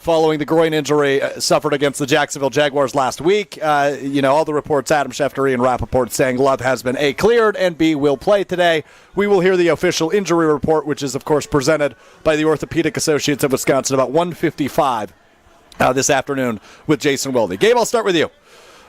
following the groin injury suffered against the Jacksonville Jaguars last week. All the reports, Adam Schefter, Ian Rappaport, saying Love has been A, cleared, and B, will play today. We will hear the official injury report, which is, of course, presented by the Orthopedic Associates of Wisconsin about 1:55 this afternoon with Jason Weldy. Gabe, I'll start with you.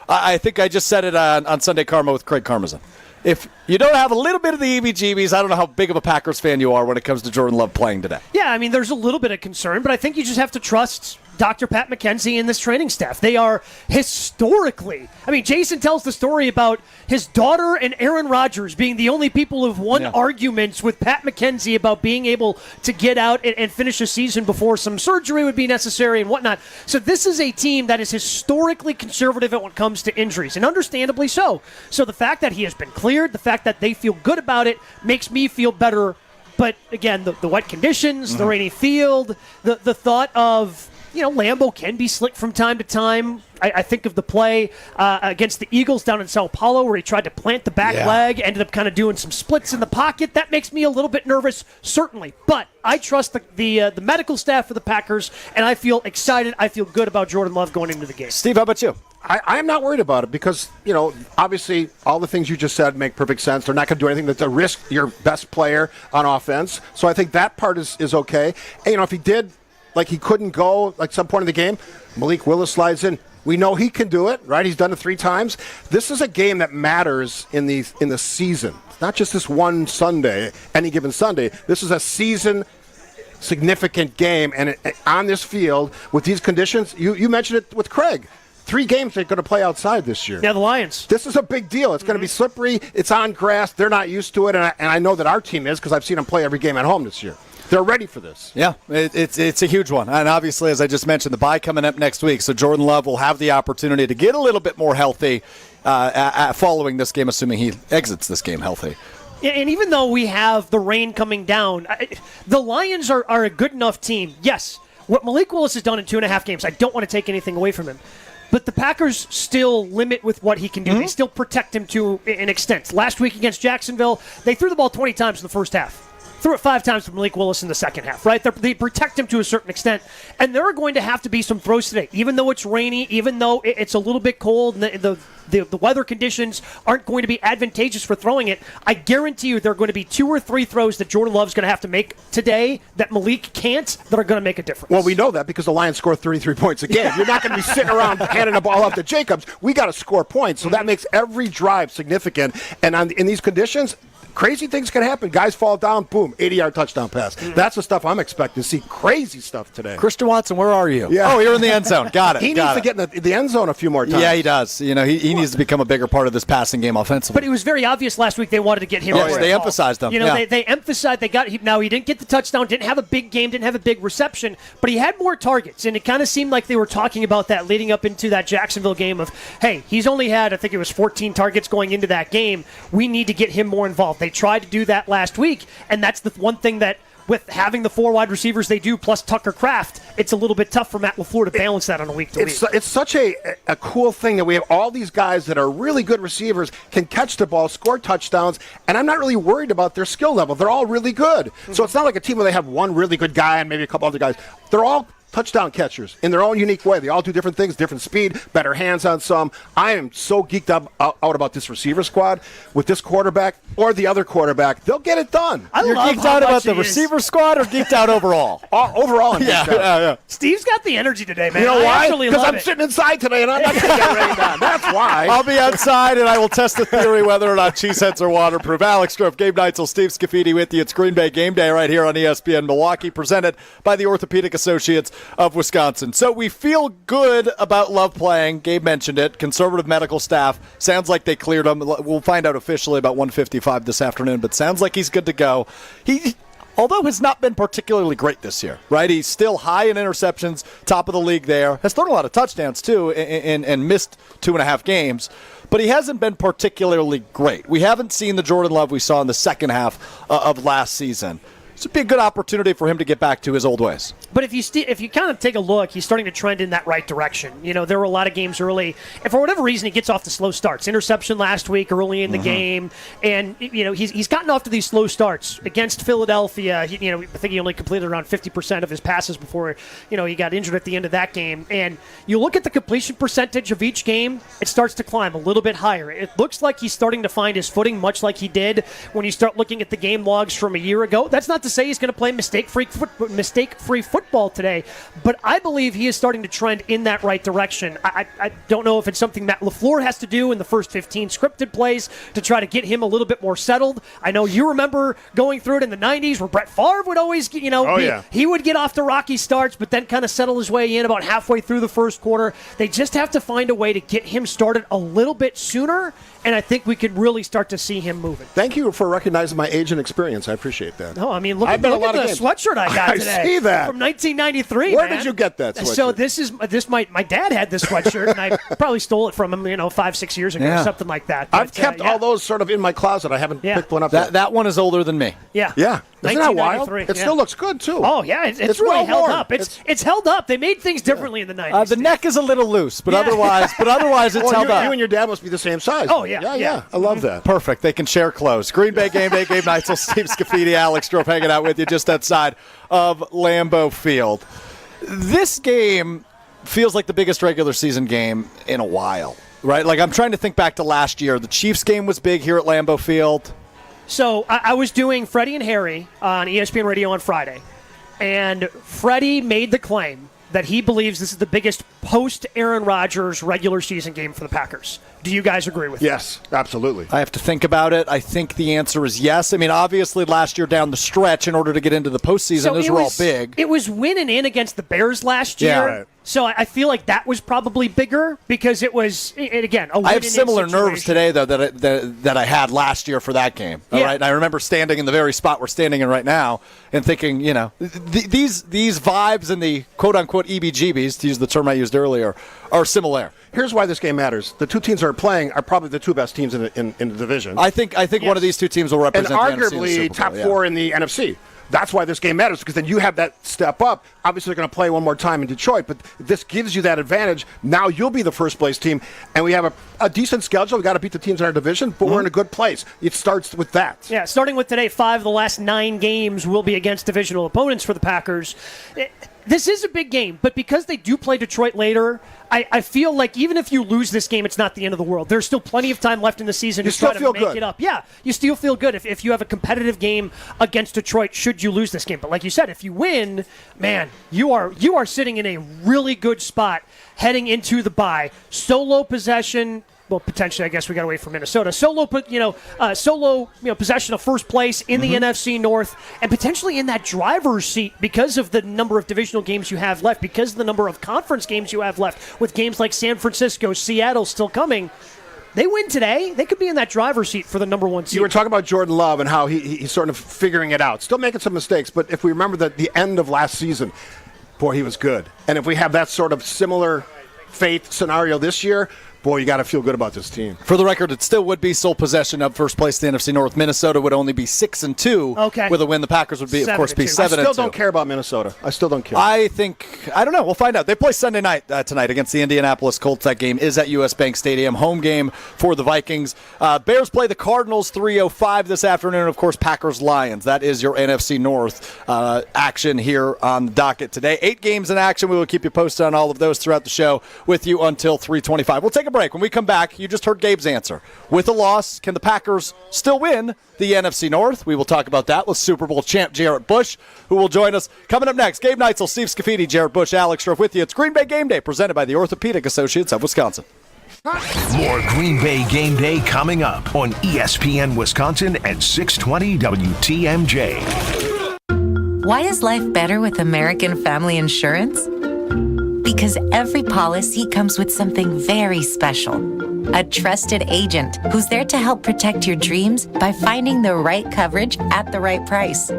I think I just said it on Sunday Karma with Craig Karmazin. If you don't have a little bit of the EBGBs, I don't know how big of a Packers fan you are when it comes to Jordan Love playing today. Yeah, I mean, there's a little bit of concern, but I think you just have to trust Dr. Pat McKenzie and this training staff. They are historically, I mean, Jason tells the story about his daughter and Aaron Rodgers being the only people who've won arguments with Pat McKenzie about being able to get out and finish a season before some surgery would be necessary and whatnot. So this is a team that is historically conservative when it comes to injuries, and understandably so. So the fact that he has been cleared, the fact that they feel good about it, makes me feel better. But again, the wet conditions, the rainy field, the thought of, Lambeau can be slick from time to time. I think of the play against the Eagles down in Sao Paulo where he tried to plant the back leg, ended up kind of doing some splits in the pocket. That makes me a little bit nervous, certainly. But I trust the medical staff for the Packers, and I feel excited. I feel good about Jordan Love going into the game. Steve, how about you? I am not worried about it because, obviously all the things you just said make perfect sense. They're not going to do anything that's a risk your best player on offense. So I think that part is okay. And, if he did, he couldn't go, some point in the game, Malik Willis slides in. We know he can do it, right? He's done it 3 times. This is a game that matters in the season. It's not just this one Sunday, any given Sunday. This is a season significant game, and on this field with these conditions, you mentioned it with Craig. 3 games they're going to play outside this year. Yeah, the Lions. This is a big deal. It's going to be slippery. It's on grass. They're not used to it, and I know that our team is because I've seen them play every game at home this year. They're ready for this. Yeah, it's a huge one. And obviously, as I just mentioned, the bye coming up next week, so Jordan Love will have the opportunity to get a little bit more healthy following this game, assuming he exits this game healthy. And even though we have the rain coming down, the Lions are a good enough team. Yes, what Malik Willis has done in 2.5 games, I don't want to take anything away from him. But the Packers still limit with what he can do. They still protect him to an extent. Last week against Jacksonville, they threw the ball 20 times in the first half. Threw it 5 times to Malik Willis in the second half, right? They protect him to a certain extent. And there are going to have to be some throws today. Even though it's rainy, even though it's a little bit cold, and the weather conditions aren't going to be advantageous for throwing it, I guarantee you there are going to be 2 or 3 throws that Jordan Love's going to have to make today that Malik can't, that are going to make a difference. Well, we know that because the Lions score 33 points a game. You're not going to be sitting around handing the ball up to Jacobs. We got to score points. So that makes every drive significant. And in these conditions, crazy things can happen. Guys fall down, boom, 80-yard touchdown pass. That's the stuff I'm expecting to see. Crazy stuff today. Christian Watson, where are you? Yeah. Oh, you're in the end zone. Got it. He needs to get in the end zone a few more times. Yeah, he does. He needs to become a bigger part of this passing game offensively. But it was very obvious last week they wanted to get him. Yes, they emphasized him. They emphasized now he didn't get the touchdown, didn't have a big game, didn't have a big reception, but he had more targets, and it kind of seemed like they were talking about that leading up into that Jacksonville game of, hey, he's only had, I think it was 14 targets going into that game. We need to get him more involved. They tried to do that last week, and that's the one thing that with having the 4 wide receivers they do, plus Tucker Kraft, it's a little bit tough for Matt LaFleur to balance that on a week-to-week. It's such a cool thing that we have all these guys that are really good receivers, can catch the ball, score touchdowns, and I'm not really worried about their skill level. They're all really good. Mm-hmm. So it's not like a team where they have one really good guy and maybe a couple other guys. They're all touchdown catchers in their own unique way. They all do different things, different speed, better hands on some. I am so geeked out about this receiver squad with this quarterback or the other quarterback. They'll get it done. You're geeked out about the receiver squad or geeked out overall? Overall, I'm geeked out. Yeah. Steve's got the energy today, man. You know why? Because I'm sitting inside today and I'm not going to get rained on. That's why. I'll be outside and I will test the theory whether or not cheeseheads are waterproof. Alex Strofe, Gabe Neitzel, Steve Scafidi with you. It's Green Bay Game Day right here on ESPN Milwaukee, presented by the Orthopedic Associates of Wisconsin. So we feel good about Love playing. Gabe mentioned it. Conservative medical staff. Sounds like they cleared him. We'll find out officially about 1:55 this afternoon, but sounds like he's good to go. He, although has not been particularly great this year, right? He's still high in interceptions, top of the league there. Has thrown a lot of touchdowns, too, and missed 2.5 games. But he hasn't been particularly great. We haven't seen the Jordan Love we saw in the second half of last season. This would be a good opportunity for him to get back to his old ways. But if you kind of take a look, he's starting to trend in that right direction. There were a lot of games early, and for whatever reason, he gets off to slow starts. Interception last week early in the game, and he's gotten off to these slow starts against Philadelphia. I think he only completed around 50% of his passes before he got injured at the end of that game. And you look at the completion percentage of each game, it starts to climb a little bit higher. It looks like he's starting to find his footing, much like he did when you start looking at the game logs from a year ago. That's not to say he's going to play mistake-free football today, but I believe he is starting to trend in that right direction. I don't know if it's something Matt LaFleur has to do in the first 15 scripted plays to try to get him a little bit more settled. I know you remember going through it in the 90s where Brett Favre would always, he would get off to rocky starts, but then kind of settle his way in about halfway through the first quarter. They just have to find a way to get him started a little bit sooner, and I think we could really start to see him moving. Thank you for recognizing my age and experience. I appreciate that. No, I mean, look at the sweatshirt I got today. I see that. From 1993, Where did you get that sweatshirt? So my dad had this sweatshirt, and I probably stole it from him, 5-6 years ago or something like that. But, I've kept all those sort of in my closet. I haven't picked one up yet. That one is older than me. Yeah. Yeah. Isn't that wild? It still looks good, too. Oh, yeah. It's really held up. It's held up. They made things differently in the 90s. The neck is a little loose, but otherwise it's held up. You and your dad must be the same size. Oh, yeah. Yeah. I love that. Perfect. They can share clothes. Green Bay Game Day, Game Night. So Steve Scafidi, Alex Strope hanging out with you just outside of Lambeau Field. This game feels like the biggest regular season game in a while, right? Like, I'm trying to think back to last year. The Chiefs game was big here at Lambeau Field. So I was doing Freddie and Harry on ESPN Radio on Friday, and Freddie made the claim that he believes this is the biggest post-Aaron Rodgers regular season game for the Packers. Do you guys agree with that? Yes, absolutely. I have to think about it. I think the answer is yes. I mean, obviously last year down the stretch in order to get into the postseason, those were all big. It was winning in against the Bears last year. Yeah, right. So I feel like that was probably bigger because it was, again, a I have similar nerves today, though, that I had last year for that game. All right? And I remember standing in the very spot we're standing in right now and thinking, these vibes and the quote-unquote EBGBs, to use the term I used earlier, are similar. Here's why this game matters. The two teams that are playing are probably the two best teams in the division. I think one of these two teams will represent and the NFC arguably in the Super Bowl, top four in the NFC. That's why this game matters, because then you have that step up. Obviously, they're going to play one more time in Detroit, but this gives you that advantage. Now you'll be the first-place team, and we have a decent schedule. We've got to beat the teams in our division, but we're in a good place. It starts with that. Yeah, starting with today, 5 of the last 9 games will be against divisional opponents for the Packers. This is a big game, but because they do play Detroit later, I feel like even if you lose this game, it's not the end of the world. There's still plenty of time left in the season to try to make it up. Yeah, you still feel good if you have a competitive game against Detroit should you lose this game. But like you said, if you win, man, you are sitting in a really good spot heading into the bye. Solo possession. Well, potentially, I guess we got to wait for Minnesota. Solo possession of first place in the NFC North, and potentially in that driver's seat because of the number of divisional games you have left, because of the number of conference games you have left, with games like San Francisco, Seattle still coming. They win today, they could be in that driver's seat for the number 1 seed. You were talking about Jordan Love and how he's sort of figuring it out. Still making some mistakes, but if we remember the end of last season, boy, he was good. And if we have that sort of similar faith scenario this year, boy, you got to feel good about this team. For the record, it still would be sole possession of first place in the NFC North. Minnesota would only be 6-2. Okay. With a win, the Packers would be, of course, be 7-2. I still don't care about Minnesota. I still don't care. I don't know. We'll find out. They play Sunday night tonight against the Indianapolis Colts. That game is at US Bank Stadium. Home game for the Vikings. Bears play the Cardinals 3:05 this afternoon. Of course, Packers-Lions. That is your NFC North action here on the docket today. 8 games in action. We will keep you posted on all of those throughout the show with you until 3:25. We'll take a break. When we come back, you just heard Gabe's answer. With a loss, can the Packers still win the NFC North? We will talk about that with Super Bowl champ Jarrett Bush, who will join us. Coming up next, Gabe Neitzel, Steve Scafidi, Jarrett Bush, Alex Strofe with you. It's Green Bay Game Day, presented by the Orthopedic Associates of Wisconsin. More Green Bay Game Day coming up on ESPN Wisconsin at 620 WTMJ. Why is life better with American Family Insurance? Because every policy comes with something very special. A trusted agent who's there to help protect your dreams by finding the right coverage at the right price.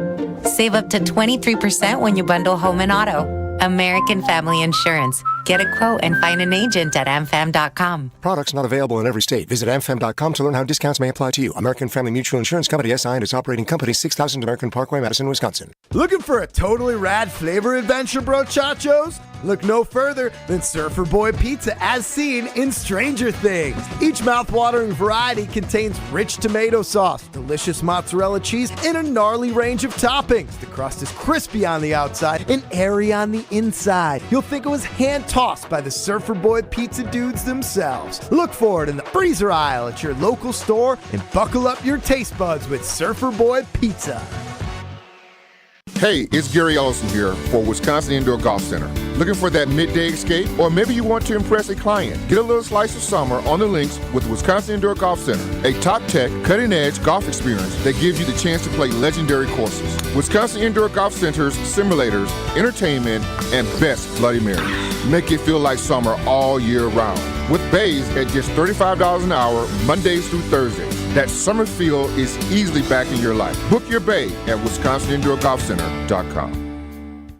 Save up to 23% when you bundle home and auto. American Family Insurance. Get a quote and find an agent at amfam.com. Products not available in every state. Visit amfam.com to learn how discounts may apply to you. American Family Mutual Insurance Company, SI, and its operating company, 6000 American Parkway, Madison, Wisconsin. Looking for a totally rad flavor adventure, brochachos? Look no further than Surfer Boy Pizza as seen in Stranger Things. Each mouth-watering variety contains rich tomato sauce, delicious mozzarella cheese, and a gnarly range of toppings. The crust is crispy on the outside and airy on the inside. You'll think it was hand-tossed by the Surfer Boy Pizza dudes themselves. Look for it in the freezer aisle at your local store and buckle up your taste buds with Surfer Boy Pizza. Hey, it's Gary Ellison here for Wisconsin Indoor Golf Center. Looking for that midday escape? Or maybe you want to impress a client? Get a little slice of summer on the links with Wisconsin Indoor Golf Center, a top-tech, cutting-edge golf experience that gives you the chance to play legendary courses. Wisconsin Indoor Golf Center's simulators, entertainment, and best Bloody Marys make it feel like summer all year round. With bays at just $35 an hour, Mondays through Thursdays. That summer feel is easily back in your life. Book your bay at WisconsinIndoorGolfCenter.com.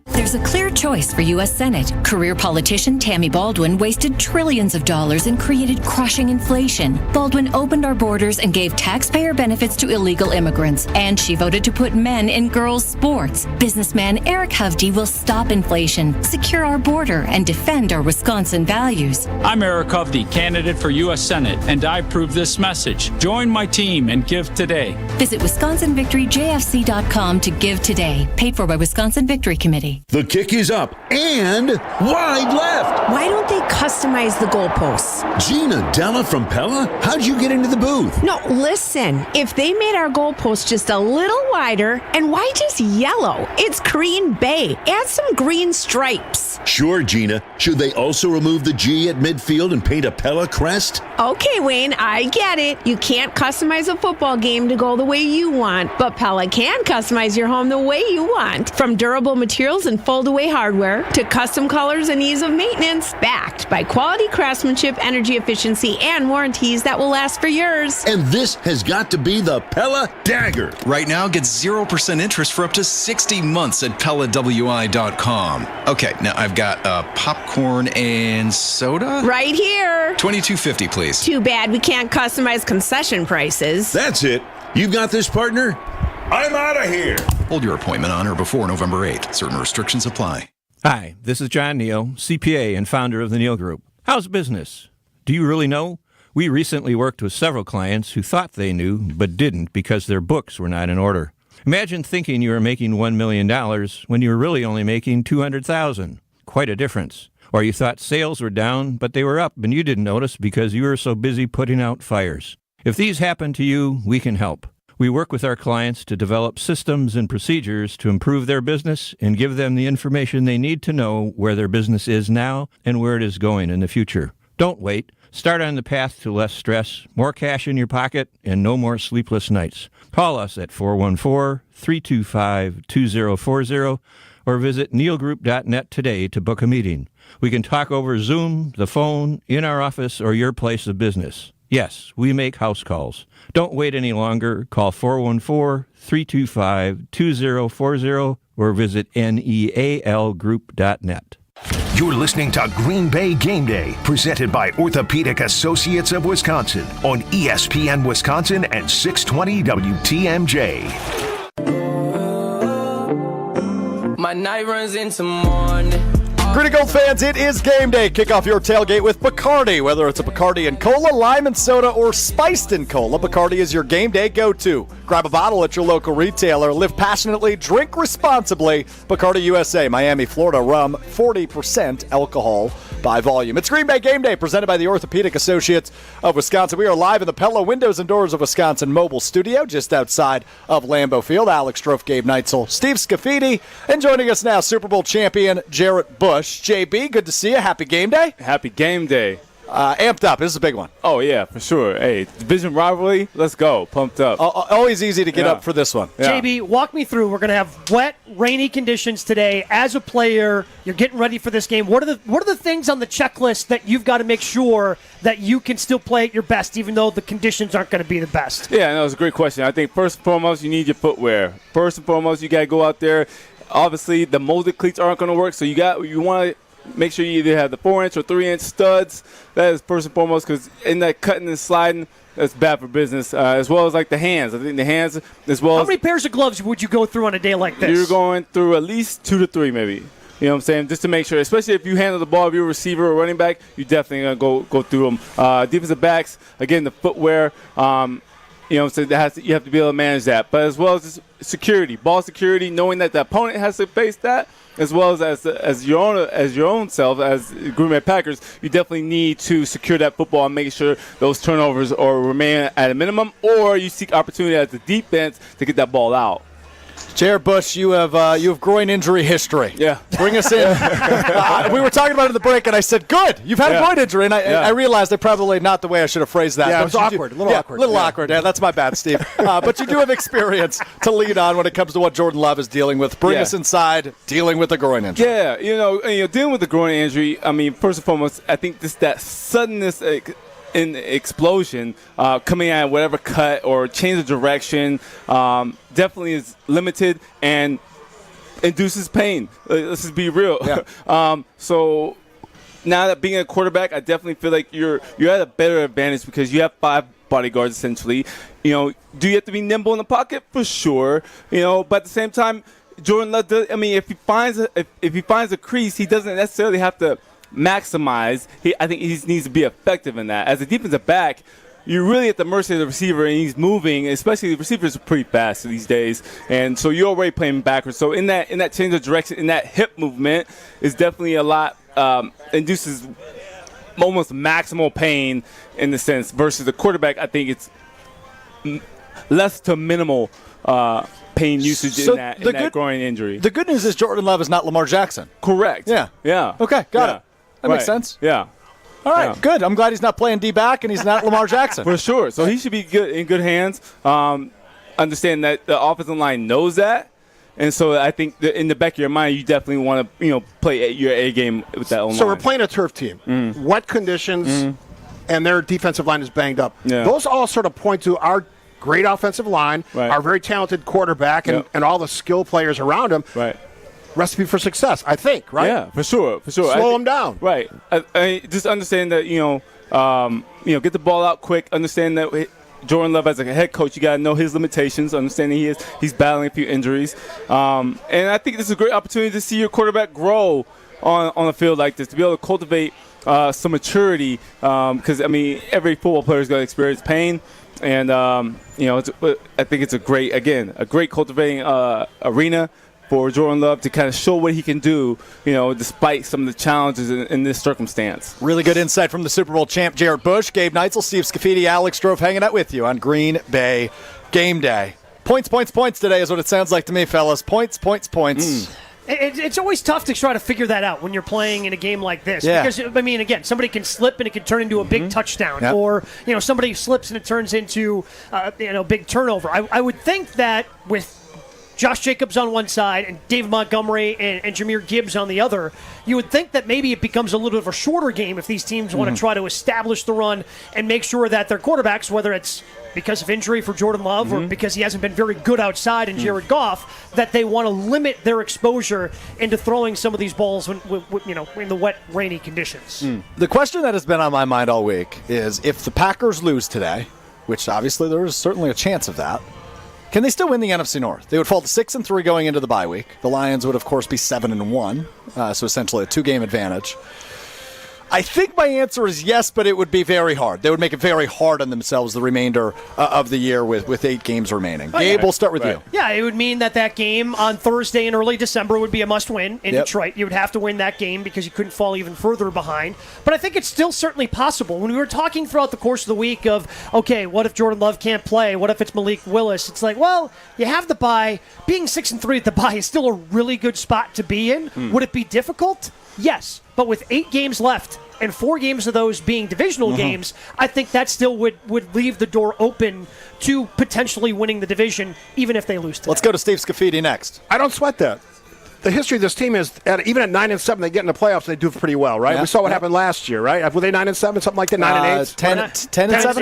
There's a clear choice for U.S. Senate. Career politician Tammy Baldwin wasted trillions of dollars and created crushing inflation. Baldwin opened our borders and gave taxpayer benefits to illegal immigrants. And she voted to put men in girls' sports. Businessman Eric Hovde will stop inflation, secure our border, and defend our Wisconsin values. I'm Eric Hovde, candidate for U.S. Senate, and I approve this message. Join my team and give today. Visit WisconsinVictoryJFC.com to give today. Paid for by Wisconsin Victory Committee. The kick is up and wide left. Why don't they customize the goalposts? Gina Della from Pella? How'd you get into the booth? No, listen. If they made our goalposts just a little wider, and why just yellow? It's Green Bay. Add some green stripes. Sure, Gina. Should they also remove the G at midfield and paint a Pella crest? Okay, Wayne, I get it. You can't customize a football game to go the way you want, but Pella can customize your home the way you want. From durable materials and fold-away hardware to custom colors and ease of maintenance, backed by quality craftsmanship, energy efficiency, and warranties that will last for years. And this has got to be the Pella Dagger. Right now, get 0% interest for up to 60 months at PellaWI.com. Okay, now I've got popcorn and soda. Right here. $22.50, please. Too bad we can't customize concession prices. That's it. You've got this, partner? I'm out of here. Hold your appointment on or before November 8th. Certain restrictions apply. Hi, this is John Neal, CPA and founder of the Neal Group. How's business? Do you really know? We recently worked with several clients who thought they knew but didn't because their books were not in order. Imagine thinking you were making $1 million when you were really only making $200,000. Quite a difference. Or you thought sales were down, but they were up and you didn't notice because you were so busy putting out fires. If these happen to you, we can help. We work with our clients to develop systems and procedures to improve their business and give them the information they need to know where their business is now and where it is going in the future. Don't wait. Start on the path to less stress, more cash in your pocket, and no more sleepless nights. Call us at 414-325-2040 or visit nealgroup.net today to book a meeting. We can talk over Zoom, the phone, in our office, or your place of business. Yes, we make house calls. Don't wait any longer. Call 414-325-2040 or visit nealgroup.net. You're listening to Green Bay Game Day, presented by Orthopedic Associates of Wisconsin on ESPN Wisconsin and 620 WTMJ. My night runs into morning. Greetings, Gold fans. It is game day. Kick off your tailgate with Bacardi. Whether it's a Bacardi and Cola, lime and soda, or spiced in Cola, Bacardi is your game day go-to. Grab a bottle at your local retailer. Live passionately, drink responsibly. Bacardi USA, Miami, Florida rum, 40% alcohol by volume. It's Green Bay Game Day, presented by the Orthopedic Associates of Wisconsin. We are live in the Pella Windows and Doors of Wisconsin mobile studio, just outside of Lambeau Field. Alex Strofe, Gabe Neitzel, Steve Scafidi, and joining us now, Super Bowl champion Jarrett Bush. JB, good to see you. Happy game day. Happy game day. Amped up. This is a big one. Oh, yeah, for sure. Hey, division rivalry, let's go. Pumped up. Always easy to get up for this one. Yeah. JB, walk me through. We're going to have wet, rainy conditions today. As a player, you're getting ready for this game. What are the things on the checklist that you've got to make sure that you can still play at your best, even though the conditions aren't going to be the best? Yeah, no, it's a great question. I think first and foremost, you need your footwear. First and foremost, you got to go out there. Obviously, the molded cleats aren't going to work, so you want to make sure you either have the 4-inch or 3-inch studs. That is first and foremost, because in that cutting and sliding, that's bad for business, as well as like the hands. I think the hands, as well How as many pairs of gloves would you go through on a day like this? you're going through at least 2 to 3, maybe. You know what I'm saying? Just to make sure, especially if you handle the ball, if you're a receiver or running back, you're definitely going to go through them. Defensive backs, again, the footwear, you know what I'm saying, you have to be able to manage that. But as well as just security, ball security, knowing that the opponent has to face that, as well as your own self, as Green Bay Packers, you definitely need to secure that football and make sure those turnovers or remain at a minimum, or you seek opportunity as the defense to get that ball out. Jared Bush, you have groin injury history. Yeah. Bring us in. We were talking about it in the break, and I said, good, you've had a groin injury. And I realized probably not the way I should have phrased that. Yeah, but it was awkward. A little awkward. A little awkward. Yeah, that's my bad, Steve. But you do have experience to lean on when it comes to what Jordan Love is dealing with. Bring us inside dealing with the groin injury. Yeah, dealing with the groin injury, I mean, first and foremost, I think that suddenness in explosion, coming at whatever cut or change of direction, definitely is limited and induces pain. Let's just be real. Yeah. So now that being a quarterback, I definitely feel like you're at a better advantage because you have 5 bodyguards essentially. Do you have to be nimble in the pocket? For sure. But at the same time, Jordan Love does, if he finds a crease, he doesn't necessarily have to maximize. I think he needs to be effective in that. As a defensive back, you're really at the mercy of the receiver, and he's moving, especially the receivers are pretty fast these days, and so you're already playing backwards. So in that change of direction, in that hip movement is definitely a lot, induces almost maximal pain in the sense, versus the quarterback, I think it's less to minimal pain usage in that groin injury. The good news is Jordan Love is not Lamar Jackson. Correct. Yeah. Okay, got it. That makes sense. Yeah. All right, good. I'm glad he's not playing D-back and he's not Lamar Jackson. For sure. So he should be in good hands. Understand that the offensive line knows that. And so I think that in the back of your mind, you definitely want to play your A game with that O-line. So we're playing a turf team. Wet conditions, and their defensive line is banged up. Yeah. Those all sort of point to our great offensive line, our very talented quarterback, and all the skill players around him. Right. Recipe for success, I think, right? Yeah, for sure. Slow them down. Right. I just understand that, get the ball out quick. Understand that Jordan Love, as a head coach, you got to know his limitations, understanding he's battling a few injuries. And I think this is a great opportunity to see your quarterback grow on a field like this, to be able to cultivate some maturity, because, every football player is going to experience pain. And, I think it's a great cultivating arena for Jordan Love to kind of show what he can do, despite some of the challenges in this circumstance. Really good insight from the Super Bowl champ, Jared Bush, Gabe Neitzel, Steve Scafidi, Alex Strofe hanging out with you on Green Bay Game Day. Points today is what it sounds like to me, fellas. Points. It's always tough to try to figure that out when you're playing in a game like this. Yeah. Because, again, somebody can slip and it can turn into a big touchdown. Yep. Or, somebody slips and it turns into, big turnover. I would think that with Josh Jacobs on one side and David Montgomery and Jahmyr Gibbs on the other, you would think that maybe it becomes a little bit of a shorter game if these teams want to try to establish the run and make sure that their quarterbacks, whether it's because of injury for Jordan Love or because he hasn't been very good outside in Jared Goff, that they want to limit their exposure into throwing some of these balls in the wet, rainy conditions. The question that has been on my mind all week is, if the Packers lose today, which obviously there is certainly a chance of that, can they still win the NFC North? They would fall to 6-3 going into the bye week. The Lions would, of course, be 7-1, so essentially a 2-game advantage. I think my answer is yes, but it would be very hard. They would make it very hard on themselves the remainder of the year with 8 games remaining. Gabe, we'll start with you. Yeah, it would mean that game on Thursday in early December would be a must-win in Detroit. You would have to win that game because you couldn't fall even further behind. But I think it's still certainly possible. When we were talking throughout the course of the week of, okay, what if Jordan Love can't play? What if it's Malik Willis? It's like, well, you have the bye. Being 6-3 at the bye is still a really good spot to be in. Would it be difficult? Yes. But with 8 games left, and 4 games of those being divisional games, I think that still would leave the door open to potentially winning the division, even if they lose today. Let's go to Steve Scafidi next. I don't sweat that. The history of this team is, even at 9-7, they get in the playoffs, they do pretty well, right? Yeah. We saw what happened last year, right? Were they 9-7, something like that? 9-8? 9-8 10-7? last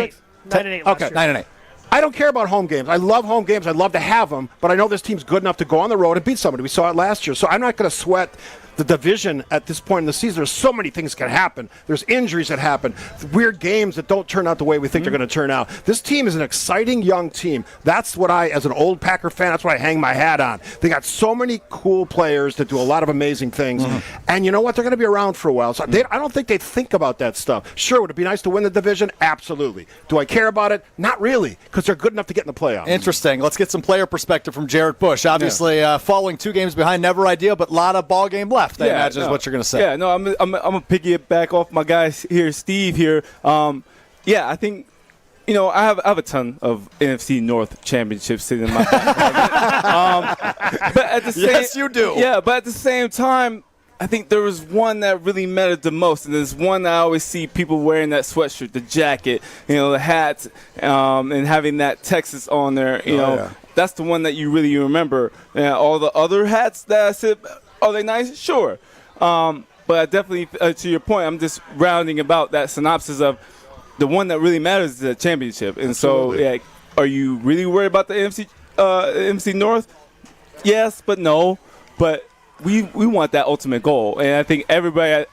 Okay, year. 9-8. I don't care about home games. I love home games. I'd love to have them, but I know this team's good enough to go on the road and beat somebody. We saw it last year, so I'm not going to sweat the division at this point in the season, there's so many things can happen. There's injuries that happen, weird games that don't turn out the way we think they're going to turn out. This team is an exciting young team. That's what as an old Packer fan, that's what I hang my hat on. They got so many cool players that do a lot of amazing things. And you know what? They're going to be around for a while. So I don't think they think about that stuff. Sure, would it be nice to win the division? Absolutely. Do I care about it? Not really, because they're good enough to get in the playoffs. Interesting. Let's get some player perspective from Jared Bush. Obviously, following 2 games behind, never ideal, but a lot of ball game left, I imagine is what you're going to say. Yeah, no, I'm going to piggyback off my guy here, Steve here. I think, I have a ton of NFC North championships sitting in my but at the yes, you do. Yeah, but at the same time, I think there was one that really mattered the most, and there's one I always see people wearing that sweatshirt, the jacket, the hats, and having that Texas on there. That's the one that you really remember. And all the other hats that I said, are they nice? Sure. But I definitely, to your point, I'm just rounding about that synopsis of the one that really matters is the championship. And Absolutely. so, are you really worried about the NFC North? Yes, but no. But we want that ultimate goal, and I think everybody,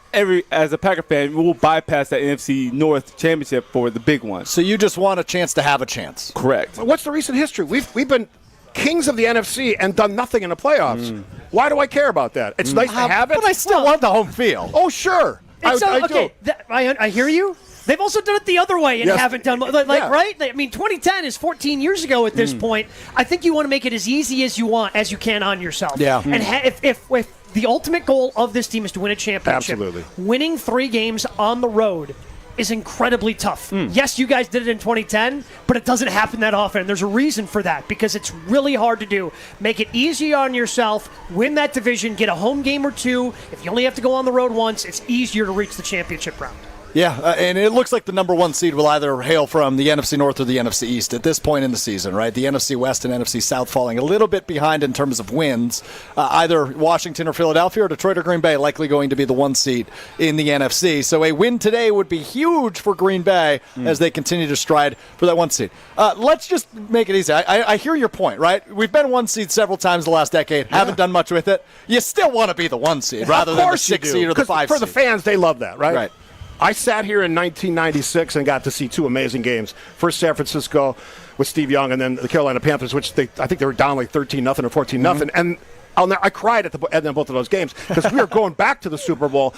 as a Packer fan, will bypass that NFC North championship for the big one. So you just want a chance to have a chance. Correct. What's the recent history? We've been kings of the NFC and done nothing in the playoffs. Why do I care about that? It's nice to have it, but I still want the home field. Oh, sure. I do. I hear you. They've also done it the other way and haven't done right. I mean, 2010 is 14 years ago at this point. I think you want to make it as easy as you can on yourself. Yeah. And if the ultimate goal of this team is to win a championship, absolutely, winning 3 games on the road is incredibly tough. Yes, you guys did it in 2010, but it doesn't happen that often. There's a reason for that, because it's really hard to do. Make it easy on yourself, win that division, get a home game or 2. If you only have to go on the road once, it's easier to reach the championship round. Yeah, and it looks like the number 1 seed will either hail from the NFC North or the NFC East at this point in the season, right? The NFC West and NFC South falling a little bit behind in terms of wins. Either Washington or Philadelphia or Detroit or Green Bay likely going to be the 1 seed in the NFC. So a win today would be huge for Green Bay as they continue to stride for that 1 seed. Let's just make it easy. I hear your point, right? We've been 1 seed several times the last decade, haven't done much with it. You still want to be the 1 seed rather than the 6 seed or the 5 seed. For the fans, they love that, right? Right. I sat here in 1996 and got to see 2 amazing games. First, San Francisco with Steve Young, and then the Carolina Panthers, which I think they were down like 13-0 or 14-0. And I cried at the end of both of those games because we were going back to the Super Bowl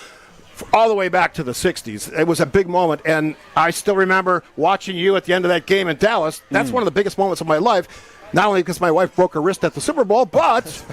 all the way back to the 60s. It was a big moment, and I still remember watching you at the end of that game in Dallas. That's one of the biggest moments of my life, not only because my wife broke her wrist at the Super Bowl, but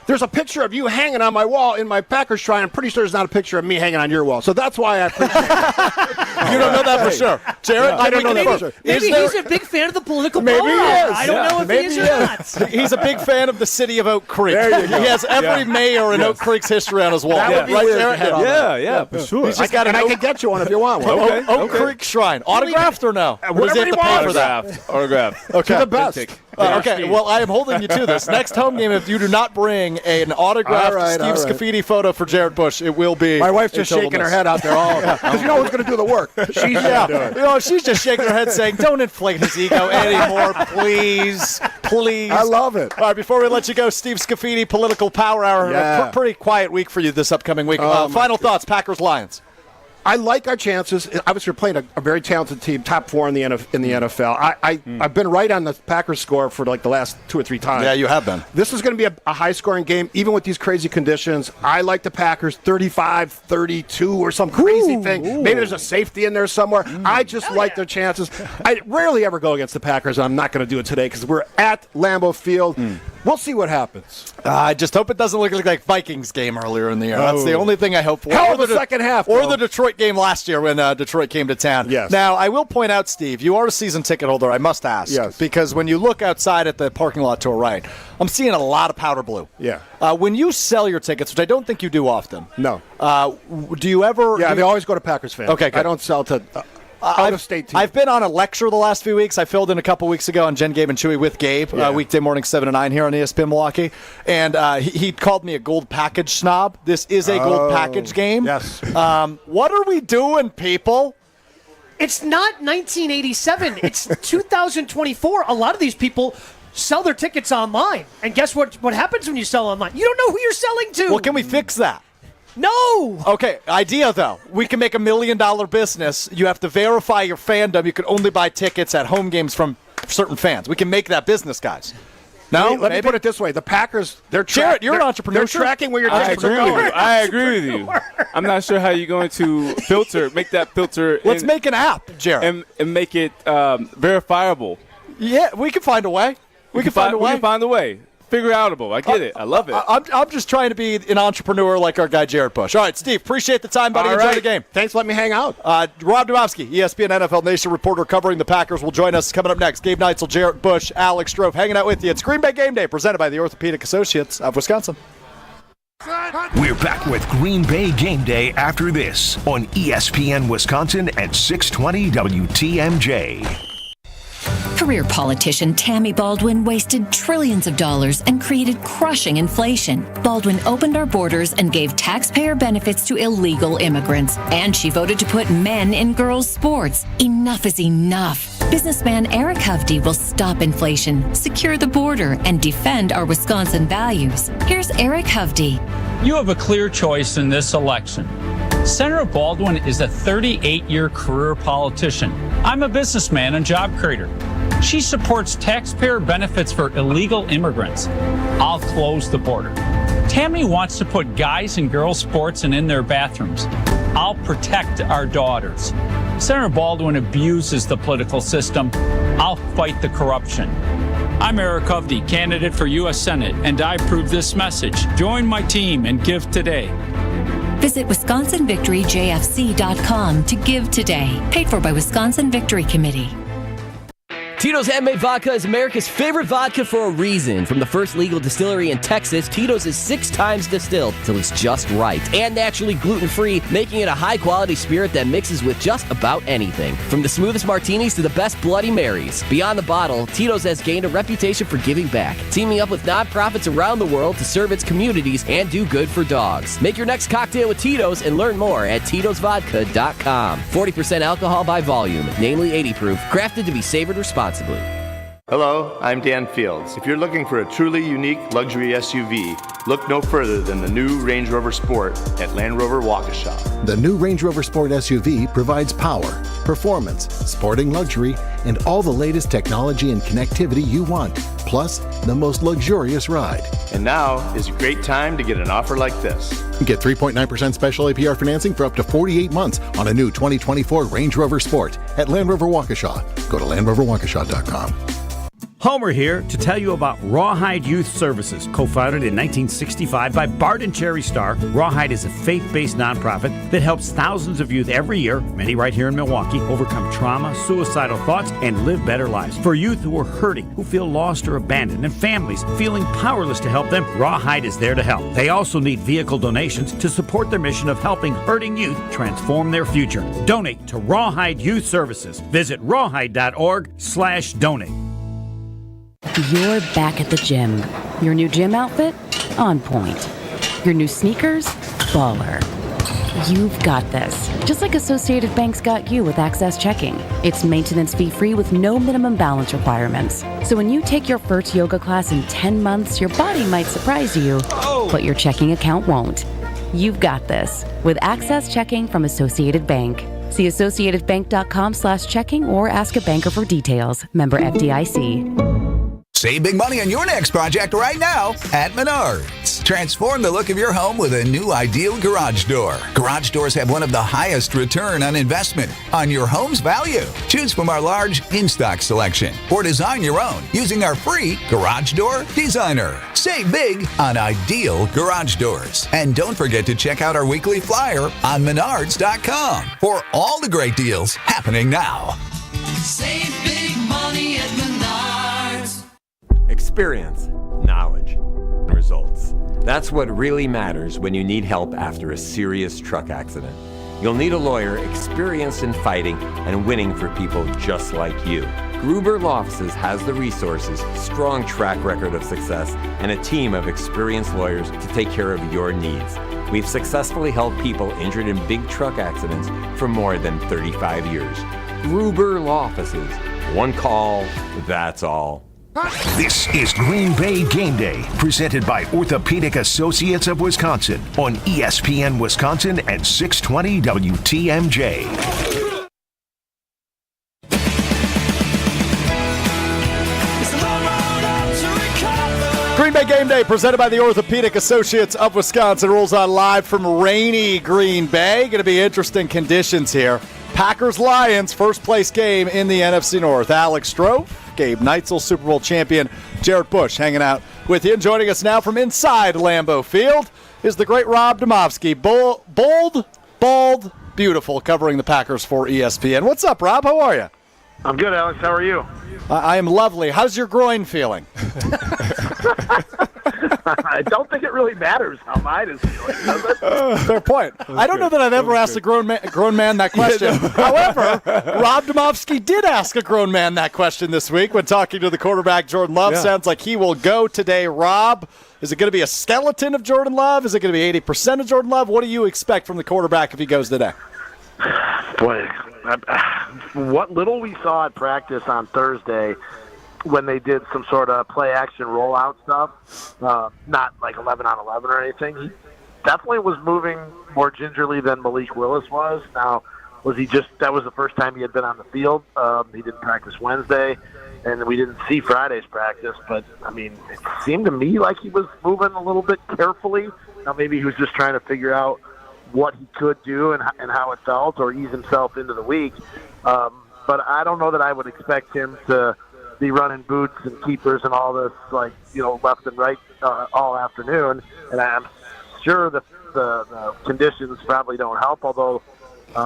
there's a picture of you hanging on my wall in my Packers shrine. I'm pretty sure there's not a picture of me hanging on your wall. So that's why I appreciate it. You don't know that for sure. Jared, I don't know that for sure. Maybe he's a big fan of the political Maybe blowout. he is. I don't know if he is or not. He's a big fan of the city of Oak Creek. There you go. He has every mayor in Oak Creek's history on his wall. That would be right weird there. to head on that. For sure. He's just got I can get you one if you want one. Oak Creek Shrine. Autographed or no? Or does he have to pay for that? Autographed. Okay. To the best. Okay, well, I am holding you to this. Next home game, if you do not bring an autographed Steve Scafidi photo for Jared Bush, it will be. My wife's just shaking her head out there all because you know who's going to do the work. She's she's just shaking her head saying, "Don't inflate his ego anymore, please, please." I love it. All right, before we let you go, Steve Scafidi, Political Power Hour. Yeah. Pretty quiet week for you this upcoming week. Final thoughts: Packers Lions. I like our chances. Obviously, we're playing a very talented team, top 4 in the NFL. I've been right on the Packers score for like the last 2 or 3 times. Yeah, you have been. This is going to be a high-scoring game, even with these crazy conditions. I like the Packers 35-32 or some crazy thing. Maybe there's a safety in there somewhere. I just like their chances. I rarely ever go against the Packers, and I'm not going to do it today because we're at Lambeau Field. We'll see what happens. I just hope it doesn't look like Vikings game earlier in the year. That's the only thing I hope for. Hell of a second half. Or the Detroit game last year when Detroit came to town. Yes. Now, I will point out, Steve, you are a season ticket holder, I must ask. Yes. Because when you look outside at the parking lot to our right, I'm seeing a lot of powder blue. Yeah. When you sell your tickets, which I don't think you do often. No. Do you ever... Yeah, they always go to Packers fans. Okay, good. I don't sell to... out-of-state team. I've been on a lecture the last few weeks. I filled in a couple weeks ago on Jen, Gabe, and Chewy with Gabe, weekday morning 7 to 9 here on ESPN Milwaukee. And he called me a gold package snob. This is a gold package game. Yes. What are we doing, people? It's not 1987. It's 2024. A lot of these people sell their tickets online. And guess what happens when you sell online? You don't know who you're selling to. Well, can we fix that? No! Okay, idea though. We can make $1 million business. You have to verify your fandom. You can only buy tickets at home games from certain fans. We can make that business, guys. No, let me put it this way: the Packers, Jared, you're an entrepreneur. They're tracking where your tickets are with going. you. I agree with you. I'm not sure how you're going to make that filter. Let's make an app, Jared, and make it verifiable. Yeah, we can find a way. We can find a way. Figure-outable. I get it. I love it. I'm just trying to be an entrepreneur like our guy Jared Bush. All right, Steve, appreciate the time, buddy. Enjoy the game. Thanks for letting me hang out. Rob Domofsky, ESPN NFL Nation reporter covering the Packers, will join us coming up next. Gabe Neitzel, Jared Bush, Alex Strofe hanging out with you. It's Green Bay Game Day presented by the Orthopedic Associates of Wisconsin. We're back with Green Bay Game Day after this on ESPN Wisconsin and 620 WTMJ. Career politician Tammy Baldwin wasted trillions of dollars and created crushing inflation. Baldwin opened our borders and gave taxpayer benefits to illegal immigrants. And she voted to put men in girls' sports. Enough is enough. Businessman Eric Hovde will stop inflation, secure the border, and defend our Wisconsin values. Here's Eric Hovde. You have a clear choice in this election. Senator Baldwin is a 38-year career politician. I'm a businessman and job creator. She supports taxpayer benefits for illegal immigrants. I'll close the border. Tammy wants to put guys in girls' sports and in their bathrooms. I'll protect our daughters. Senator Baldwin abuses the political system. I'll fight the corruption. I'm Eric Hovde, candidate for U.S. Senate, and I approve this message. Join my team and give today. Visit WisconsinVictoryJFC.com to give today. Paid for by Wisconsin Victory Committee. Tito's Handmade Vodka is America's favorite vodka for a reason. From the first legal distillery in Texas, Tito's is 6 times distilled till it's just right. And naturally gluten-free, making it a high-quality spirit that mixes with just about anything. From the smoothest martinis to the best Bloody Marys. Beyond the bottle, Tito's has gained a reputation for giving back, teaming up with nonprofits around the world to serve its communities and do good for dogs. Make your next cocktail with Tito's and learn more at Tito'sVodka.com. 40% alcohol by volume, namely 80 proof, crafted to be savored responsibly. Hello, I'm Dan Fields. If you're looking for a truly unique luxury SUV, look no further than the new Range Rover Sport at Land Rover Waukesha. The new Range Rover Sport SUV provides power, performance, sporting luxury, and all the latest technology and connectivity you want, plus the most luxurious ride. And now is a great time to get an offer like this. Get 3.9% special APR financing for up to 48 months on a new 2024 Range Rover Sport at Land Rover Waukesha. Go to LandRoverWaukesha.com. Homer here to tell you about Rawhide Youth Services. Co-founded in 1965 by Bart and Cherry Starr, Rawhide is a faith-based nonprofit that helps thousands of youth every year, many right here in Milwaukee, overcome trauma, suicidal thoughts, and live better lives. For youth who are hurting, who feel lost or abandoned, and families feeling powerless to help them, Rawhide is there to help. They also need vehicle donations to support their mission of helping hurting youth transform their future. Donate to Rawhide Youth Services. Visit rawhide.org/donate. You're back at the gym. Your new gym outfit? On point. Your new sneakers? Baller. You've got this. Just like Associated Bank's got you with Access Checking. It's maintenance fee-free with no minimum balance requirements. So when you take your first yoga class in 10 months, your body might surprise you, but your checking account won't. You've got this with Access Checking from Associated Bank. See associatedbank.com/checking or ask a banker for details. Member FDIC. Save big money on your next project right now at Menards. Transform the look of your home with a new ideal garage door. Garage doors have one of the highest return on investment on your home's value. Choose from our large in-stock selection or design your own using our free Garage Door Designer. Save big on ideal garage doors. And don't forget to check out our weekly flyer on Menards.com for all the great deals happening now. Save big money at Menards. Experience, knowledge, and results. That's what really matters when you need help after a serious truck accident. You'll need a lawyer experienced in fighting and winning for people just like you. Gruber Law Offices has the resources, strong track record of success, and a team of experienced lawyers to take care of your needs. We've successfully helped people injured in big truck accidents for more than 35 years. Gruber Law Offices. One call, that's all. This is Green Bay Game Day, presented by Orthopedic Associates of Wisconsin on ESPN Wisconsin and 620 WTMJ. Green Bay Game Day, presented by the Orthopedic Associates of Wisconsin, rolls on live from rainy Green Bay. Going to be interesting conditions here. Packers-Lions, first-place game in the NFC North. Alex Stroh, Gabe Neitzel, Super Bowl champion Jared Bush hanging out with you. And joining us now from inside Lambeau Field is the great Rob Domofsky. Bold, bald, beautiful, covering the Packers for ESPN. What's up, Rob? How are you? I'm good, Alex. How are you? I am lovely. How's your groin feeling? I don't think it really matters how mine is feeling, does it? Fair point. I don't know that I've ever asked a grown man that question. However, Rob Domofsky did ask a grown man that question this week when talking to the quarterback, Jordan Love. Yeah. Sounds like he will go today. Rob, is it going to be a skeleton of Jordan Love? Is it going to be 80% of Jordan Love? What do you expect from the quarterback if he goes today? Boy, what little we saw at practice on Thursday when they did some sort of play-action rollout stuff, not like 11 on 11 or anything, he definitely was moving more gingerly than Malik Willis was. Now, that was the first time he had been on the field. He didn't practice Wednesday, and we didn't see Friday's practice, but, I mean, it seemed to me like he was moving a little bit carefully. Now, maybe he was just trying to figure out what he could do and how it felt, or ease himself into the week. But I don't know that I would expect him to be running boots and keepers and all this, left and right all afternoon. And I'm sure the conditions probably don't help, although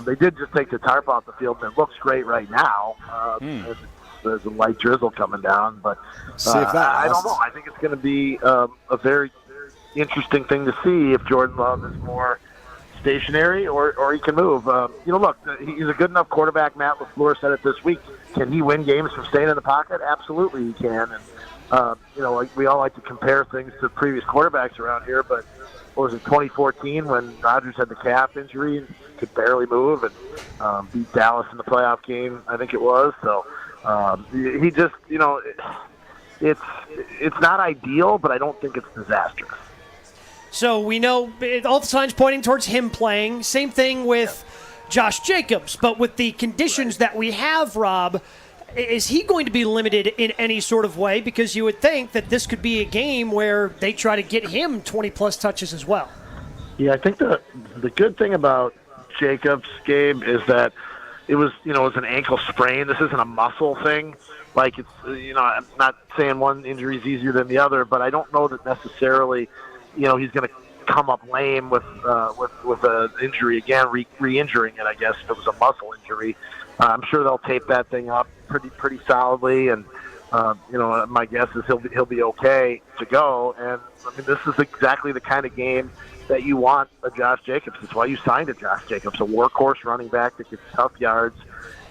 they did just take the tarp off the field, and it looks great right now. There's a light drizzle coming down, but I don't know. I think it's going to be a very interesting thing to see if Jordan Love is more stationary or he can move. Look, he's a good enough quarterback. Matt LaFleur said it this week. Can he win games from staying in the pocket? Absolutely he can. And, we all like to compare things to previous quarterbacks around here, but what was it, 2014 when Rodgers had the calf injury and could barely move and beat Dallas in the playoff game, I think it was. So he just, it's not ideal, but I don't think it's disastrous. So we know all the signs pointing towards him playing. Same thing with Josh Jacobs. But with the conditions that we have, Rob, is he going to be limited in any sort of way? Because you would think that this could be a game where they try to get him 20-plus touches as well. Yeah, I think the good thing about Jacobs, Gabe, is that it was an ankle sprain. This isn't a muscle thing. Like, it's, I'm not saying one injury is easier than the other, but I don't know that necessarily – he's going to come up lame with an injury again, re-injuring it, I guess, if it was a muscle injury. I'm sure they'll tape that thing up pretty solidly, and my guess is he'll be okay to go. And I mean, this is exactly the kind of game that you want a Josh Jacobs. That's why you signed a Josh Jacobs, a workhorse running back that gets tough yards.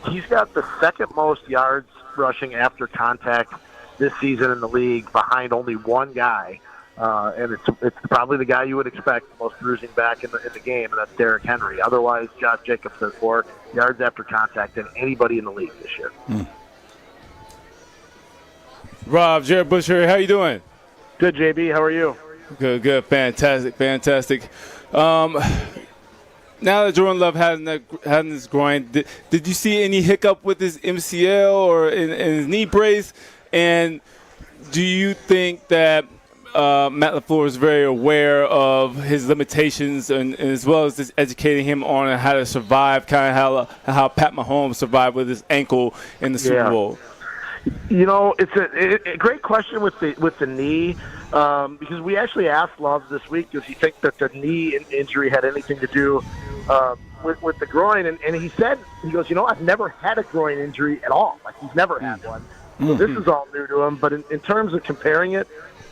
He's got the second most yards rushing after contact this season in the league, behind only one guy. And it's probably the guy you would expect, the most bruising back in the game, and that's Derrick Henry. Otherwise, Josh Jacobs has more yards after contact than anybody in the league this year. Rob, Jared Bush here. How you doing? Good, JB. How are you? Good. Fantastic. Now that Jordan Love having this groin, did you see any hiccup with his MCL or in his knee brace? And do you think that Matt LaFleur is very aware of his limitations and as well as just educating him on how to survive, kind of how Pat Mahomes survived with his ankle in the Super Bowl? It's a great question with the knee, because we actually asked Love this week, does he think that the knee injury had anything to do with the groin? And he goes, I've never had a groin injury at all. Like, he's never had one. So this is all new to him. But in terms of comparing it,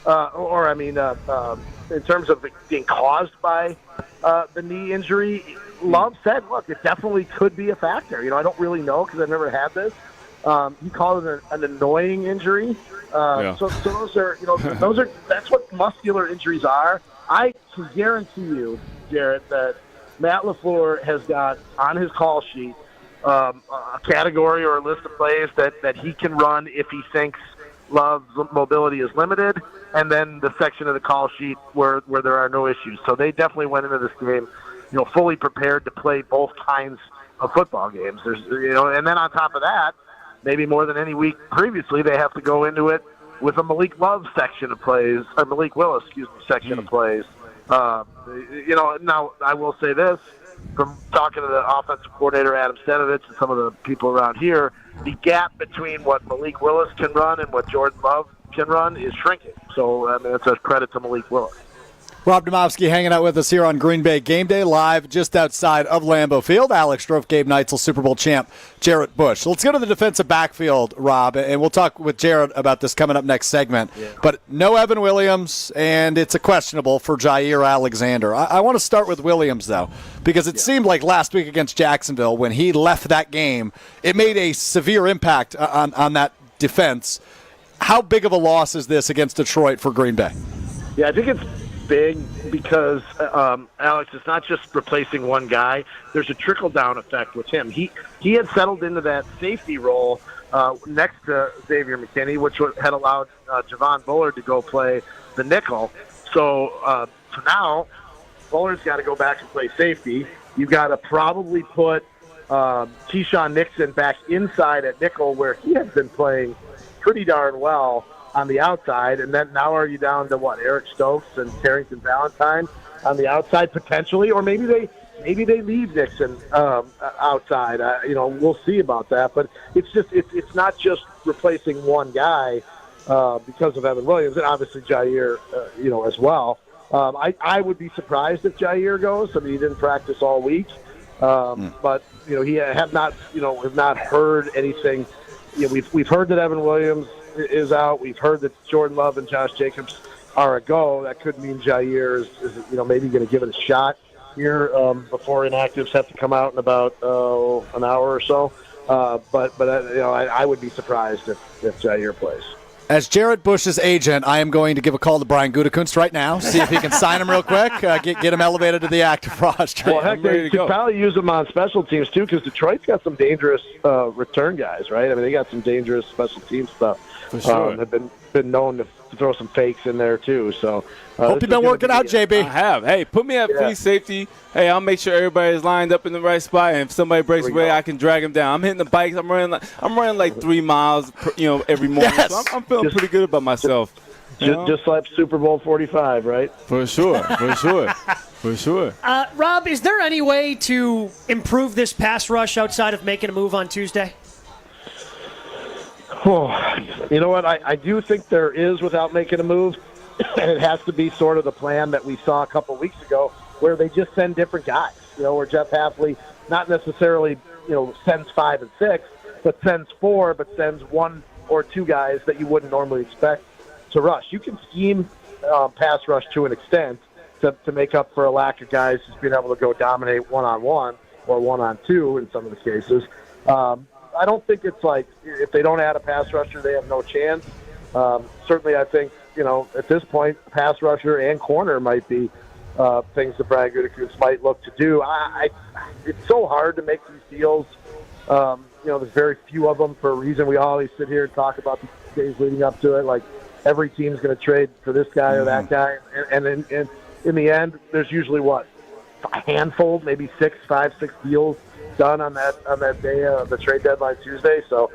in terms of it being caused by the knee injury, Love said, look, it definitely could be a factor. I don't really know because I've never had this. He called it an annoying injury. So those are that's what muscular injuries are. I can guarantee you, Jarrett, that Matt LaFleur has got on his call sheet a category or a list of plays that he can run if he thinks Love's mobility is limited, and then the section of the call sheet where there are no issues. So they definitely went into this game, fully prepared to play both kinds of football games. There's, and then on top of that, maybe more than any week previously, they have to go into it with a Malik Love section of plays, or Malik Willis, section of plays. Now I will say this, from talking to the offensive coordinator, Adam Stenovich, and some of the people around here, the gap between what Malik Willis can run and what Jordan Love can run is shrinking. So, it's a credit to Malik Willis. Rob Domofsky hanging out with us here on Green Bay Game Day, live just outside of Lambeau Field. Alex Strofe, Gabe Neitzel, Super Bowl champ Jarrett Bush. So let's go to the defensive backfield, Rob, and we'll talk with Jarrett about this coming up next segment. Yeah. But no Evan Williams, and it's a questionable for Jair Alexander. I want to start with Williams, though, because it seemed like last week against Jacksonville, when he left that game, it made a severe impact on that defense. How big of a loss is this against Detroit for Green Bay? Yeah, I think it's big because, Alex, it's not just replacing one guy. There's a trickle-down effect with him. He had settled into that safety role next to Xavier McKinney, which had allowed Javon Bullard to go play the nickel. So now Bullard's got to go back and play safety. You've got to probably put Keyshawn Nixon back inside at nickel, where he has been playing pretty darn well on the outside, and then now are you down to what, Eric Stokes and Carrington Valentine on the outside potentially, or maybe they leave Nixon outside. We'll see about that, but it's not just replacing one guy because of Evan Williams, and obviously Jair, as well. I would be surprised if Jair goes. I mean, he didn't practice all week, but he have not heard anything. We've heard that Evan Williams is out. We've heard that Jordan Love and Josh Jacobs are a go. That could mean Jair is maybe going to give it a shot here before inactives have to come out in about an hour or so. But I would be surprised if Jair plays. As Jarrett Bush's agent, I am going to give a call to Brian Gutekunst right now, see if he can sign him real quick, get him elevated to the active roster. Well, heck, they could probably use him on special teams, too, because Detroit's got some dangerous return guys, right? I mean, they got some dangerous special team stuff. For sure. They've been known to throw some fakes in there, too. So hope you've been working out, JB. I have. Hey, put me at free safety. Hey, I'll make sure everybody's lined up in the right spot, and if somebody breaks away, I can drag them down. I'm hitting the bikes. I'm running like 3 miles, every morning. Yes. So I'm feeling pretty good about myself. Just like Super Bowl 45, right? For sure. For sure. Rob, is there any way to improve this pass rush outside of making a move on Tuesday? Oh, you know what? I do think there is without making a move, and it has to be sort of the plan that we saw a couple weeks ago, where they just send different guys. Where Jeff Hafley not necessarily sends 5 and 6, but sends 4, but sends 1 or 2 guys that you wouldn't normally expect to rush. You can scheme pass rush to an extent to make up for a lack of guys just being able to go dominate one-on-one or one-on-2 in some of the cases. I don't think it's like if they don't add a pass rusher, they have no chance. Certainly, I think, at this point, pass rusher and corner might be things that Brian Gutekunst might look to do. It's so hard to make these deals. There's very few of them for a reason. We always sit here and talk about the days leading up to it. Like, every team's going to trade for this guy or that guy. And in the end, there's usually, a handful, maybe 5, 6 deals done on that day of the trade deadline Tuesday. So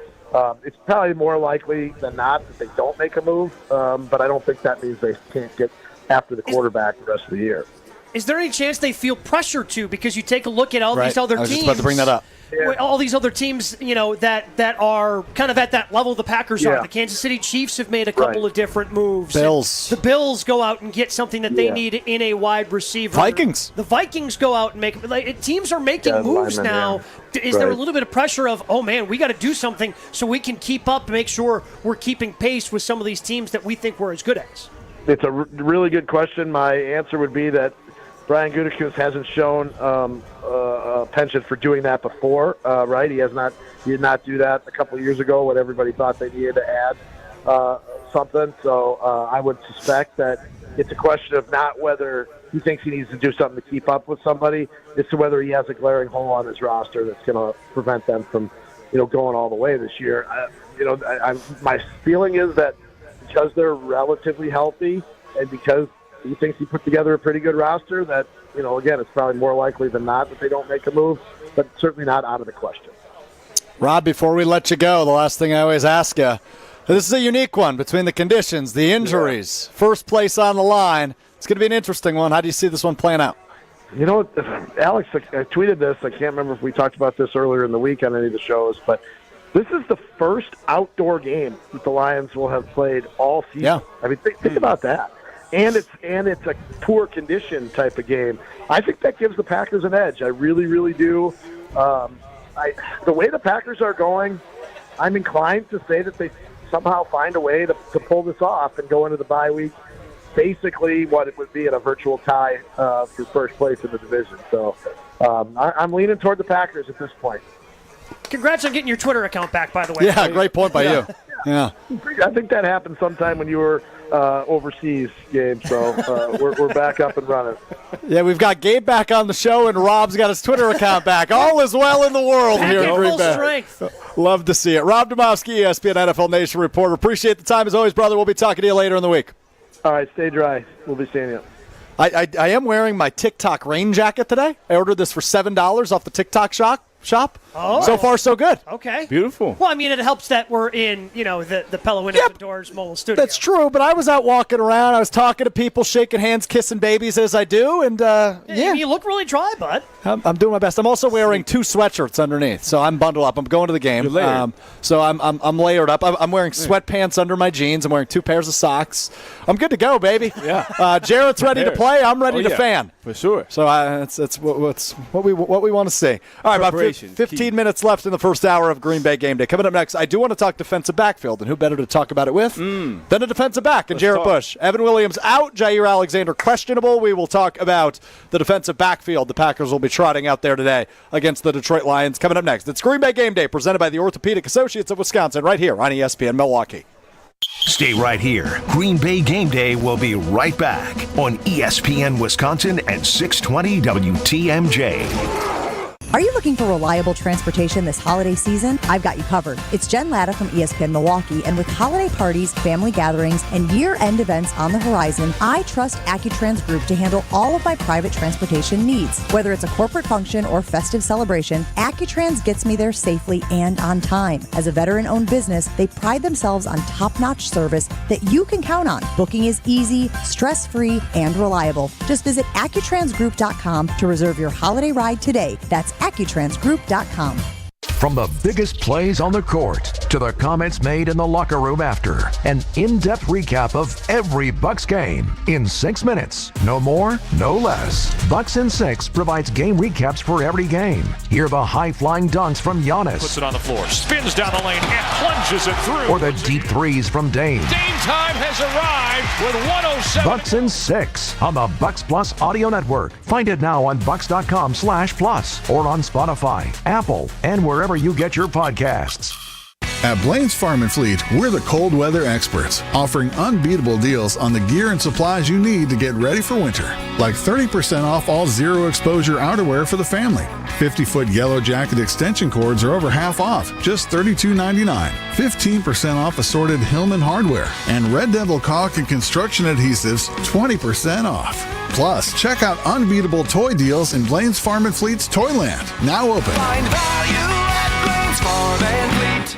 it's probably more likely than not that they don't make a move, but I don't think that means they can't get after the quarterback the rest of the year. Is there any chance they feel pressure to? Because you take a look at all these other teams. I was just about to bring that up. Yeah. All these other teams, that are kind of at that level the Packers are. The Kansas City Chiefs have made a couple of different moves. Bills. The Bills go out and get something that they need in a wide receiver. Vikings. The Vikings go out and make teams are making moves now. Yeah. Is there a little bit of pressure of, oh man, we got to do something so we can keep up and make sure we're keeping pace with some of these teams that we think we're as good as? It's a really good question. My answer would be that Brian Gutekunst hasn't shown a penchant for doing that before, right? He did not do that a couple of years ago when everybody thought they needed to add something. So I would suspect that it's a question of not whether he thinks he needs to do something to keep up with somebody. It's whether he has a glaring hole on his roster that's going to prevent them from going all the way this year. My feeling is that because they're relatively healthy and because he thinks he put together a pretty good roster, that, again, it's probably more likely than not that they don't make a move, but certainly not out of the question. Rob, before we let you go, the last thing I always ask you, this is a unique one between the conditions, the injuries, first place on the line. It's going to be an interesting one. How do you see this one playing out? Alex, I tweeted this. I can't remember if we talked about this earlier in the week on any of the shows, but this is the first outdoor game that the Lions will have played all season. Yeah. I mean, think about that. And it's a poor condition type of game. I think that gives the Packers an edge. I really, really do. The way the Packers are going, I'm inclined to say that they somehow find a way to pull this off and go into the bye week basically what it would be in a virtual tie for first place in the division. So I'm leaning toward the Packers at this point. Congrats on getting your Twitter account back, by the way. Yeah, great point by you. Yeah. I think that happened sometime when you were overseas, Gabe. So we're back up and running. Yeah, we've got Gabe back on the show, and Rob's got his Twitter account back. All is well in the world here in Green Bay. Strength. Love to see it. Rob Domofsky, ESPN NFL Nation reporter. Appreciate the time as always, brother. We'll be talking to you later in the week. All right, stay dry. We'll be seeing you. I am wearing my TikTok rain jacket today. I ordered this for $7 off the TikTok shop. Oh. So far, so good. Okay. Beautiful. Well, I mean, it helps that we're in, the Pella Windows and Doors mobile studio. That's true, but I was out walking around. I was talking to people, shaking hands, kissing babies as I do, and yeah. You look really dry, bud. I'm doing my best. I'm also wearing 2 sweatshirts underneath, so I'm bundled up. I'm going to the game. You're layered. So I'm layered up. I'm wearing sweatpants under my jeans. I'm wearing 2 pairs of socks. I'm good to go, baby. Yeah. Jarrett's ready to play. I'm ready to fan. For sure. So it's what we want to see. All right, about 15 minutes left in the first hour of Green Bay Game Day. Coming up next, I do want to talk defensive backfield, and who better to talk about it with than a defensive back, and Jarrett Bush. Evan Williams out, Jair Alexander questionable. We will talk about the defensive backfield the Packers will be trotting out there today against the Detroit Lions. Coming up next, it's Green Bay Game Day, presented by the Orthopedic Associates of Wisconsin, right here on ESPN Milwaukee. Stay right here. Green Bay Game Day will be right back on ESPN Wisconsin and 620 WTMJ. Are you looking for reliable transportation this holiday season? I've got you covered. It's Jen Latta from ESPN Milwaukee, and with holiday parties, family gatherings, and year-end events on the horizon, I trust AccuTrans Group to handle all of my private transportation needs. Whether it's a corporate function or festive celebration, AccuTrans gets me there safely and on time. As a veteran-owned business, they pride themselves on top-notch service that you can count on. Booking is easy, stress-free, and reliable. Just visit AccuTransGroup.com to reserve your holiday ride today. That's AccuTransGroup.com. From the biggest plays on the court to the comments made in the locker room after, an in-depth recap of every Bucs game in 6 minutes. No more, no less. Bucs in 6 provides game recaps for every game. Hear the high-flying dunks from Giannis. Puts it on the floor, spins down the lane, and plunges it through. Or the deep threes from Dame. Dame time has arrived with 107. Bucs in 6 on the Bucs Plus audio network. Find it now on bucs.com/plus or on Spotify, Apple, and wherever you get your podcasts. At Blaine's Farm and Fleet, we're the cold weather experts, offering unbeatable deals on the gear and supplies you need to get ready for winter. Like 30% off all zero exposure outerwear for the family. 50-foot yellow jacket extension cords are over half off, just $32.99. 15% off assorted Hillman hardware. And Red Devil caulk and construction adhesives, 20% off. Plus, check out unbeatable toy deals in Blaine's Farm and Fleet's Toyland, now open. Find value at Blaine's Farm and Fleet.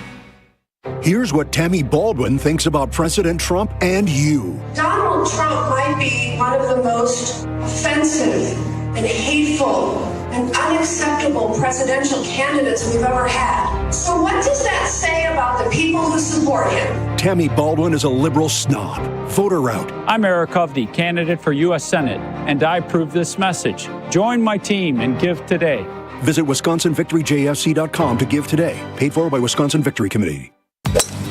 Here's what Tammy Baldwin thinks about President Trump and you. Donald Trump might be one of the most offensive and hateful and unacceptable presidential candidates we've ever had. So what does that say about the people who support him? Tammy Baldwin is a liberal snob. Vote her out. I'm Eric Hovde, candidate for U.S. Senate, and I approve this message. Join my team and give today. Visit WisconsinVictoryJFC.com to give today. Paid for by Wisconsin Victory Committee.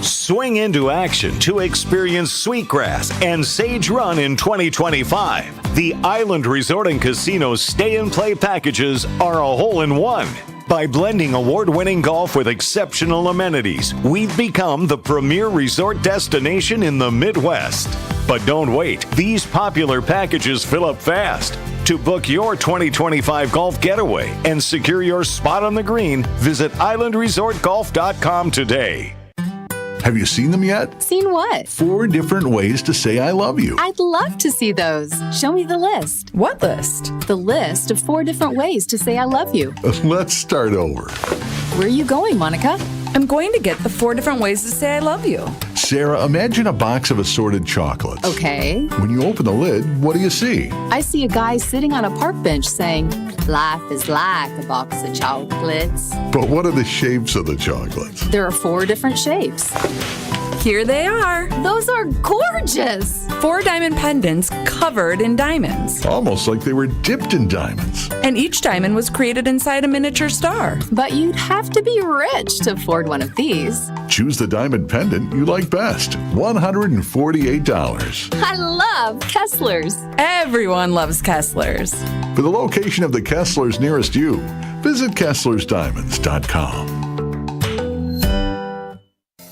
Swing into action to experience Sweetgrass and Sage Run in 2025. The Island Resort and Casino stay and play packages are a hole-in-one. By blending award-winning golf with exceptional amenities, we've become the premier resort destination in the Midwest. But don't wait. These popular packages fill up fast. To book your 2025 golf getaway and secure your spot on the green, visit islandresortgolf.com today. Have you seen them yet? Seen what? 4 different ways to say I love you. I'd love to see those. Show me the list. What list? The list of 4 different ways to say I love you. Let's start over. Where are you going, Monica? I'm going to get the 4 different ways to say I love you. Sarah, imagine a box of assorted chocolates. Okay. When you open the lid, what do you see? I see a guy sitting on a park bench saying, life is like a box of chocolates. But what are the shapes of the chocolates? There are 4 different shapes. Here they are. Those are gorgeous. 4 diamond pendants covered in diamonds. Almost like they were dipped in diamonds. And each diamond was created inside a miniature star. But you'd have to be rich to afford one of these. Choose the diamond pendant you like best. $148. I love Kessler's. Everyone loves Kessler's. For the location of the Kesslers nearest you, visit KesslersDiamonds.com.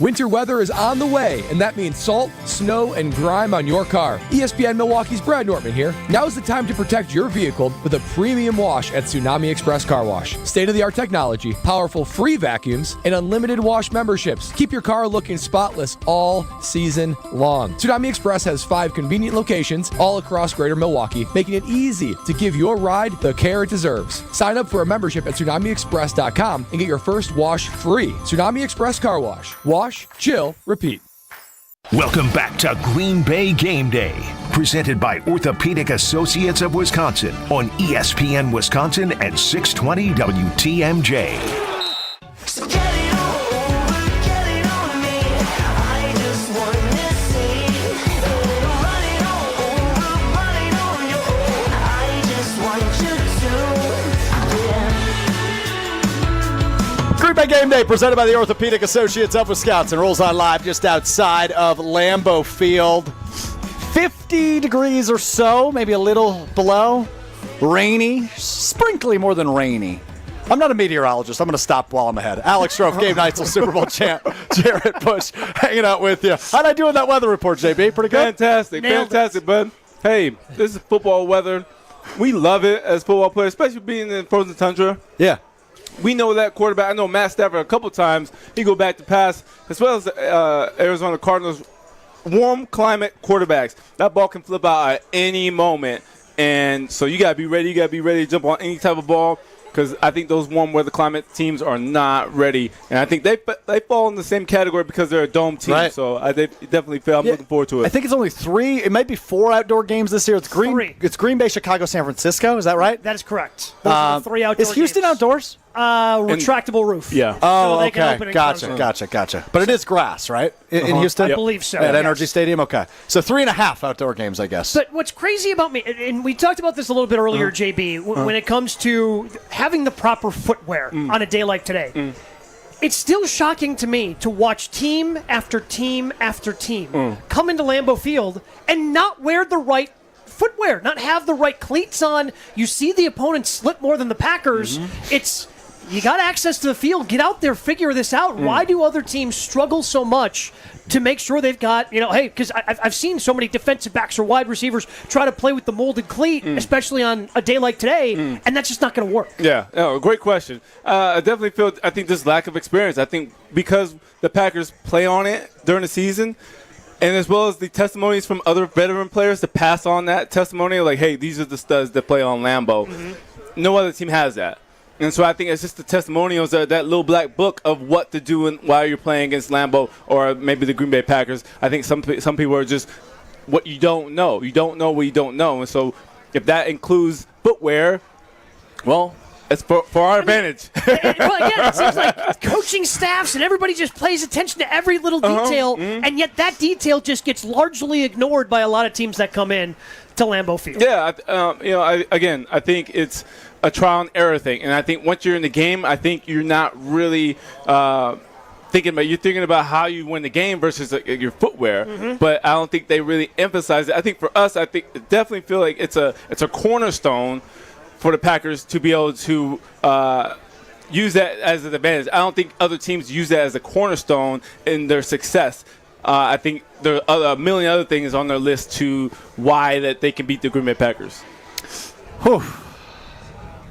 Winter weather is on the way, and that means salt, snow, and grime on your car. ESPN Milwaukee's Brad Nortman here. Now is the time to protect your vehicle with a premium wash at Tsunami Express Car Wash. State-of-the-art technology, powerful free vacuums, and unlimited wash memberships. Keep your car looking spotless all season long. Tsunami Express has 5 convenient locations all across greater Milwaukee, making it easy to give your ride the care it deserves. Sign up for a membership at TsunamiExpress.com and get your first wash free. Tsunami Express Car Wash. Wash, chill, repeat. Welcome back to Green Bay Game Day, presented by Orthopedic Associates of Wisconsin on ESPN Wisconsin at 620 WTMJ. Green Bay Game Day, presented by the Orthopedic Associates of Wisconsin, rolls on live just outside of Lambeau Field. 50 degrees or so, maybe a little below. Rainy, sprinkly more than rainy. I'm not a meteorologist. I'm going to stop while I'm ahead. Alex Strofe, Game Night's Super Bowl champ, Jared Bush, hanging out with you. How'd I do in that weather report, JB? Pretty good? Fantastic, bud. Hey, this is football weather. We love it as football players, especially being in frozen tundra. Yeah. We know that quarterback. I know Matt Stafford a couple times. He go back to pass, as well as Arizona Cardinals, warm climate quarterbacks. That ball can flip out at any moment. And so you got to be ready. You got to be ready to jump on any type of ball, because I think those warm weather climate teams are not ready. And I think they fall in the same category because they're a dome team. Right. So they definitely fail. I'm looking forward to it. I think it's only 3. It might be 4 outdoor games this year. It's Green Bay, Chicago, San Francisco. Is that right? That is correct. Those are the 3 outdoor Is Houston games. outdoors? Retractable roof. Yeah. Oh, so they can open okay. and Gotcha. But it is grass, right? In Houston? I believe so. At yes. NRG Stadium? Okay. So 3.5 outdoor games, I guess. But what's crazy about me, and we talked about this a little bit earlier, JB, when it comes to having the proper footwear on a day like today. It's still shocking to me to watch team after team after team come into Lambeau Field and not wear the right footwear, not have the right cleats on. You see the opponent slip more than the Packers. You got access to the field. Get out there, figure this out. Why do other teams struggle so much to make sure they've got, hey, because I've seen so many defensive backs or wide receivers try to play with the molded cleat, especially on a day like today, and that's just not going to work. Yeah, great question. I definitely feel, I think this lack of experience. I think because the Packers play on it during the season, and as well as the testimonies from other veteran players to pass on that testimony, like, hey, these are the studs that play on Lambeau. No other team has that. And so I think it's just the testimonials, that little black book of what to do while you're playing against Lambeau or maybe the Green Bay Packers. I think some people are just what you don't know. You don't know what you don't know. And so if that includes footwear, well, it's for our advantage. Well, again, it seems like coaching staffs and everybody just pays attention to every little detail, and yet that detail just gets largely ignored by a lot of teams that come in to Lambeau Field. Yeah, I think it's a trial and error thing, and I think once you're in the game, I think you're not really thinking about how you win the game versus your footwear. But I don't think they really emphasize it. I think for us, definitely feel like it's a cornerstone for the Packers to be able to use that as an advantage. I don't think other teams use that as a cornerstone in their success. I think there are a million other things on their list to why that they can beat the Green Bay Packers. Whew.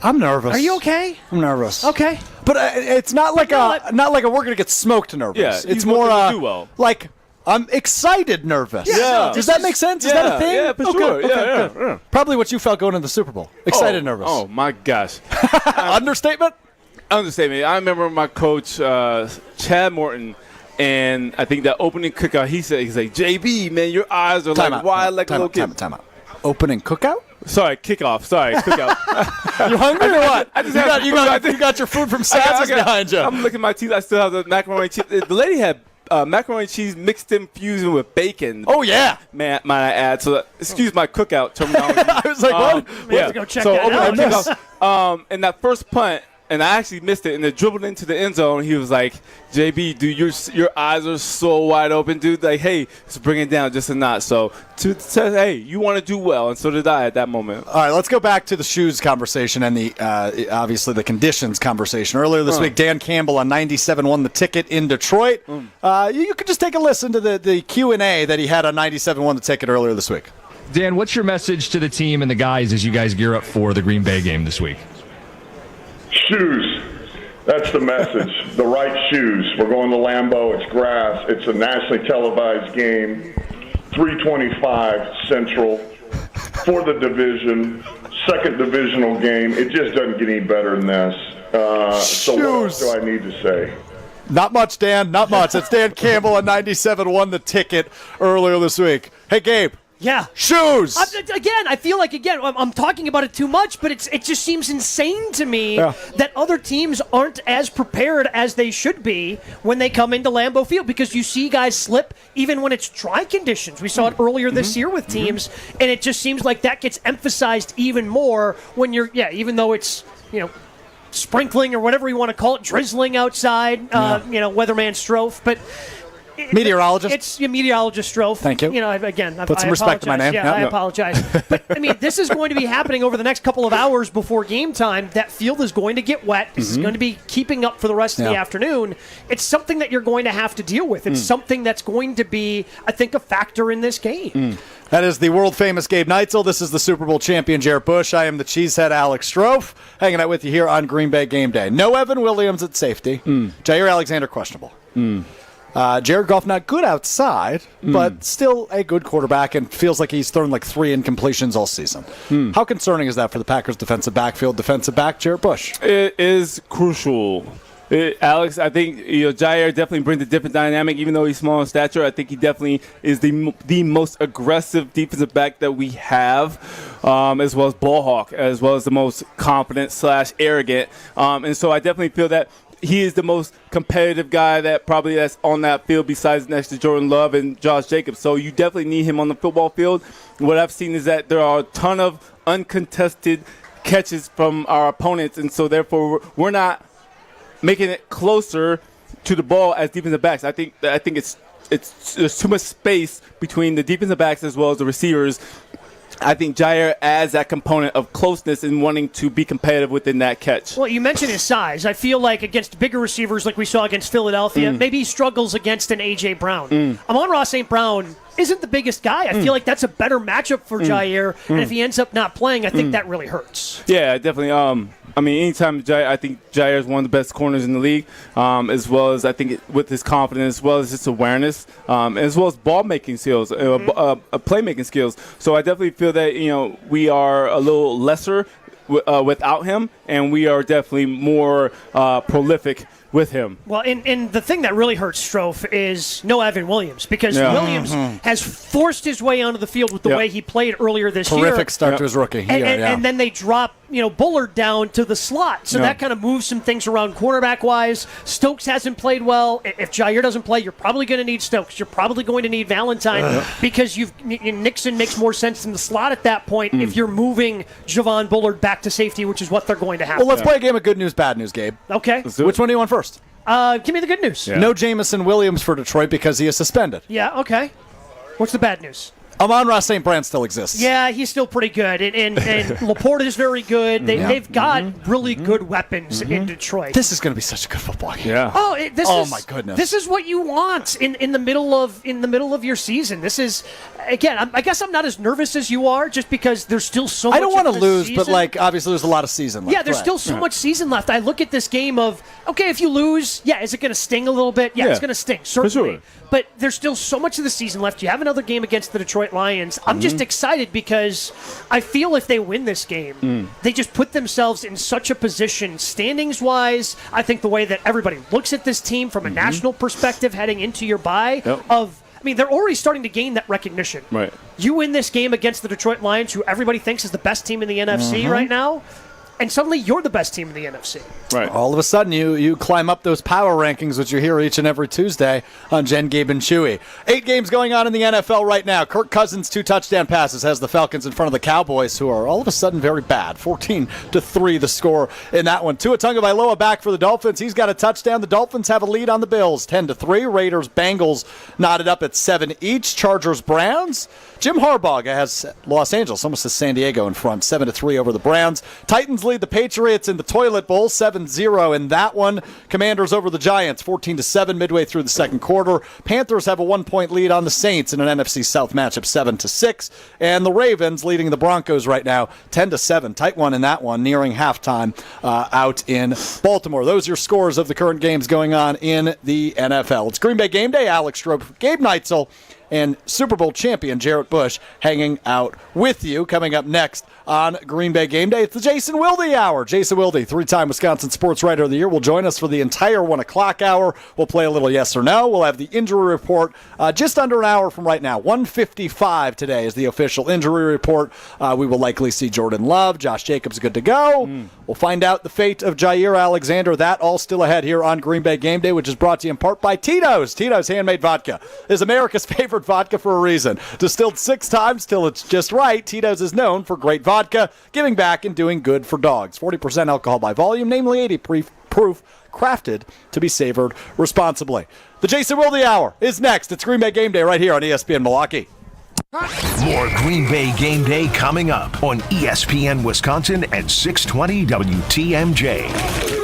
I'm nervous. Are you okay? I'm nervous. Okay. But it's not like we're going to get smoked nervous. Yeah, it's more do well. like I'm excited nervers. Yeah. Does that make sense? Is that a thing? Yeah, for sure. Yeah. Probably what you felt going into the Super Bowl. Excited nervous. Oh, my gosh. Understatement? Understatement. I remember my coach, Chad Morton, and I think that opening cookout, he's like, JB, man, your eyes are like wide like a little kid. Time out. Opening cookout? Sorry, kickoff. Sorry, cookout. You hungry or what? I just you got your food from Saz's behind you. I'm looking at my teeth. I still have the macaroni and cheese. The lady had macaroni and cheese mixed in fusion with bacon. Oh, yeah. Man, might I add. So, excuse my cookout terminology. I was like, what? Yeah. Let's go check that out. And that first punt, and I actually missed it, and it dribbled into the end zone. He was like, JB, dude, your eyes are so wide open, dude. Like, hey, let's bring it down just a notch. So, says, hey, you want to do well, and so did I at that moment. All right, let's go back to the shoes conversation and the obviously the conditions conversation. Earlier this week, Dan Campbell on 97 won the ticket in Detroit. You could just take a listen to the Q&A that he had on 97 won the ticket earlier this week. Dan, what's your message to the team and the guys as you guys gear up for the Green Bay game this week? Shoes. That's the message. The right shoes. We're going to Lambeau. It's grass. It's a nationally televised game. 325 Central for the division. Second divisional game. It just doesn't get any better than this. So what else do I need to say? Not much, Dan. Not much. It's Dan Campbell at 97 won the ticket earlier this week. Hey, Gabe. Yeah. Shoes. I feel like, I'm talking about it too much, but it just seems insane to me that other teams aren't as prepared as they should be when they come into Lambeau Field, because you see guys slip even when it's dry conditions. We saw it earlier this year with teams, and it just seems like that gets emphasized even more when you're, even though it's, sprinkling or whatever you want to call it, drizzling outside, weatherman Strofe, but... Meteorologist? It's meteorologist Strofe. Thank you. Put some respect to my name. Yeah, I apologize. But, this is going to be happening over the next couple of hours before game time. That field is going to get wet. This is going to be keeping up for the rest of the afternoon. It's something that you're going to have to deal with. It's something that's going to be, I think, a factor in this game. That is the world-famous Gabe Neitzel. This is the Super Bowl champion, Jared Bush. I am the cheesehead, Alex Strofe, hanging out with you here on Green Bay Game Day. No Evan Williams at safety. Jair Alexander questionable. Jared Goff not good outside, but still a good quarterback, and feels like he's thrown like 3 incompletions all season. How concerning is that for the Packers' defensive backfield, defensive back Jared Bush? It is crucial. Alex, I think Jair definitely brings a different dynamic. Even though he's small in stature, I think he definitely is the most aggressive defensive back that we have, as well as ball hawk, as well as the most confident / arrogant. And so I definitely feel that he is the most competitive guy that's on that field, besides next to Jordan Love and Josh Jacobs. So you definitely need him on the football field. What I've seen is that there are a ton of uncontested catches from our opponents, and so therefore we're not making it closer to the ball as defensive backs. I think it's there's too much space between the defensive backs as well as the receivers. I think Jair adds that component of closeness and wanting to be competitive within that catch. Well, you mentioned his size. I feel like against bigger receivers like we saw against Philadelphia, maybe he struggles against an A.J. Brown. Amon-Ra St. Brown isn't the biggest guy. I feel like that's a better matchup for Jair, and if he ends up not playing, I think that really hurts. Yeah, definitely. Anytime I think Jair is one of the best corners in the league, as well as I think with his confidence, as well as his awareness, as well as ball-making skills, playmaking skills. So I definitely feel that, we are a little lesser without him, and we are definitely more prolific with him. Well, and the thing that really hurts Strofe is no Evan Williams, because Williams has forced his way onto the field with the way he played earlier this year. Terrific start to his rookie. And then they drop Bullard down to the slot. So that kind of moves some things around cornerback-wise. Stokes hasn't played well. If Jair doesn't play, you're probably going to need Stokes. You're probably going to need Valentine because Nixon makes more sense in the slot at that point if you're moving Javon Bullard back to safety, which is what they're going to have. Well, let's play a game of good news, bad news, Gabe. Okay. Which one do you want first? Give me the good news. No Jamison Williams for Detroit because he is suspended. Yeah, okay. What's the bad news? Amon-Ra St. Brown still exists. Yeah, he's still pretty good. And Laporte is very good. They've got really good weapons in Detroit. This is going to be such a good football game. Yeah. Oh, my goodness. This is what you want in the middle of your season. This is again, I guess I'm not as nervous as you are, just because there's still so much. I don't want to lose, season. but like obviously there's a lot of season left. Yeah, there's still so much season left. I look at this game of, okay, if you lose, is it going to sting a little bit? Yeah, it's going to sting, certainly. Sure. But there's still so much of the season left. You have another game against the Detroit Lions. I'm just excited because I feel if they win this game, they just put themselves in such a position, standings-wise. I think the way that everybody looks at this team from a national perspective heading into your bye they're already starting to gain that recognition. Right. You win this game against the Detroit Lions, who everybody thinks is the best team in the NFC right now, and suddenly you're the best team in the NFC. Right. All of a sudden, you climb up those power rankings, which you hear each and every Tuesday on Jen, Gabe, and Chewy. 8 games going on in the NFL right now. Kirk Cousins, 2 touchdown passes, has the Falcons in front of the Cowboys, who are all of a sudden very bad. 14-3 the score in that one. Tua Tagovailoa back for the Dolphins. He's got a touchdown. The Dolphins have a lead on the Bills, 10-3. Raiders, Bengals knotted up at 7 each. Chargers, Browns. Jim Harbaugh has Los Angeles, almost as San Diego in front, 7-3 over the Browns. Titans lead the Patriots in the Toilet Bowl, 7-0 in that one. Commanders over the Giants, 14-7 midway through the second quarter. Panthers have a 1-point lead on the Saints in an NFC South matchup, 7-6. And the Ravens leading the Broncos right now, 10-7. Tight one in that one, nearing halftime out in Baltimore. Those are your scores of the current games going on in the NFL. It's Green Bay Game Day. Alex Strobe, Gabe Neitzel, and Super Bowl champion Jarrett Bush hanging out with you. Coming up next on Green Bay Game Day, it's the Jason Wilde Hour. Jason Wilde, 3-time Wisconsin Sports Writer of the Year, will join us for the entire 1 o'clock hour. We'll play a little yes or no. We'll have the injury report just under an hour from right now. 1:55 today is the official injury report. We will likely see Jordan Love. Josh Jacobs good to go. We'll find out the fate of Jair Alexander. That all still ahead here on Green Bay Game Day, which is brought to you in part by Tito's. Tito's Handmade Vodka is America's favorite vodka for a reason. Distilled 6 times till it's just right, Tito's is known for great vodka, giving back and doing good for dogs. 40% alcohol by volume, namely 80 proof, crafted to be savored responsibly. The Jason Wilde Hour is next. It's Green Bay Game Day right here on ESPN Milwaukee. More Green Bay Game Day coming up on ESPN Wisconsin at 620 WTMJ.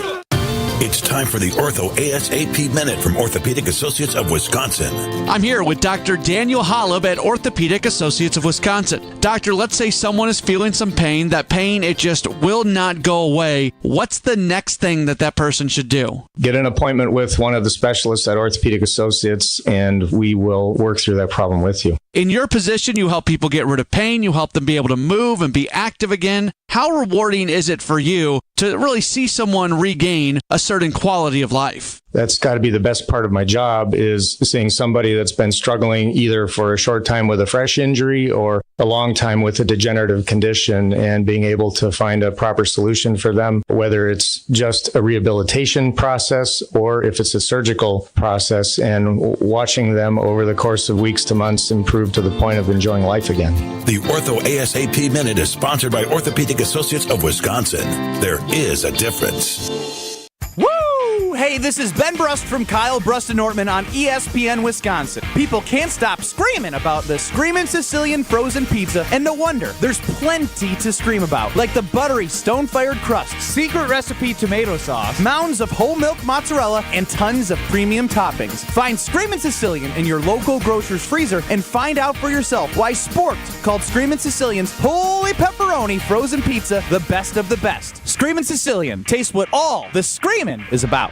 It's time for the Ortho ASAP Minute from Orthopedic Associates of Wisconsin. I'm here with Dr. Daniel Holub at Orthopedic Associates of Wisconsin. Doctor, let's say someone is feeling some pain. That pain, it just will not go away. What's the next thing that person should do? Get an appointment with one of the specialists at Orthopedic Associates, and we will work through that problem with you. In your position, you help people get rid of pain. You help them be able to move and be active again. How rewarding is it for you to really see someone regain a certain quality of life? That's got to be the best part of my job, is seeing somebody that's been struggling either for a short time with a fresh injury or a long time with a degenerative condition, and being able to find a proper solution for them, whether it's just a rehabilitation process or if it's a surgical process, and watching them over the course of weeks to months improve to the point of enjoying life again. The Ortho ASAP Minute is sponsored by Orthopedic Associates of Wisconsin. There is a difference. Woo! Hey, this is Ben Brust from Kyle Brust and Nortman on ESPN Wisconsin. People can't stop screaming about the Screamin' Sicilian frozen pizza, and no wonder. There's plenty to scream about, like the buttery stone-fired crust, secret recipe tomato sauce, mounds of whole milk mozzarella, and tons of premium toppings. Find Screamin' Sicilian in your local grocer's freezer and find out for yourself why Sporked called Screamin' Sicilian's Holy Pepperoni frozen pizza the best of the best. Screamin' Sicilian, taste what all the screamin' is about.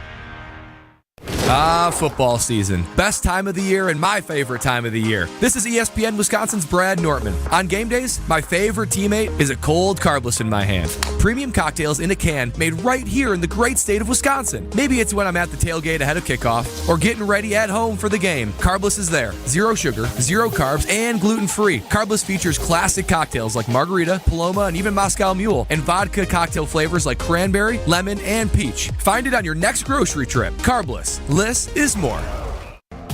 Football season. Best time of the year and my favorite time of the year. This is ESPN Wisconsin's Brad Nortman. On game days, my favorite teammate is a cold carbless in my hand. Premium cocktails in a can made right here in the great state of Wisconsin. Maybe it's when I'm at the tailgate ahead of kickoff or getting ready at home for the game. Carbless is there. 0 sugar, 0 carbs, and gluten-free. Carbless features classic cocktails like margarita, Paloma, and even Moscow Mule, and vodka cocktail flavors like cranberry, lemon, and peach. Find it on your next grocery trip. Carbless. Less is more.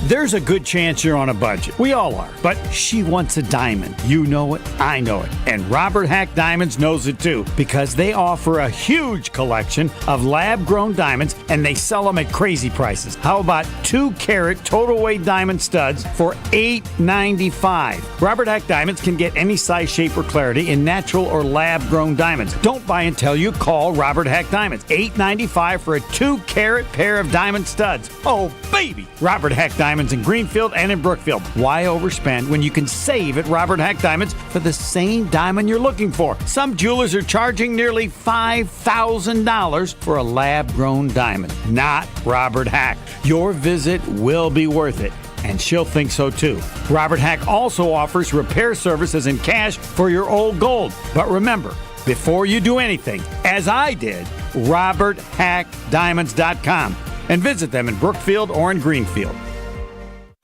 There's a good chance you're on a budget. We all are. But she wants a diamond. You know it. I know it. And Robert Hack Diamonds knows it too, because they offer a huge collection of lab-grown diamonds, and they sell them at crazy prices. How about 2-carat total weight diamond studs for $8.95? Robert Hack Diamonds can get any size, shape, or clarity in natural or lab-grown diamonds. Don't buy until you call Robert Hack Diamonds. $8.95 for a 2-carat pair of diamond studs. Oh, baby! Robert Hack Diamonds Diamonds in Greenfield and in Brookfield. Why overspend when you can save at Robert Hack Diamonds for the same diamond you're looking for? Some jewelers are charging nearly $5,000 for a lab-grown diamond. Not Robert Hack. Your visit will be worth it, and she'll think so too. Robert Hack also offers repair services and cash for your old gold. But remember, before you do anything, as I did, RobertHackDiamonds.com, and visit them in Brookfield or in Greenfield.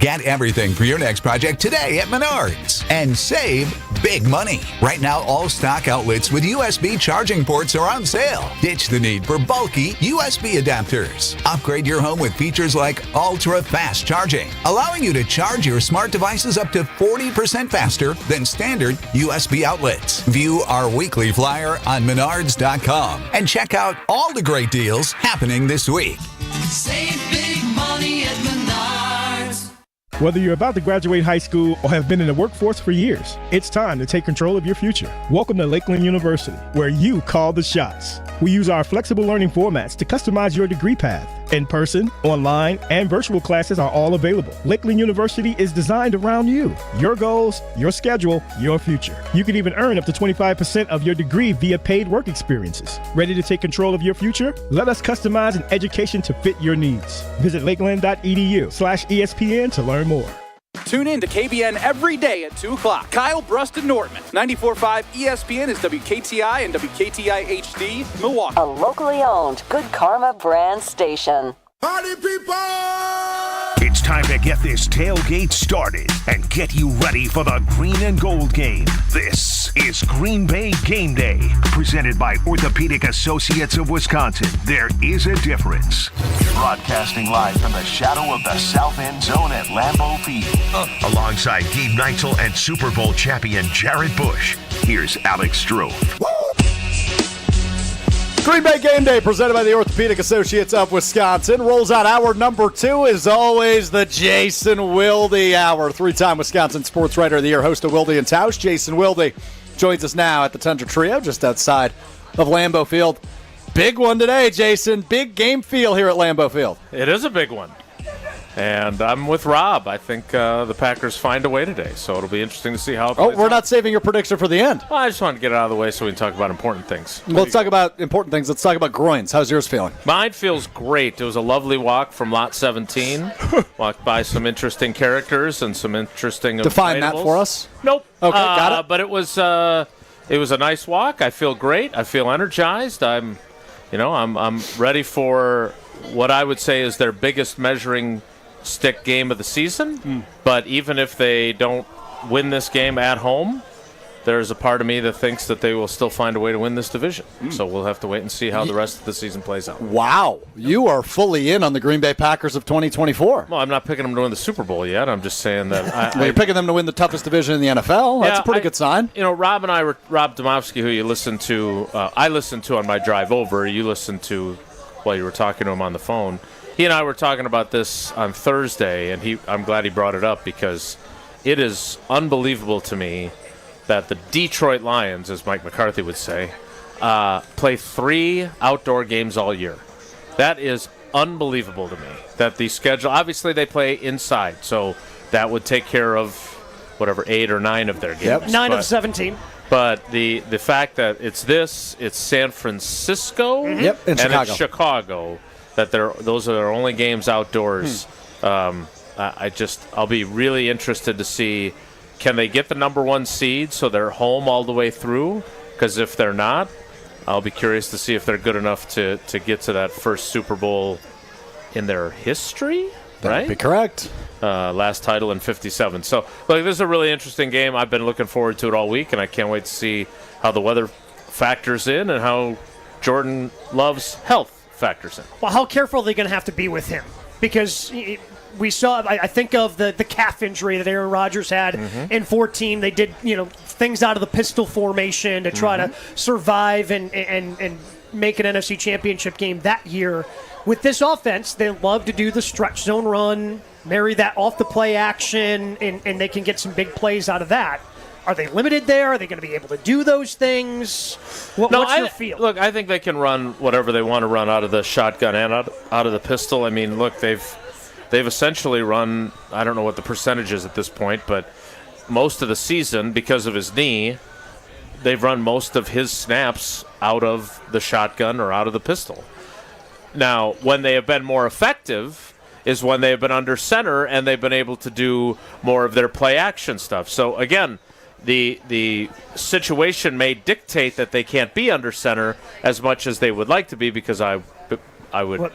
Get everything for your next project today at Menards and save big money. Right now, all stock outlets with USB charging ports are on sale. Ditch the need for bulky USB adapters. Upgrade your home with features like ultra-fast charging, allowing you to charge your smart devices up to 40% faster than standard USB outlets. View our weekly flyer on Menards.com and check out all the great deals happening this week. Save big money at Menards. Whether you're about to graduate high school or have been in the workforce for years, it's time to take control of your future. Welcome to Lakeland University, where you call the shots. We use our flexible learning formats to customize your degree path. In-person, online, and virtual classes are all available. Lakeland University is designed around you, your goals, your schedule, your future. You can even earn up to 25% of your degree via paid work experiences. Ready to take control of your future? Let us customize an education to fit your needs. Visit lakeland.edu/ESPN to learn more. Tune in to KBN every day at 2 o'clock. Kyle Brust and Nortman. 94.5 ESPN is WKTI and WKTI HD, Milwaukee. A locally owned Good Karma brand station. Party people! It's time to get this tailgate started and get you ready for the green and gold game. This is Green Bay Game Day, presented by Orthopedic Associates of Wisconsin. There is a difference. Broadcasting live from the shadow of the South End Zone at Lambeau Field. Alongside Gabe Neitzel and Super Bowl champion Jared Bush, here's Alex Stroh. Green Bay Game Day, presented by the Orthopedic Associates of Wisconsin. Rolls out hour number 2, as always, the Jason Wilde Hour. 3-time Wisconsin Sports Writer of the Year, host of Wilde and Tausch. Jason Wilde joins us now at the Tundra Trio, just outside of Lambeau Field. Big one today, Jason. Big game feel here at Lambeau Field. It is a big one. And I'm with Rob. I think the Packers find a way today, so it'll be interesting to see how it plays we're out. not saving your prediction for the end. Well, I just wanted to get it out of the way so we can talk about important things. Well, let's talk about important things. Let's talk about groins. How's yours feeling? Mine feels great. It was a lovely walk from Lot 17. Walked by some interesting characters and some interesting Define that for us. Nope. Okay, got it. But it was a nice walk. I feel great. I feel energized. I'm ready for what I would say is their biggest measuring stick game of the season. But even if they don't win this game at home, there's a part of me that thinks that they will still find a way to win this division. So we'll have to wait and see how the rest of the season plays out. Wow. You are fully in on the Green Bay Packers of 2024. Well, I'm not picking them to win the Super Bowl yet. I'm just saying that you're picking them to win the toughest division in the NFL. That's a pretty good sign. Rob Domofsky, who you listened to, I listened to on my drive over. You listened to while you were talking to him on the phone. He and I were talking about this on Thursday, and I'm glad he brought it up because it is unbelievable to me that the Detroit Lions, as Mike McCarthy would say, play 3 outdoor games all year. That is unbelievable to me. That the schedule, obviously they play inside, so that would take care of whatever 8 or 9 of their games. Yep. 9 of 17. But the fact that it's San Francisco, and it's Chicago. That those are their only games outdoors. I'll be really interested to see, can they get the number 1 seed so they're home all the way through? Because if they're not, I'll be curious to see if they're good enough to get to that first Super Bowl in their history. That'd be correct. Last title in 57. So, look, this is a really interesting game. I've been looking forward to it all week, and I can't wait to see how the weather factors in and how Jordan Love's health factors in. Well, how careful are they going to have to be with him? Because we saw, I think of the calf injury that Aaron Rodgers had in 14. They did, things out of the pistol formation to try to survive and make an NFC Championship game that year. With this offense, they love to do the stretch zone run, marry that off the play action, and they can get some big plays out of that. Are they limited there? Are they going to be able to do those things? What's your feel? Look, I think they can run whatever they want to run out of the shotgun and out of the pistol. I mean, look, they've they've essentially run, I don't know what the percentage is at this point, but most of the season, because of his knee, they've run most of his snaps out of the shotgun or out of the pistol. Now, when they have been more effective is when they've been under center and they've been able to do more of their play action stuff. So, again, the situation may dictate that they can't be under center as much as they would like to be, because I would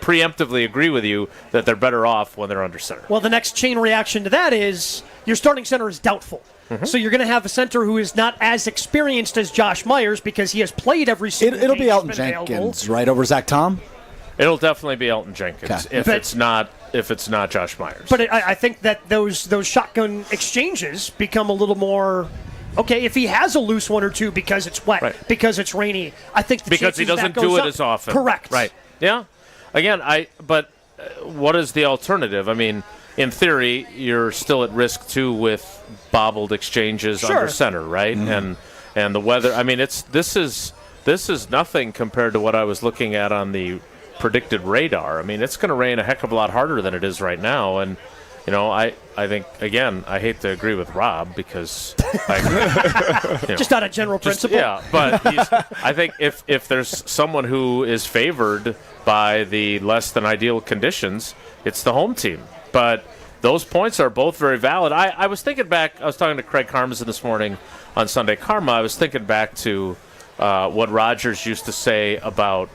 preemptively agree with you that they're better off when they're under center. Well, the next chain reaction to that is your starting center is doubtful. Mm-hmm. So you're going to have a center who is not as experienced as Josh Myers because he has played every single It'll game be Elton he's been Jenkins, available. right, over Zach Tom? It'll definitely be Elton Jenkins Okay. if it's not Josh Myers. But I think that those shotgun exchanges become a little more. Okay, if he has a loose one or two because it's wet, because it's rainy, I think the because he chances doesn't that do goes it up. as often. Correct. Right. Yeah. Again, but what is the alternative? I mean, in theory, you're still at risk too with bobbled exchanges under center, right? Mm-hmm. And the weather. I mean, this is nothing compared to what I was looking at on the predicted radar. I mean, it's going to rain a heck of a lot harder than it is right now, and I think, again, I hate to agree with Rob because just out of general principle. Yeah, but I think if there's someone who is favored by the less than ideal conditions, it's the home team. But those points are both very valid. I was thinking back. I was talking to Craig Karmazin this morning on Sunday Karma. I was thinking back to what Rodgers used to say about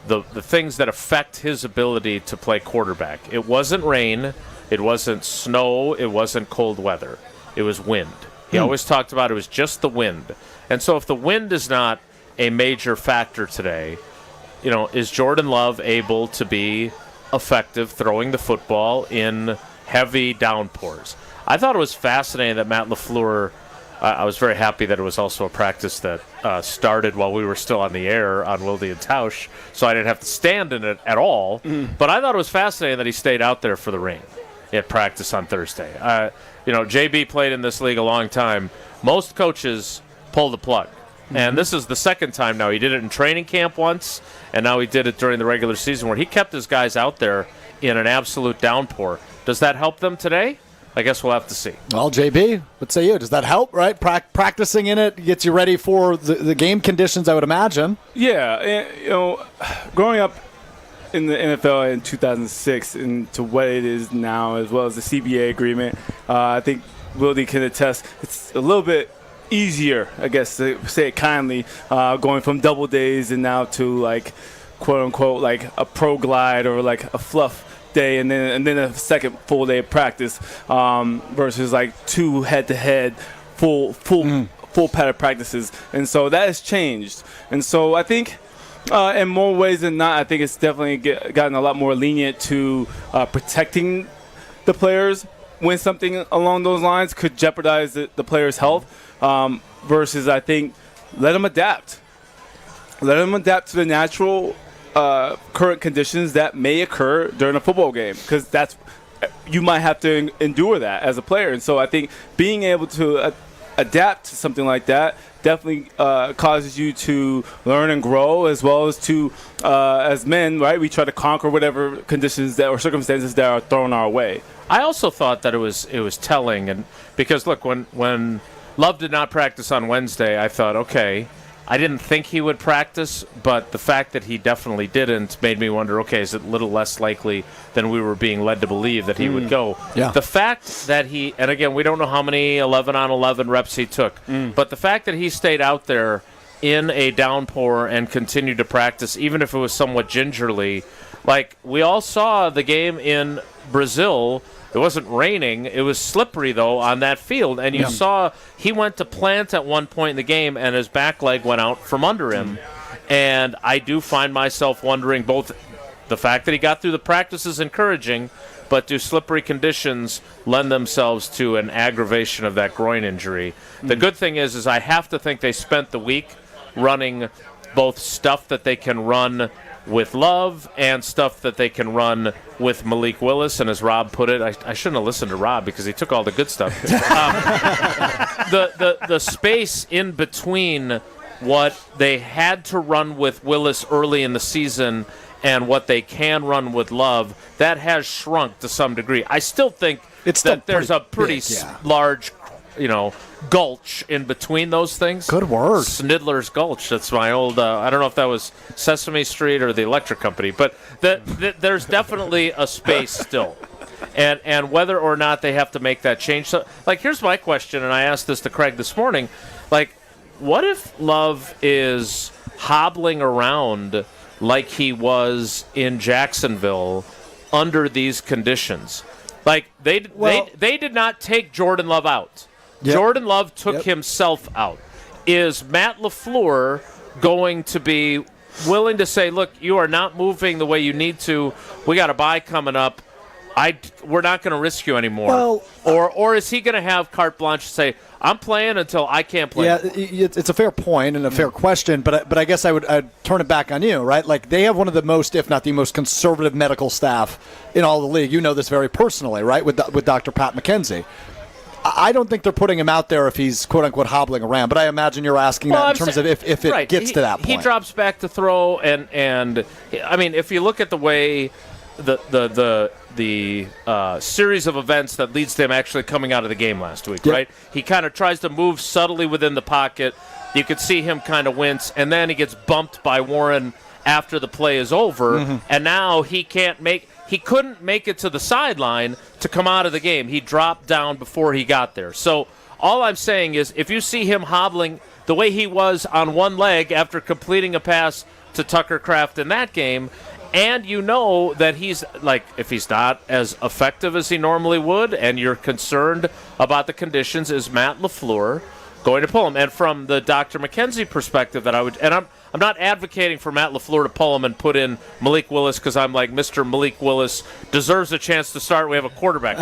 the things that affect his ability to play quarterback. It wasn't rain. It wasn't snow. It wasn't cold weather. It was wind. He always talked about it was just the wind. And so if the wind is not a major factor today, is Jordan Love able to be effective throwing the football in heavy downpours? I thought it was fascinating that Matt LaFleur, I was very happy that it was also a practice that started while we were still on the air on Wilde and Tausch, so I didn't have to stand in it at all. But I thought it was fascinating that he stayed out there for the rain at practice on Thursday. JB played in this league a long time. Most coaches pull the plug. And this is the second time now. He did it in training camp once, and now he did it during the regular season where he kept his guys out there in an absolute downpour. Does that help them today? I guess we'll have to see. Well, JB, what say you? Does that help, right? Practicing in it gets you ready for the game conditions, I would imagine. Yeah. And, growing up in the NFL in 2006 and to what it is now, as well as the CBA agreement, I think Wilde can attest it's a little bit easier, I guess, to say it kindly, going from double days and now to, like, quote-unquote, like a pro glide or like a fluff day and then a second full day of practice versus like two head-to-head full padded practices. And so that has changed. And so I think in more ways than not, I think it's definitely gotten a lot more lenient to protecting the players when something along those lines could jeopardize the player's health versus, I think, let them adapt. Let them adapt to the natural current conditions that may occur during a football game, because you might have to endure that as a player. And so I think being able to adapt to something like that definitely causes you to learn and grow, as well as to, as men, right, we try to conquer whatever conditions or circumstances that are thrown our way. I also thought that it was telling, and because look, when Love did not practice on Wednesday, I thought, okay, I didn't think he would practice, but the fact that he definitely didn't made me wonder, okay, is it a little less likely than we were being led to believe that he would go? Yeah. The fact that he, and again, we don't know how many 11-on-11 reps he took, but the fact that he stayed out there in a downpour and continued to practice, even if it was somewhat gingerly, like we all saw the game in Brazil. It wasn't raining. It was slippery, though, on that field. And you saw he went to plant at one point in the game, and his back leg went out from under him. And I do find myself wondering, both the fact that he got through the practice is encouraging, but do slippery conditions lend themselves to an aggravation of that groin injury? The good thing is I have to think they spent the week running both stuff that they can run with Love and stuff that they can run with Malik Willis. And as Rob put it, I shouldn't have listened to Rob because he took all the good stuff. The space in between what they had to run with Willis early in the season and what they can run with Love, that has shrunk to some degree. I still think there's a pretty large, gulch in between those things. Good word. Snidler's Gulch. That's my old, I don't know if that was Sesame Street or the electric company, but there's definitely a space still. And whether or not they have to make that change. So, here's my question, and I asked this to Craig this morning. What if Love is hobbling around like he was in Jacksonville under these conditions? They did not take Jordan Love out. Yep. Jordan Love took himself out. Is Matt LaFleur going to be willing to say, look, you are not moving the way you need to. We got a bye coming up. We're not going to risk you anymore. Or is he going to have carte blanche to say, I'm playing until I can't play? Yeah, it's a fair point and a fair question, but I guess I'd turn it back on you, right? They have one of the most, if not the most conservative medical staff in all the league. You know this very personally, right, with Dr. Pat McKenzie. I don't think they're putting him out there if he's quote-unquote hobbling around, but I imagine you're asking that in terms of if it gets to that point. He drops back to throw, and I mean, if you look at the way the series of events that leads to him actually coming out of the game last week, right? He kind of tries to move subtly within the pocket. You could see him kind of wince, and then he gets bumped by Warren after the play is over, and now he couldn't make it to the sideline to come out of the game. He dropped down before he got there. So all I'm saying is if you see him hobbling the way he was on one leg after completing a pass to Tucker Kraft in that game, and you know that he's, if he's not as effective as he normally would, and you're concerned about the conditions, is Matt LaFleur going to pull him? And from the Dr. McKenzie perspective, I'm not advocating for Matt LaFleur to pull him and put in Malik Willis because I'm like, Mr. Malik Willis deserves a chance to start. We have a quarterback.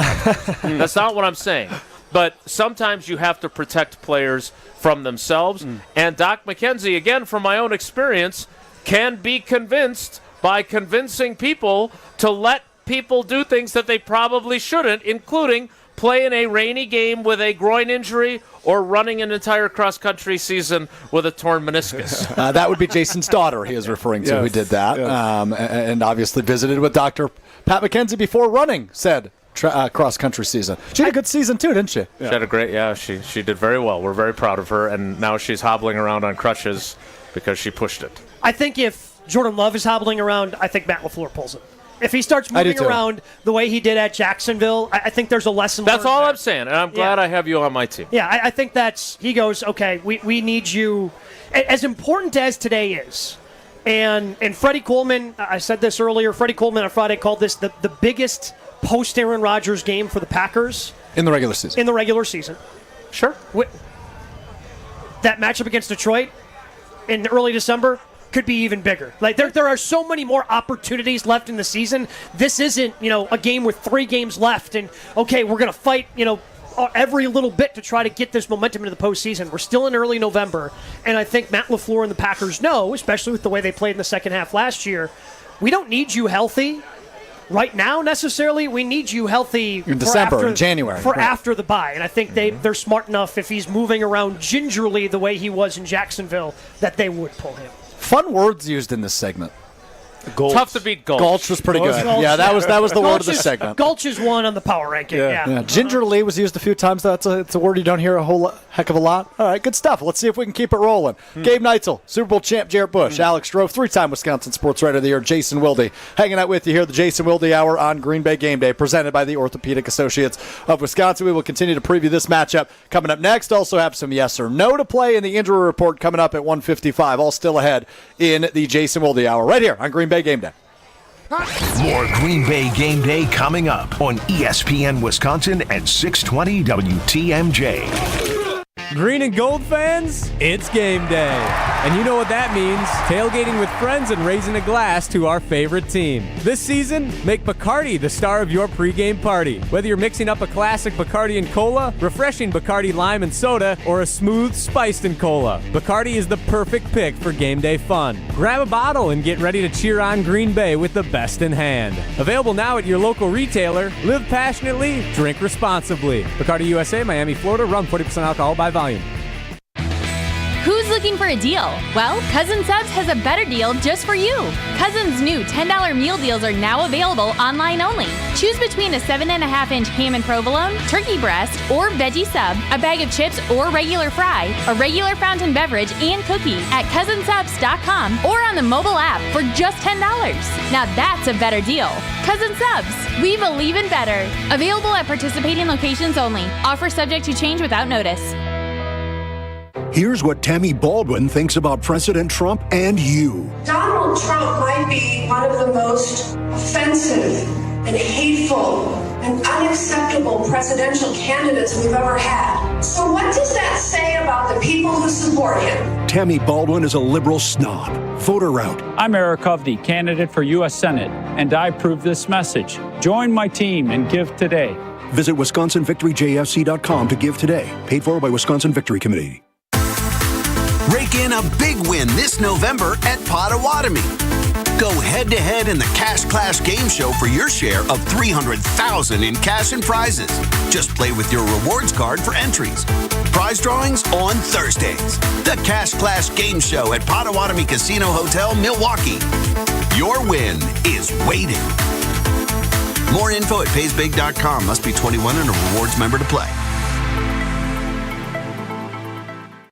That's not what I'm saying. But sometimes you have to protect players from themselves. And Doc McKenzie, again, from my own experience, can be convinced by convincing people to let people do things that they probably shouldn't, including play in a rainy game with a groin injury or running an entire cross-country season with a torn meniscus. That would be Jason's daughter he is referring to who did that, and obviously visited with Dr. Pat McKenzie before running said cross-country season. She had a good season too, didn't she? She had a great, she did very well. We're very proud of her, and now she's hobbling around on crutches because she pushed it. I think if Jordan Love is hobbling around, I think Matt LaFleur pulls it. If he starts moving around the way he did at Jacksonville, I think there's a lesson learned. That's all there. I'm saying, and I'm glad I have you on my team. Yeah, I think he goes, okay, we need you. As important as today is, and Freddie Coleman, I said this earlier, Freddie Coleman on Friday called this the biggest post-Aaron Rodgers game for the Packers. In the regular season. Sure. That matchup against Detroit in early December could be even bigger. There are so many more opportunities left in the season. This isn't, a game with 3 games left and, okay, we're going to fight, every little bit to try to get this momentum into the postseason. We're still in early November, and I think Matt LaFleur and the Packers know, especially with the way they played in the second half last year, we don't need you healthy right now necessarily. We need you healthy in December, in January. After the bye. And I think they're smart enough, if he's moving around gingerly the way he was in Jacksonville, that they would pull him. Fun words used in this segment. Gulch. Tough to beat Gulch. Gulch was pretty good. Yeah, that was the word of the segment. Gulch is one on the power ranking. Yeah. Gingerly was used a few times. It's a word you don't hear a whole heck of a lot. All right, good stuff. Let's see if we can keep it rolling. Gabe Neitzel, Super Bowl champ Jarrett Bush, Alex Stroh, 3-time Wisconsin Sports Writer of the Year, Jason Wilde, hanging out with you here, the Jason Wilde Hour on Green Bay Game Day, presented by the Orthopedic Associates of Wisconsin. We will continue to preview this matchup coming up next. Also have some yes or no to play in the injury report coming up at 1:55. All still ahead in the Jason Wilde Hour right here on Green Bay Game Day. More Green Bay Game Day coming up on ESPN Wisconsin at 620 WTMJ. Green and gold fans, it's game day. And you know what that means. Tailgating with friends and raising a glass to our favorite team. This season, make Bacardi the star of your pregame party. Whether you're mixing up a classic Bacardi and Cola, refreshing Bacardi Lime and Soda, or a smooth spiced and Cola, Bacardi is the perfect pick for game day fun. Grab a bottle and get ready to cheer on Green Bay with the best in hand. Available now at your local retailer. Live passionately, drink responsibly. Bacardi USA, Miami, Florida. Rum 40% alcohol by volume. Who's the Looking for a deal? Well, Cousin Subs has a better deal just for you. Cousin's new $10 meal deals are now available online only. Choose between a 7.5-inch ham and provolone, turkey breast, or veggie sub, a bag of chips or regular fry, a regular fountain beverage, and cookie at cousinsubs.com or on the mobile app for just $10. Now that's a better deal. Cousin Subs, we believe in better. Available at participating locations only. Offer subject to change without notice. Here's what Tammy Baldwin thinks about President Trump and you. Donald Trump might be one of the most offensive and hateful and unacceptable presidential candidates we've ever had. So what does that say about the people who support him? Tammy Baldwin is a liberal snob. Voter out. I'm Eric Hovde, candidate for U.S. Senate, and I approve this message. Join my team and give today. Visit WisconsinVictoryJFC.com to give today. Paid for by Wisconsin Victory Committee. Rake in a big win this November at Potawatomi. Go head-to-head in the Cash Clash game show for your share of $300,000 in cash and prizes. Just play with your rewards card for entries. Prize drawings on Thursdays. The Cash Clash game show at Potawatomi Casino Hotel, Milwaukee. Your win is waiting. More info at paysbig.com. Must be 21 and a rewards member to play.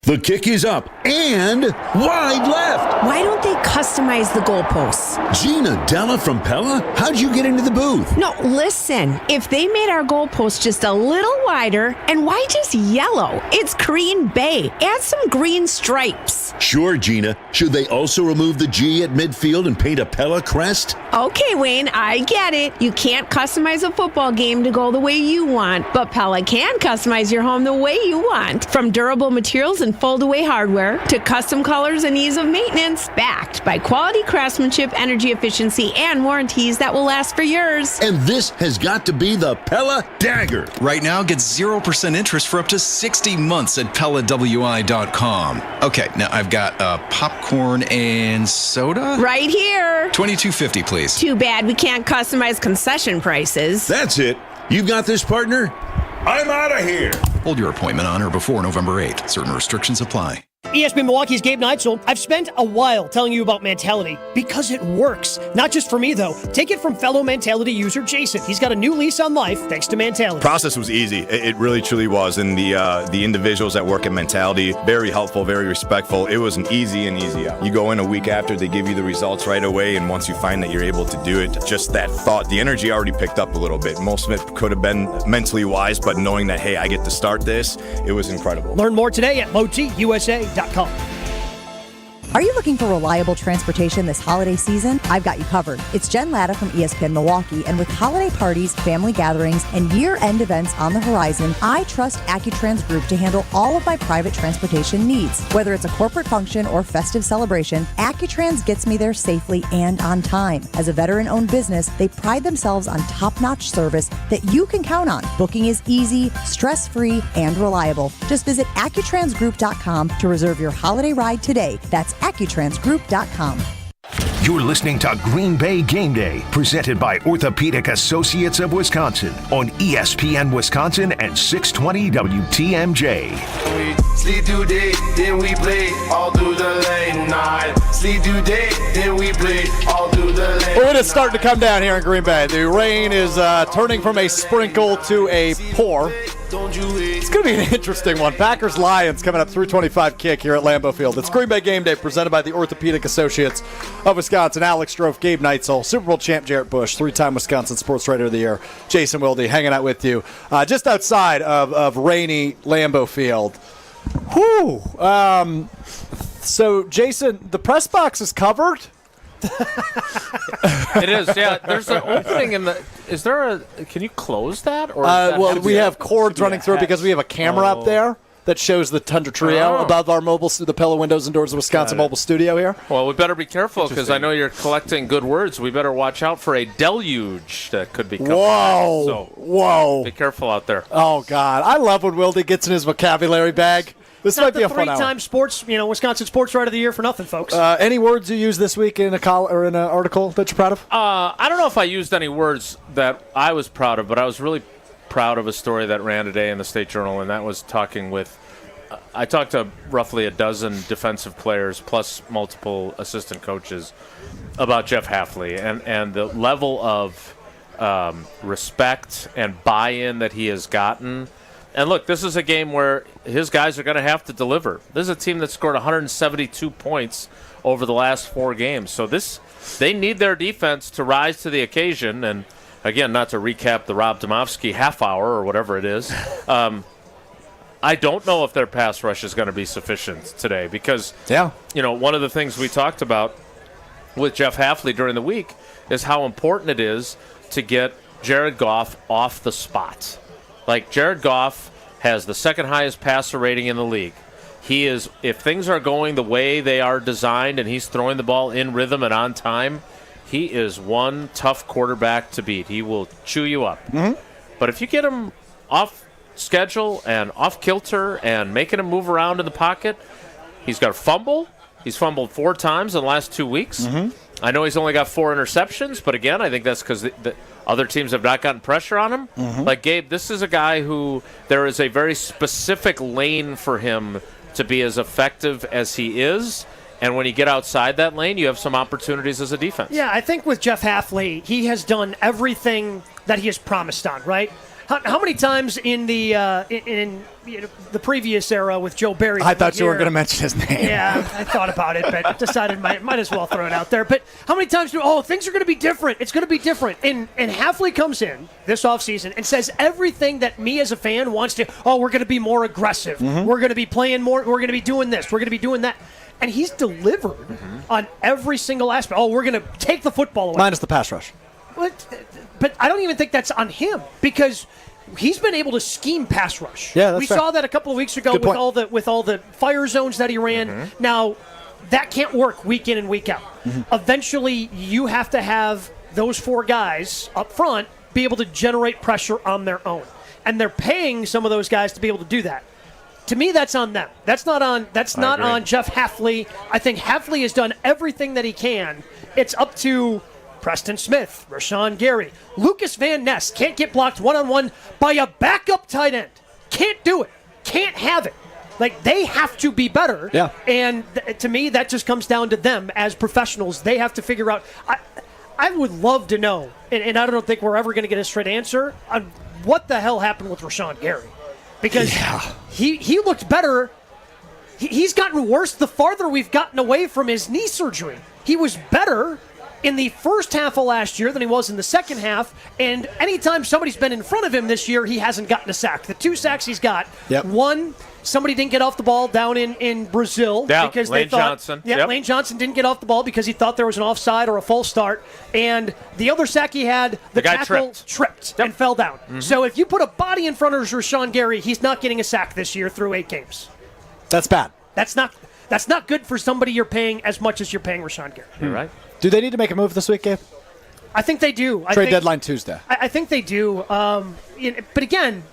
The kick is up and wide left. Why don't they customize the goalposts? Gina Della from Pella? How'd you get into the booth? No, listen. If they made our goalposts just a little wider, and why just yellow? It's Green Bay. Add some green stripes. Sure, Gina. Should they also remove the G at midfield and paint a Pella crest? Okay, Wayne, I get it. You can't customize a football game to go the way you want, but Pella can customize your home the way you want. From durable materials and fold-away hardware to custom colors and ease of maintenance, backed by quality craftsmanship, energy efficiency, and warranties that will last for years. And this has got to be the Pella Dagger. Right now, get 0% interest for up to 60 months at PellaWI.com. Okay, now I've got popcorn and soda. Right here. $22.50, please. Too bad we can't customize concession prices. That's it. You've got this, partner? I'm out of here. Hold your appointment on or before November 8th. Certain restrictions apply. ESPN Milwaukee's Gabe Neitzel. I've spent a while telling you about Mentality because it works. Not just for me, though. Take it from fellow Mentality user Jason. He's got a new lease on life thanks to Mentality. Process was easy. It really, truly was. And the individuals that work at Mentality, very helpful, very respectful. It was an easy out. You go in a week after, they give you the results right away. And once you find that you're able to do it, just that thought, the energy already picked up a little bit. Most of it could have been mentally wise, but knowing that, hey, I get to start this, it was incredible. Learn more today at MoTUSA.com. Are you looking for reliable transportation this holiday season? I've got you covered. It's Jen Latta from ESPN Milwaukee, and with holiday parties, family gatherings, and year-end events on the horizon, I trust AccuTrans Group to handle all of my private transportation needs. Whether it's a corporate function or festive celebration, AccuTrans gets me there safely and on time. As a veteran-owned business, they pride themselves on top-notch service that you can count on. Booking is easy, stress-free, and reliable. Just visit AccuTransGroup.com to reserve your holiday ride today. That's AccuTransGroup.com. You're listening to Green Bay Game Day, presented by Orthopedic Associates of Wisconsin on ESPN Wisconsin and 620 WTMJ. We sleep through day, then we play all through the late night. Sleep through day, then we play all through the late Well, it is starting to come down here in Green Bay. The rain is turning from a sprinkle to a pour. It's going to be an interesting one. Packers-Lions coming up 3:25 kick here at Lambeau Field. It's Green Bay Game Day presented by the Orthopedic Associates of Wisconsin. Alex Strofe, Gabe Neitzel, Super Bowl champ Jarrett Bush, three-time Wisconsin Sports Writer of the Year, Jason Wilde hanging out with you just outside of rainy Lambeau Field. Whew. So, Jason, the press box is covered? It is, yeah. There's an opening in the. Is there a? Can you close that? Or well, we have cords running through it because we have a camera up there that shows the Tundra Trio above our the Pella windows and doors of Wisconsin mobile studio here. Well, we better be careful because I know you're collecting good words. We better watch out for a deluge that could be coming. Whoa! So, whoa! Be careful out there. Oh God, I love when Wilde gets in his vocabulary bag. This might be a fun hour. Three-time sports, Wisconsin Sports Writer of the Year for nothing, folks. Any words you used this week in or in an article that you're proud of? I don't know if I used any words that I was proud of, but I was really proud of a story that ran today in the State Journal, and that was talking with I talked to roughly a dozen defensive players plus multiple assistant coaches about Jeff Hafley and the level of respect and buy-in that he has gotten. And look, this is a game where his guys are going to have to deliver. This is a team that scored 172 points over the last 4 games. So they need their defense to rise to the occasion. And again, not to recap the Rob Domofsky half hour or whatever it is, I don't know if their pass rush is going to be sufficient today because, one of the things we talked about with Jeff Hafley during the week is how important it is to get Jared Goff off the spot. Like, Jared Goff has the second highest passer rating in the league. He is, if things are going the way they are designed and he's throwing the ball in rhythm and on time, he is one tough quarterback to beat. He will chew you up. Mm-hmm. But if you get him off schedule and off kilter and making him move around in the pocket, he's got a fumble. He's fumbled 4 times in the last 2 weeks. Mm-hmm. I know he's only got 4 interceptions, but again, I think that's because the other teams have not gotten pressure on him. Mm-hmm. Like, Gabe, this is a guy who there is a very specific lane for him to be as effective as he is. And when you get outside that lane, you have some opportunities as a defense. Yeah, I think with Jeff Hafley, he has done everything that he has promised on, right? How many times in the the previous era with Joe Barry? I thought you were going to mention his name. Yeah, I thought about it, but decided might as well throw it out there. But how many times things are going to be different? It's going to be different. And Hafley comes in this offseason and says everything that me as a fan wants to. Oh, we're going to be more aggressive. Mm-hmm. We're going to be playing more. We're going to be doing this. We're going to be doing that. And he's delivered on every single aspect. Oh, we're going to take the football away. Minus the pass rush. But I don't even think that's on him because he's been able to scheme pass rush. Yeah, that's we fair. saw that a couple of weeks ago with all the fire zones that he ran. Mm-hmm. Now, that can't work week in and week out. Mm-hmm. Eventually, you have to have those 4 guys up front be able to generate pressure on their own. And they're paying some of those guys to be able to do that. To me, that's on them. That's not on Jeff Hafley. I think Hafley has done everything that he can. It's up to Preston Smith, Rashawn Gary, Lucas Van Ness can't get blocked one-on-one by a backup tight end. Can't do it. Can't have it. Like, they have to be better. Yeah. And to me, that just comes down to them as professionals. They have to figure out. I would love to know, and I don't think we're ever going to get a straight answer on what the hell happened with Rashawn Gary. Because he looked better. He's gotten worse the farther we've gotten away from his knee surgery. He was better in the first half of last year than he was in the second half, and anytime somebody's been in front of him this year, he hasn't gotten a sack. The 2 sacks he's got, one, somebody didn't get off the ball down in Brazil because Lane they thought Johnson. Lane Johnson didn't get off the ball because he thought there was an offside or a false start, and the other sack he had, the guy tackle tripped and fell down. Mm-hmm. So if you put a body in front of Rashawn Gary, he's not getting a sack this year through 8 games. That's bad. That's not good for somebody you're paying as much as you're paying Rashawn Gary. You're right. Do they need to make a move this week, Gabe? I think they do. Trade deadline Tuesday. I think they do. But again,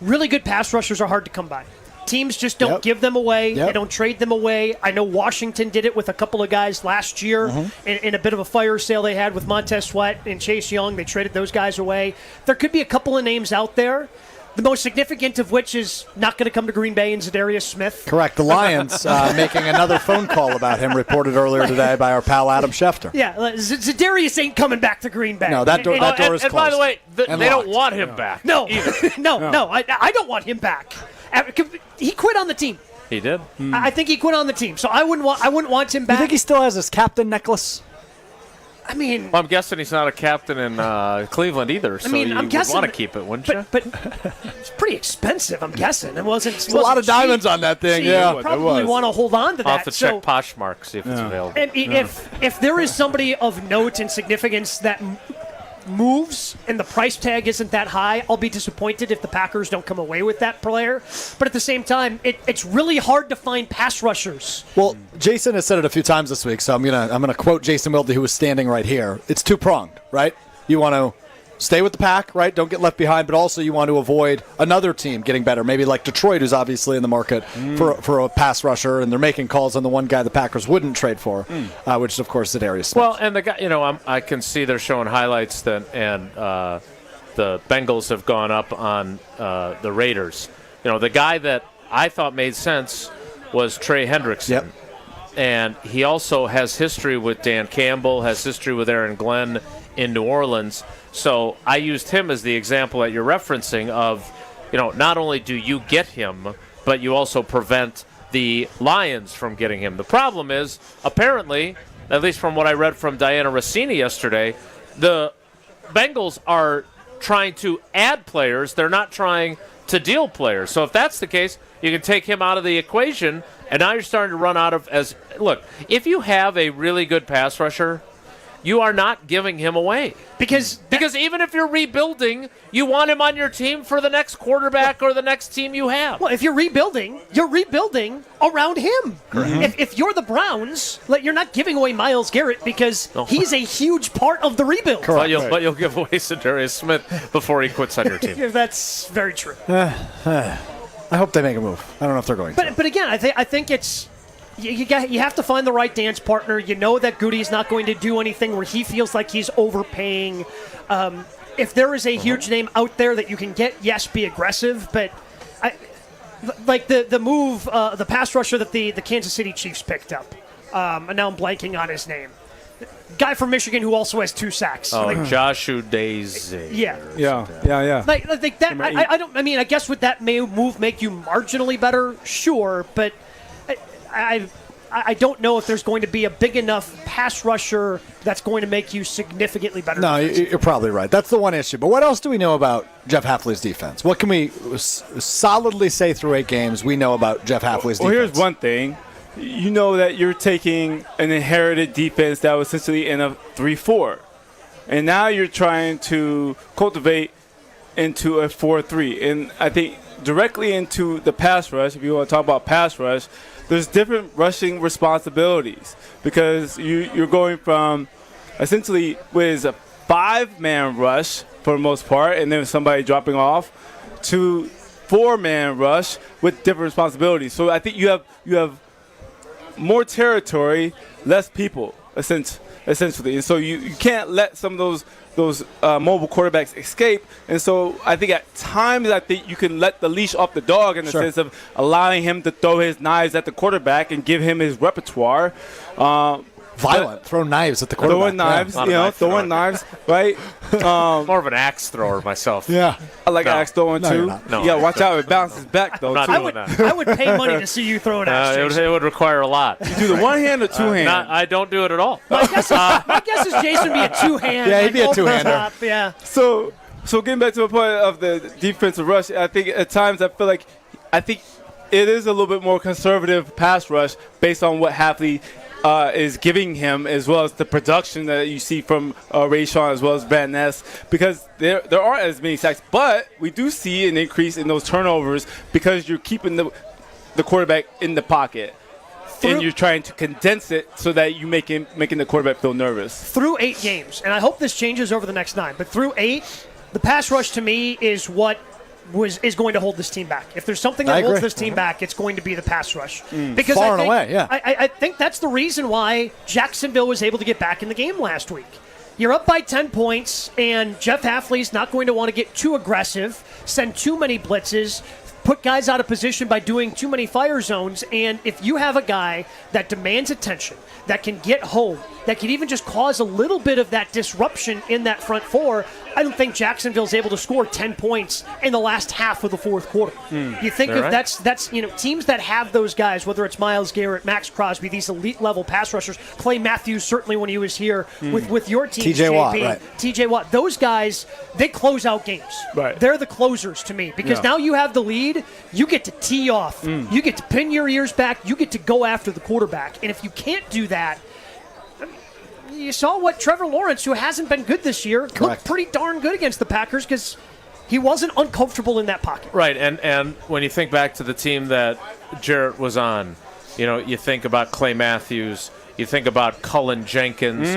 really good pass rushers are hard to come by. Teams just don't give them away. They don't trade them away. I know Washington did it with a couple of guys last year in a bit of a fire sale they had with Montez Sweat and Chase Young. They traded those guys away. There could be a couple of names out there. The most significant of which is not going to come to Green Bay and Zadarius Smith. Correct. The Lions making another phone call about him, reported earlier today by our pal Adam Schefter. Yeah, Zadarius ain't coming back to Green Bay. No, that door is closed. And by the way, they don't want him back. No, no, I don't want him back. He quit on the team. He did. I think he quit on the team, so I wouldn't want him back. You think he still has his captain necklace? I mean, well, I'm guessing he's not a captain in Cleveland either, so you would want to keep it, wouldn't you? But it's pretty expensive, I'm guessing. It wasn't a lot of diamonds on that thing, so you probably want to hold on to that. I'll have to check Poshmark, see if it's available. And if there is somebody of note and significance that moves and the price tag isn't that high, I'll be disappointed if the Packers don't come away with that player. But at the same time, it's really hard to find pass rushers. Well, Jason has said it a few times this week, so I'm gonna quote Jason Wilde, who was standing right here. It's two-pronged, right? You want to stay with the pack, right? Don't get left behind, but also you want to avoid another team getting better, maybe like Detroit, who's obviously in the market for a pass rusher, and they're making calls on the one guy the Packers wouldn't trade for, which is, of course, Zadarius Smith. Well, and the guy, I can see they're showing highlights and the Bengals have gone up on the Raiders. The guy that I thought made sense was Trey Hendrickson. Yep. And he also has history with Dan Campbell, has history with Aaron Glenn in New Orleans. So I used him as the example that you're referencing of, not only do you get him, but you also prevent the Lions from getting him. The problem is, apparently, at least from what I read from Diana Rossini yesterday, the Bengals are trying to add players. They're not trying to deal players. So if that's the case, you can take him out of the equation, and now you're starting to run out of look, if you have a really good pass rusher, you are not giving him away. Because even if you're rebuilding, you want him on your team for the next quarterback or the next team you have. Well, if you're rebuilding around him. If you're the Browns, you're not giving away Myles Garrett because he's a huge part of the rebuild. But you'll give away Zadarius Smith before he quits on your team. That's very true. I hope they make a move. I don't know if they're going to. But again, I think it's you have to find the right dance partner. You know that Goody's not going to do anything where he feels like he's overpaying. If there is a huge name out there that you can get, yes, be aggressive. But the move, the pass rusher that the Kansas City Chiefs picked up, and now I'm blanking on his name. Guy from Michigan who also has 2 sacks. Joshua Daisy. Yeah. Yeah. Like that. I guess would that move make you marginally better? Sure, but I don't know if there's going to be a big enough pass rusher that's going to make you significantly better. No, you're probably right. That's the one issue. But what else do we know about Jeff Hafley's defense? What can we solidly say through 8 games we know about Jeff Hafley's defense? Well, here's one thing. You know that you're taking an inherited defense that was essentially in a 3-4. And now you're trying to cultivate into a 4-3. And I think directly into the pass rush, if you want to talk about pass rush, there's different rushing responsibilities because you're going from essentially with a 5-man rush for the most part and then somebody dropping off to 4-man rush with different responsibilities. So I think you have more territory, less people, essentially. And so you can't let some of those mobile quarterbacks escape. And so I think at times you can let the leash off the dog in the sense of allowing him to throw his knives at the quarterback and give him his repertoire. Violent, throw knives at the quarterback. Throwing knives, right? More of an axe thrower myself. Yeah. I like axe throwing too. No. Yeah, watch out, it bounces back though. I would pay money to see you throw an axe. It would require a lot. You do the one hand or two hand? I don't do it at all. My guess is Jason would be a 2-hand. Yeah, he'd be a 2-hander. Yeah. So getting back to the point of the defensive rush, I think at times I think it is a little bit more conservative pass rush based on what Hafley is giving him, as well as the production that you see from Rayshawn as well as Van Ness, because there aren't as many sacks, but we do see an increase in those turnovers because you're keeping the quarterback in the pocket. And you're trying to condense it so that you making the quarterback feel nervous. Through 8 games, and I hope this changes over the next 9, but through 8, the pass rush to me is what is going to hold this team back. If there's something that holds this team back, it's going to be the pass rush. Because far and away, yeah. I think that's the reason why Jacksonville was able to get back in the game last week. You're up by 10 points, and Jeff Hafley's not going to want to get too aggressive, send too many blitzes, put guys out of position by doing too many fire zones. And if you have a guy that demands attention, that can get home, that can even just cause a little bit of that disruption in that front 4, I don't think Jacksonville's able to score 10 points in the last half of the fourth quarter. You think of that's teams that have those guys, whether it's Myles Garrett, Max Crosby, these elite level pass rushers, Clay Matthews certainly when he was here with your team, TJ Watt, right. TJ Watt, those guys, they close out games. Right. They're the closers to me because now you have the lead, you get to tee off, you get to pin your ears back, you get to go after the quarterback. And if you can't do that, you saw what Trevor Lawrence, who hasn't been good this year, looked pretty darn good against the Packers because he wasn't uncomfortable in that pocket. Right, and when you think back to the team that Jarrett was on, you think about Clay Matthews, you think about Cullen Jenkins.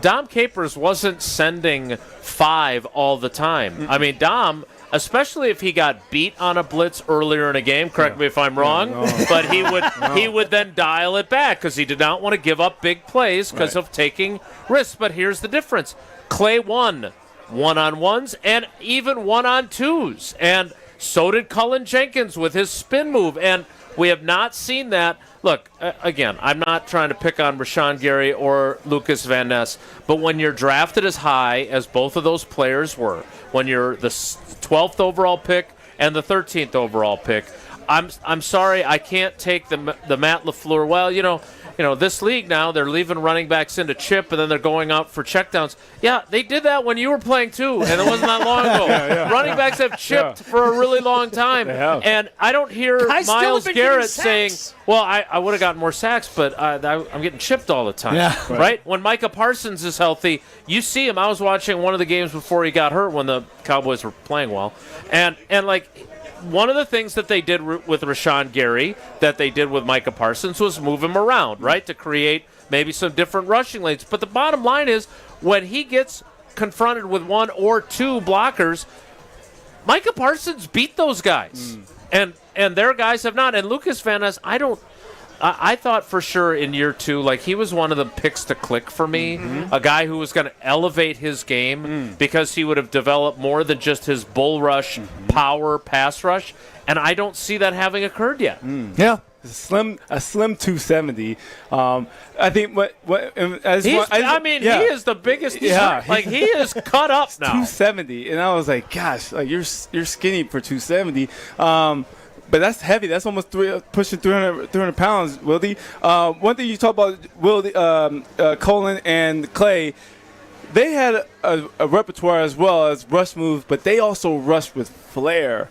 Dom Capers wasn't sending 5 all the time. I mean, Dom, especially if he got beat on a blitz earlier in a game, correct me if I'm wrong, but he would then dial it back because he did not want to give up big plays because of taking risks. But here's the difference. Clay won 1-on-1s and even 1-on-2s. And so did Cullen Jenkins with his spin move, and we have not seen that. Look, again, I'm not trying to pick on Rashawn Gary or Lucas Van Ness, but when you're drafted as high as both of those players were, when you're the 12th overall pick and the 13th overall pick, I'm sorry, I can't take the Matt LaFleur. Well, you know, this league now, they're leaving running backs into chip, and then they're going out for checkdowns. Yeah, they did that when you were playing too, and it wasn't that long ago. Running backs have chipped for a really long time, and I don't hear Myles Garrett saying, well, I would have gotten more sacks, but I'm getting chipped all the time. Yeah. Right? When Micah Parsons is healthy, you see him. I was watching one of the games before he got hurt when the Cowboys were playing well, and like, one of the things that they did with Rashawn Gary, that they did with Micah Parsons, was move him around, right, to create maybe some different rushing lanes. But the bottom line is, when he gets confronted with one or two blockers, Micah Parsons beat those guys, and their guys have not. And Lucas Van Ness, I thought for sure in year two, like, he was one of the picks to click for me, a guy who was going to elevate his game because he would have developed more than just his bull rush, power, pass rush, and I don't see that having occurred yet. Yeah. A slim 270. I think he is the biggest. He is cut up now. 270, and I was like, gosh, like you're skinny for 270. But that's heavy. That's almost pushing 300 pounds, Wildy. One thing you talk about, Wildy, Colin and Clay, they had a repertoire as well as rush moves, but they also rushed with flair.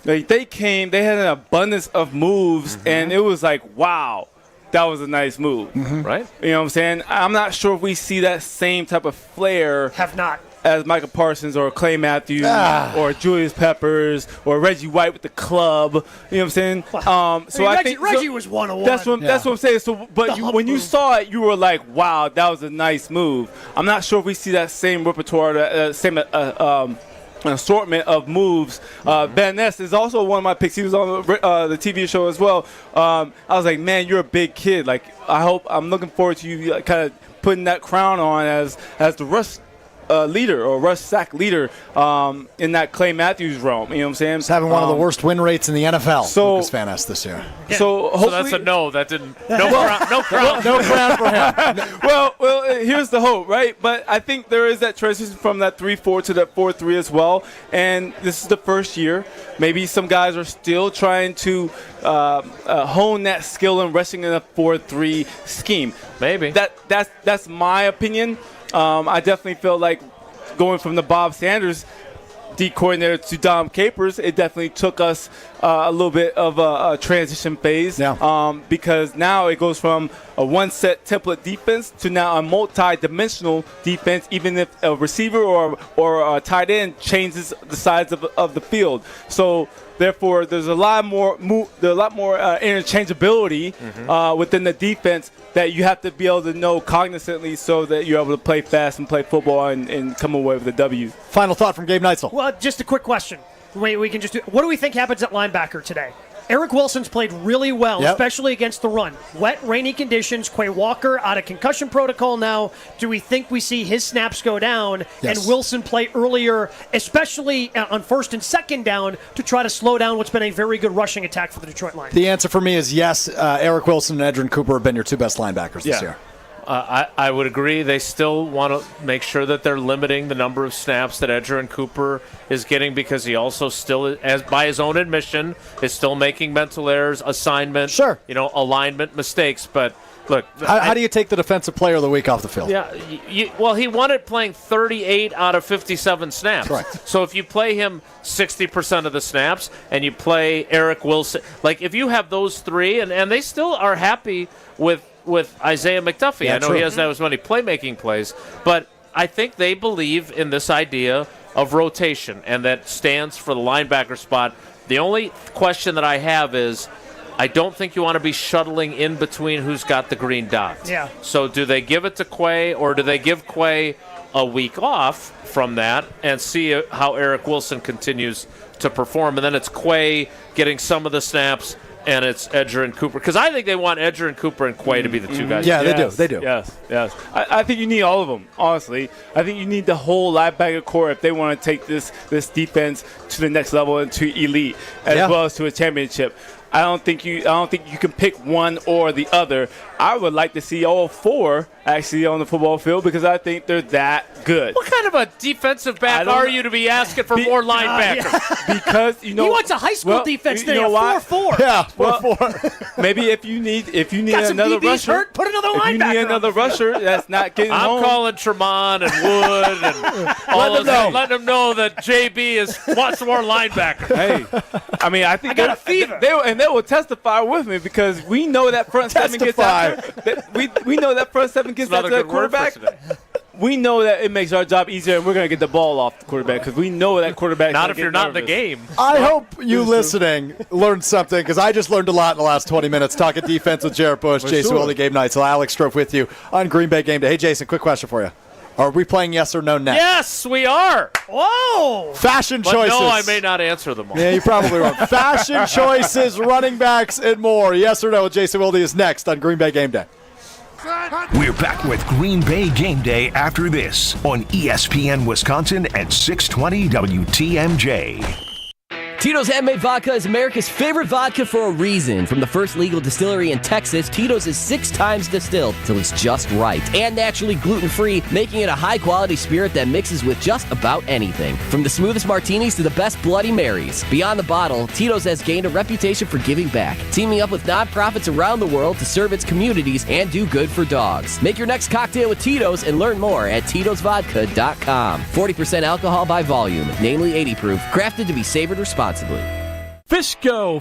Like they had an abundance of moves, and it was like, wow, that was a nice move. Right? You know what I'm saying? I'm not sure if we see that same type of flair. Have not. As Micah Parsons or Clay Matthews or Julius Peppers or Reggie White with the club. You know what I'm saying? I think Reggie was 101. That's what I'm saying. So, but when you saw it, you were like, wow, that was a nice move. I'm not sure if we see that same repertoire, that same assortment of moves. Van Ness is also one of my picks. He was on the TV show as well. I was like, man, you're a big kid. Like, I'm looking forward to you kind of putting that crown on as the rush leader or rush sack leader in that Clay Matthews realm. You know what I'm saying? He's having one of the worst win rates in the NFL, Lucas Van Ness, this year. Yeah. So that's a no. That didn't. No crown. No crown for him. Well, here's the hope, right? But I think there is that transition from that 3-4 to that 4-3 as well. And this is the first year. Maybe some guys are still trying to hone that skill in rushing in a 4-3 scheme. Maybe. That's my opinion. I definitely feel like going from the Bob Sanders D coordinator to Dom Capers, it definitely took us a little bit of a transition phase. Because now it goes from a one-set template defense to now a multi-dimensional defense, even if a receiver or a tight end changes the sides of the field. So therefore, there's a lot more interchangeability within the defense that you have to be able to know cognizantly so that you're able to play fast and play football and come away with a W. Final thought from Gabe Neitzel. Well, just a quick question. We can just do. What do we think happens at linebacker today? Eric Wilson's played really well, especially against the run. Wet, rainy conditions. Quay Walker out of concussion protocol now. Do we think we see his snaps go down and Wilson play earlier, especially on first and second down, to try to slow down what's been a very good rushing attack for the Detroit Lions? The answer for me is yes. Eric Wilson and Edgerrin Cooper have been your two best linebackers this year. I would agree. They still want to make sure that they're limiting the number of snaps that Edgerrin Cooper is getting, because he also still, as by his own admission, is still making mental errors, assignment, alignment mistakes. But look, how do you take the defensive player of the week off the field? Yeah, well, he won it playing 38 out of 57 snaps. Correct. So if you play him 60% of the snaps and you play Eric Wilson, like if you have those three, and they still are happy with Isaiah McDuffie. Yeah, I know he doesn't have as many playmaking plays, but I think they believe in this idea of rotation, and that stands for the linebacker spot. The only question that I have is, I don't think you want to be shuttling in between who's got the green dot. Yeah. So do they give it to Quay, or do they give Quay a week off from that and see how Eric Wilson continues to perform? And then it's Quay getting some of the snaps and it's Edger and Cooper. Because I think they want Edger and Cooper and Quay to be the two guys. Yeah, they do. Yes. I think you need all of them, honestly. I think you need the whole linebacker core if they want to take this defense to the next level and to elite as well as to a championship. I don't think you can pick one or the other. I would like to see all four actually on the football field because I think they're that good. What kind of a defensive back are you to be asking for more linebackers? Because he wants a high school defense. They are 4-4. Yeah, 4-4. Maybe if you need got some another DBs rusher, hurt, put another linebacker. If you need another rusher that's not getting home. I'm calling Tremont and Wood and all of them. Letting them know that JB wants more linebackers. Hey, I mean, I think I got a fever. They will testify with me because we know that front seven gets after. We know that front seven gets after that quarterback. We know that it makes our job easier, and we're going to get the ball off the quarterback because we know that quarterback. Not if you're not in the game. I hope you listening learned something because I just learned a lot in the last 20 minutes talking defense with Jarrett Bush, Jason Wilde, Gabe Neitzel, Alex Strofe with you on Green Bay Game Day. Hey, Jason, quick question for you. Are we playing yes or no next? Yes, we are. Whoa. Fashion but choices. No, I may not answer them all. Yeah, you probably won't. Fashion choices, running backs, and more. Yes or no with Jason Wilde is next on Green Bay Game Day. We're back with Green Bay Game Day after this on ESPN Wisconsin at 620 WTMJ. Tito's Handmade Vodka is America's favorite vodka for a reason. From the first legal distillery in Texas, Tito's is 6 times distilled till it's just right. And naturally gluten-free, making it a high-quality spirit that mixes with just about anything. From the smoothest martinis to the best Bloody Marys. Beyond the bottle, Tito's has gained a reputation for giving back, teaming up with nonprofits around the world to serve its communities and do good for dogs. Make your next cocktail with Tito's and learn more at Tito'sVodka.com. 40% alcohol by volume, namely 80 proof, crafted to be savored responsibly. Fisco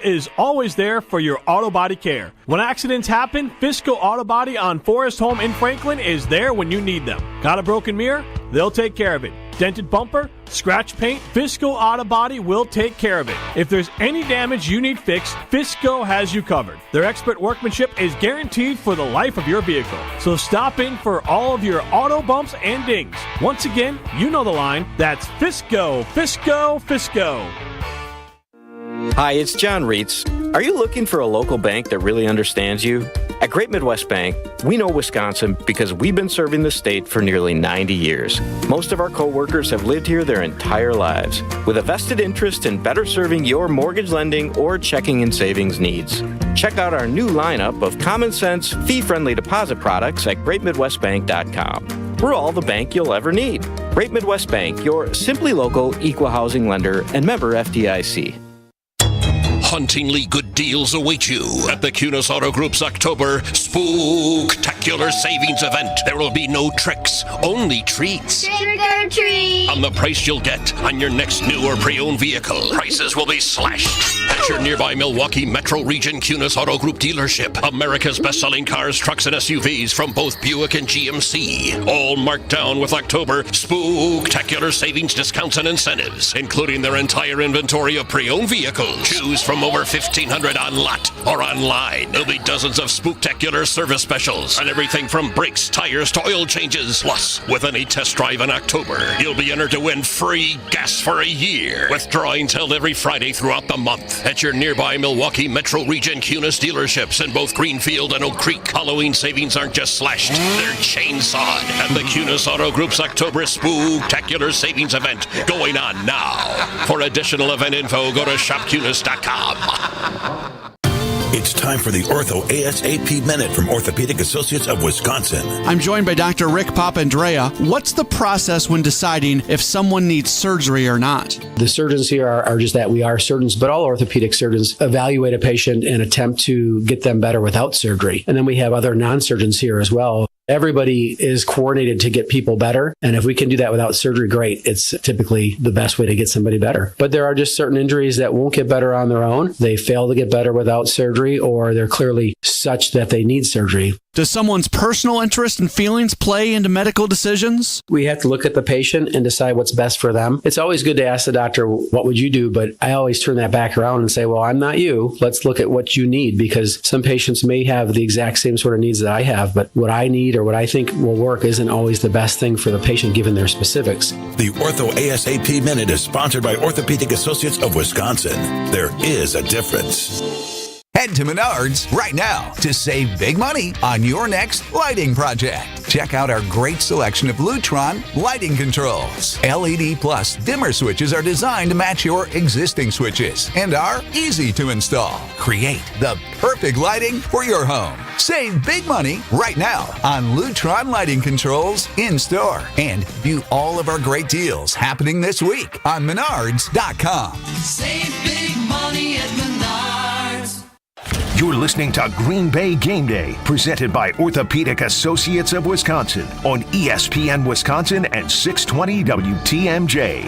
is always there for your auto body care. When accidents happen, Fisco Auto Body on Forest Home in Franklin is there when you need them. Got a broken mirror? They'll take care of it. Dented bumper? Scratch paint? Fisco Auto Body will take care of it. If there's any damage you need fixed, Fisco has you covered. Their expert workmanship is guaranteed for the life of your vehicle. So stop in for all of your auto bumps and dings. Once again, you know the line. That's Fisco. Hi, it's John Reitz. Are you looking for a local bank that really understands you? At Great Midwest Bank, we know Wisconsin because we've been serving the state for nearly 90 years. Most of our co-workers have lived here their entire lives, with a vested interest in better serving your mortgage lending or checking and savings needs. Check out our new lineup of common sense, fee-friendly deposit products at GreatMidwestBank.com. We're all the bank you'll ever need. Great Midwest Bank, your simply local equal housing lender and member FDIC. Hauntingly good deals await you at the Kunis Auto Group's October Spooktacular Savings Event. There will be no tricks, only treats. Trick or treat! On the price you'll get on your next new or pre-owned vehicle. Prices will be slashed at your nearby Milwaukee Metro Region Kunis Auto Group dealership. America's best-selling cars, trucks, and SUVs from both Buick and GMC. All marked down with October Spooktacular Savings discounts and incentives, including their entire inventory of pre-owned vehicles. Choose from over 1,500 on lot or online. There'll be dozens of spooktacular service specials and everything from brakes, tires to oil changes. Plus, with any test drive in October, you'll be entered to win free gas for a year, with drawings held every Friday throughout the month at your nearby Milwaukee Metro Region Kunis dealerships in both Greenfield and Oak Creek. Halloween savings aren't just slashed, they're chainsawed at the Kunis Auto Group's October Spooktacular Savings Event going on now. For additional event info, go to shopkunis.com. It's time for the Ortho ASAP Minute from Orthopedic Associates of Wisconsin. I'm joined by Dr. Rick Papandrea. What's the process when deciding if someone needs surgery or not? The surgeons here are just that. We are surgeons, but all orthopedic surgeons evaluate a patient and attempt to get them better without surgery. And then we have other non-surgeons here as well. Everybody is coordinated to get people better. And if we can do that without surgery, great. It's typically the best way to get somebody better. But there are just certain injuries that won't get better on their own. They fail to get better without surgery, or they're clearly such that they need surgery. Does someone's personal interest and feelings play into medical decisions? We have to look at the patient and decide what's best for them. It's always good to ask the doctor, what would you do? But I always turn that back around and say, well, I'm not you. Let's look at what you need, because some patients may have the exact same sort of needs that I have, but what I need or what I think will work isn't always the best thing for the patient given their specifics. The Ortho ASAP Minute is sponsored by Orthopedic Associates of Wisconsin. There is a difference. Head to Menards right now to save big money on your next lighting project. Check out our great selection of Lutron lighting controls. LED plus dimmer switches are designed to match your existing switches and are easy to install. Create the perfect lighting for your home. Save big money right now on Lutron lighting controls in store, and view all of our great deals happening this week on Menards.com. Save big money at Menards. You're listening to Green Bay Game Day, presented by Orthopedic Associates of Wisconsin on ESPN Wisconsin and 620 WTMJ.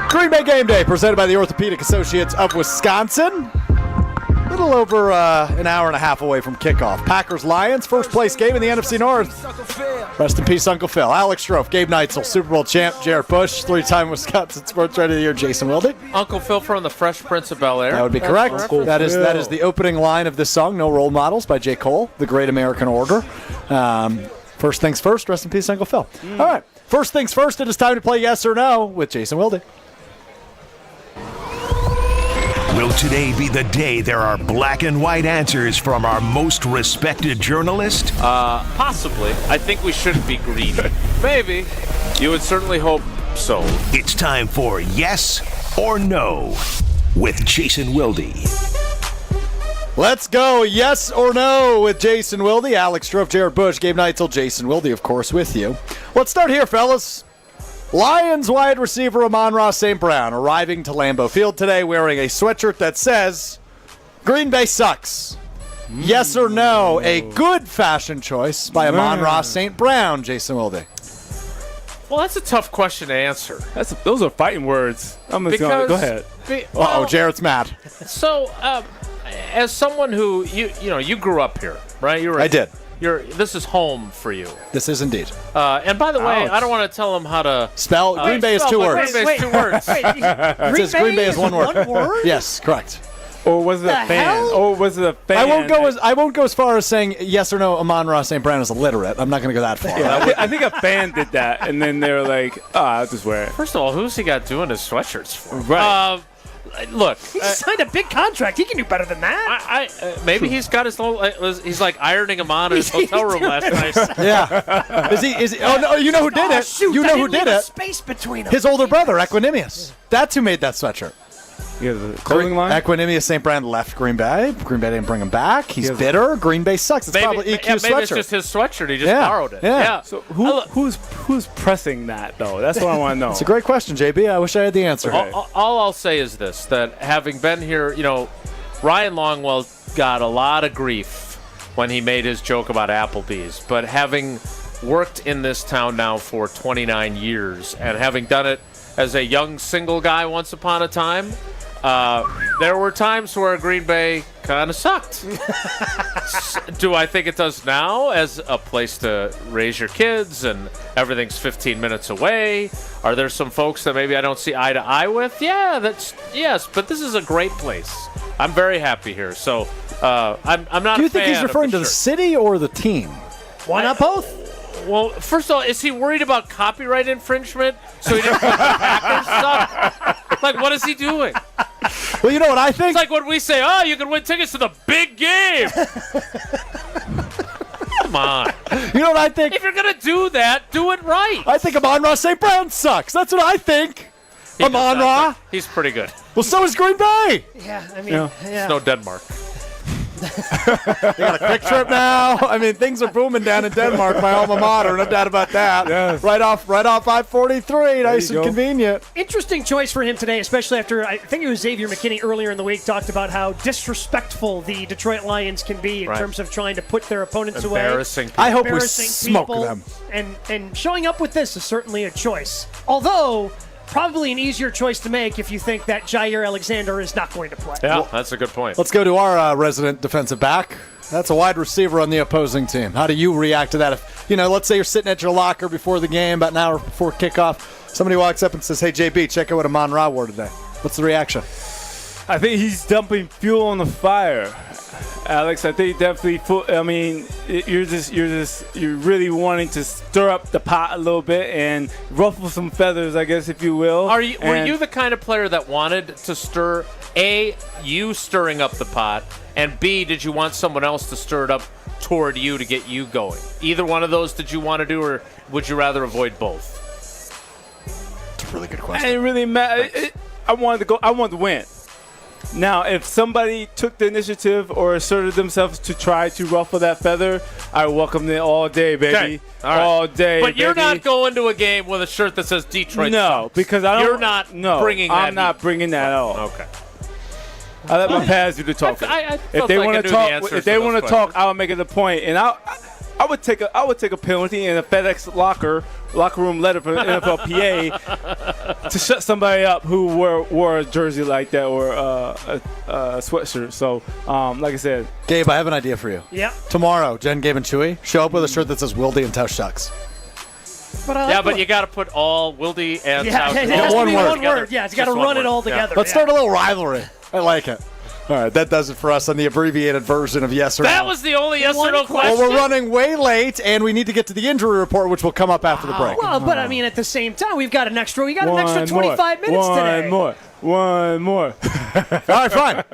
Green Bay Game Day, presented by the Orthopedic Associates of Wisconsin. A little over an hour and a half away from kickoff. Packers-Lions, first place game in the NFC North. Rest in peace, Uncle Phil. Alex Strofe, Gabe Neitzel, Super Bowl champ, Jared Bush, three-time Wisconsin Sports Writer of the Year, Jason Wilde. Uncle Phil from the Fresh Prince of Bel-Air. That would be correct. That is the opening line of this song, No Role Models, by J. Cole, The Great American Order. First things first, rest in peace, Uncle Phil. All right, first things first, it is time to play Yes or No with Jason Wilde. Will today be the day there are black and white answers from our most respected journalist? Possibly. I think we shouldn't be greedy. Maybe. You would certainly hope so. It's time for Yes or No with Jason Wilde. Let's go. Yes or no with Jason Wilde, Alex Strofe, Jared Bush, Gabe Neitzel, Jason Wilde, of course, with you. Let's start here, fellas. Lions wide receiver Amon-Ra St. Brown arriving to Lambeau Field today wearing a sweatshirt that says, Green Bay sucks. Yes or no, a good fashion choice by Amon-Ra St. Brown, Jason Wilde. Well, that's a tough question to answer. Those are fighting words. Go ahead. Jared's mad. So, as someone who, you grew up here, right? I did. This is home for you. This is indeed. And by the way, I don't want to tell them how to spell. Green Bay is two words. Green Bay is 2 words. Green Bay is one word. Yes, correct. Or was it a fan? Or was it a fan? I won't go as far as saying yes or no. Amon-Ra St. Brown is illiterate. I'm not going to go that far. Yeah, I think a fan did that, and then they were like, I'll just wear it. First of all, who's he got doing his sweatshirts for? Right. Look, he signed a big contract. He can do better than that. Maybe he's got his little. He's like ironing him on in his hotel room last night. Yeah. Is he? Oh no! You know who did it? Shoot, you know who did it? Space between them. His older brother, Equanimous. That's who made that sweatshirt. Yeah, the clothing line. Equanimous St. Brown left Green Bay. Green Bay didn't bring him back. He's bitter. Green Bay sucks. It's probably EQ sweatshirt. Maybe it's just his sweatshirt. He just borrowed it. Yeah. So who's pressing that though? That's what I want to know. It's a great question, JB. I wish I had the answer. Okay. All I'll say is this: that having been here, Ryan Longwell got a lot of grief when he made his joke about Applebee's, but having worked in this town now for 29 years and having done it as a young single guy once upon a time. There were times where Green Bay kind of sucked. Do I think it does now as a place to raise your kids and everything's 15 minutes away? Are there some folks that maybe I don't see eye to eye with? Yeah, yes, but this is a great place. I'm very happy here. So I'm not. Do you think he's referring to the city or the team? Why not both? Well, first of all, is he worried about copyright infringement? So he didn't put the Packers stuff? Like, what is he doing? Well, you know what I think? It's like when we say, you can win tickets to the big game. Come on. You know what I think? If you're going to do that, do it right. I think Amon-Ra St. Brown sucks. That's what I think. Amon-Ra. He's pretty good. Well, so is Green Bay. Yeah, I mean, It's no Denmark. They got a quick trip now. I mean, things are booming down in Denmark, my alma mater. No doubt about that. Yes. Right off I-43. Nice and convenient. Interesting choice for him today, especially after, I think it was Xavier McKinney earlier in the week, talked about how disrespectful the Detroit Lions can be in terms of trying to put their opponents away. Embarrassing people. I hope we smoke them. And showing up with this is certainly a choice. Although, probably an easier choice to make if you think that Jair Alexander is not going to play. Yeah, that's a good point. Let's go to our resident defensive back. That's a wide receiver on the opposing team. How do you react to that? If, let's say you're sitting at your locker before the game, about an hour before kickoff, somebody walks up and says, hey, JB, check out what Amon-Ra wore today. What's the reaction? I think he's dumping fuel on the fire, Alex. I think definitely. You're really wanting to stir up the pot a little bit and ruffle some feathers, I guess, if you will. Were you the kind of player that wanted to stir you stirring up the pot, and B, did you want someone else to stir it up toward you to get you going? Either one of those did you want to do, or would you rather avoid both? It's a really good question. It didn't really matter. I wanted to win. Now, if somebody took the initiative or asserted themselves to try to ruffle that feather, I welcome it all day, baby. Okay. All right. All day, But you're baby. not going to a game with a shirt that says Detroit. No, sucks. because I don't. You're not bringing that. I'm not bringing that at all. Okay. I let my pads do the talking. I If they want to talk, I'll make it a point, and I would take a penalty in a FedEx locker room letter for the NFLPA to shut somebody up who wore a jersey like that or a sweatshirt. So, like I said, Gabe, I have an idea for you. Yeah. Tomorrow, Jen, Gabe, and Chewy show up with a shirt that says Wildy and Tausch Shucks. But you got to put all Wildy and it has to be one word. Yeah, it's got to run it all together. Let's start a little rivalry. I like it. All right, that does it for us on the abbreviated version of yes or no. That was the only yes or no question. Well, we're running way late, and we need to get to the injury report, which will come up after the break. Well, but I mean, at the same time, we got an extra 25 minutes today. One more. All right, fine.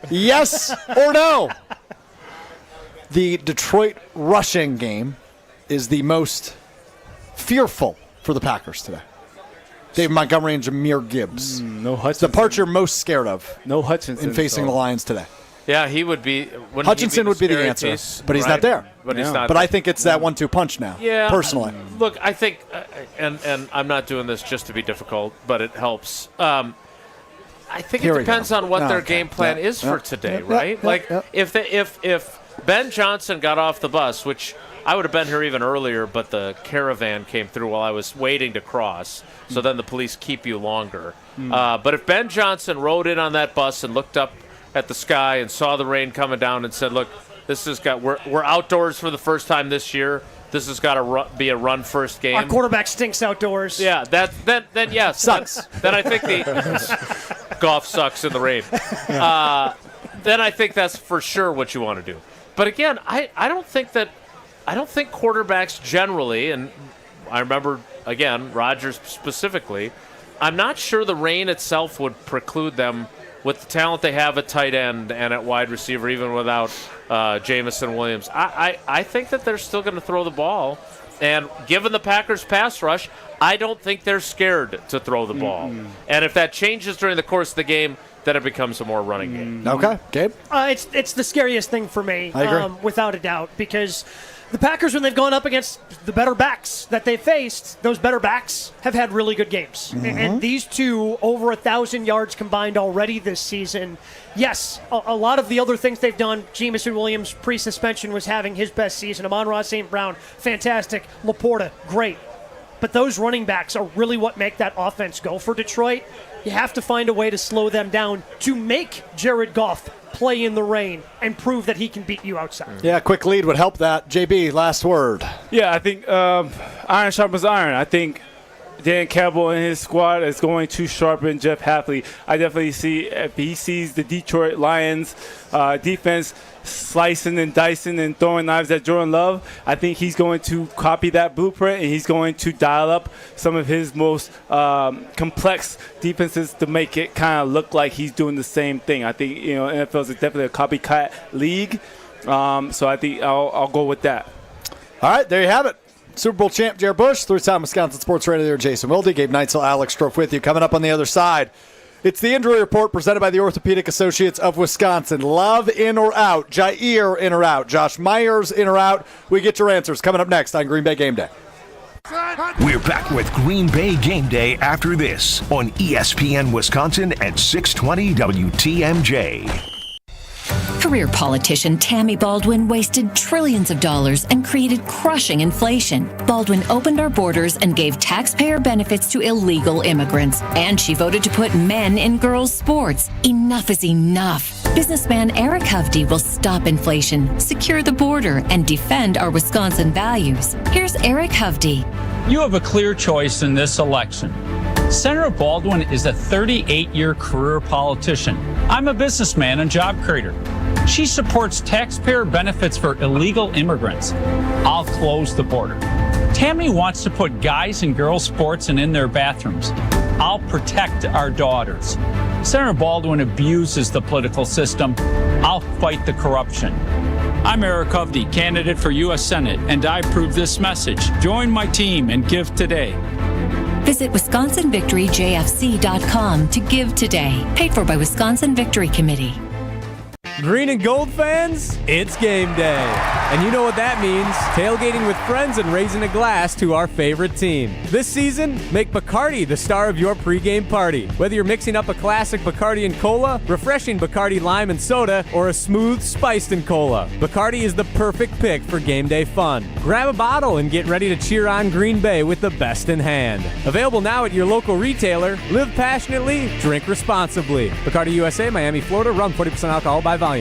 Yes or no? The Detroit rushing game is the most fearful for the Packers today. David Montgomery and Jahmyr Gibbs. No Hutchinson. The part you're most scared of. No Hutchinson. In facing the Lions today. Yeah, he would be. Hutchinson would be the answer, but he's not there. But he's not. But I think it's that 1-2 punch now. Yeah. Personally. Look, I think, and I'm not doing this just to be difficult, but it helps. I think it depends on what their game plan is for today, right? If Ben Johnson got off the bus, which I would have been here even earlier, but the caravan came through while I was waiting to cross, so then the police keep you longer. But if Ben Johnson rode in on that bus and looked up at the sky and saw the rain coming down and said, look, we're outdoors for the first time this year. This has got to be a run-first game. Our quarterback stinks outdoors. Yeah, then yes. Sucks. Then I think the golf sucks in the rain. Then I think that's for sure what you want to do. But again, I don't think quarterbacks generally, and I remember, again, Rodgers specifically, I'm not sure the rain itself would preclude them with the talent they have at tight end and at wide receiver, even without Jamison Williams. I think that they're still going to throw the ball. And given the Packers' pass rush, I don't think they're scared to throw the ball. And if that changes during the course of the game, then it becomes a more running game. Okay, Gabe? It's the scariest thing for me, I agree. without a doubt, because the Packers, when they've gone up against the better backs that they faced, those better backs have had really good games. And these two, over 1,000 yards combined already this season. Yes, a lot of the other things they've done, Jamison Williams, pre-suspension, was having his best season. Amon-Ra St. Brown, fantastic. Laporta, great. But those running backs are really what make that offense go for Detroit. You have to find a way to slow them down to make Jared Goff play in the rain and prove that he can beat you outside. Yeah, quick lead would help that. JB, last word. Yeah, I think iron sharpens iron. I think Dan Campbell and his squad is going to sharpen Jeff Hafley. I definitely see, if he sees the Detroit Lions defense slicing and dicing and throwing knives at Jordan Love, I think he's going to copy that blueprint, and he's going to dial up some of his most complex defenses to make it kind of look like he's doing the same thing. I think NFL is definitely a copycat league, so I think I'll go with that. All right, there you have it. Super Bowl champ Jared Bush, three-time Wisconsin Sports Radio there, Jason Wilde, Gabe Neitzel, Alex Strofe with you. Coming up on the other side, It's the injury report presented by the Orthopedic Associates of Wisconsin. Love in or out? Jair in or out? Josh Myers in or out? We get your answers coming up next on Green Bay Game Day. We're back with Green Bay Game Day after this on ESPN Wisconsin at 620 WTMJ. Career politician Tammy Baldwin wasted trillions of dollars and created crushing inflation. Baldwin opened our borders and gave taxpayer benefits to illegal immigrants. And she voted to put men in girls' sports. Enough is enough. Businessman Eric Hovde will stop inflation, secure the border, and defend our Wisconsin values. Here's Eric Hovde. You have a clear choice in this election. Senator Baldwin is a 38-year career politician. I'm a businessman and job creator. She supports taxpayer benefits for illegal immigrants. I'll close the border. Tammy wants to put guys in girls' sports and in their bathrooms. I'll protect our daughters. Senator Baldwin abuses the political system. I'll fight the corruption. I'm Eric Hovde, candidate for U.S. Senate, and I approve this message. Join my team and give today. Visit WisconsinVictoryJFC.com to give today. Paid for by Wisconsin Victory Committee. Green and gold fans, it's game day. And you know what that means. Tailgating with friends and raising a glass to our favorite team. This season, make Bacardi the star of your pregame party. Whether you're mixing up a classic Bacardi and Cola, refreshing Bacardi Lime and Soda, or a smooth spiced and Cola, Bacardi is the perfect pick for game day fun. Grab a bottle and get ready to cheer on Green Bay with the best in hand. Available now at your local retailer. Live passionately, drink responsibly. Bacardi USA, Miami, Florida. Rum 40% alcohol by volume.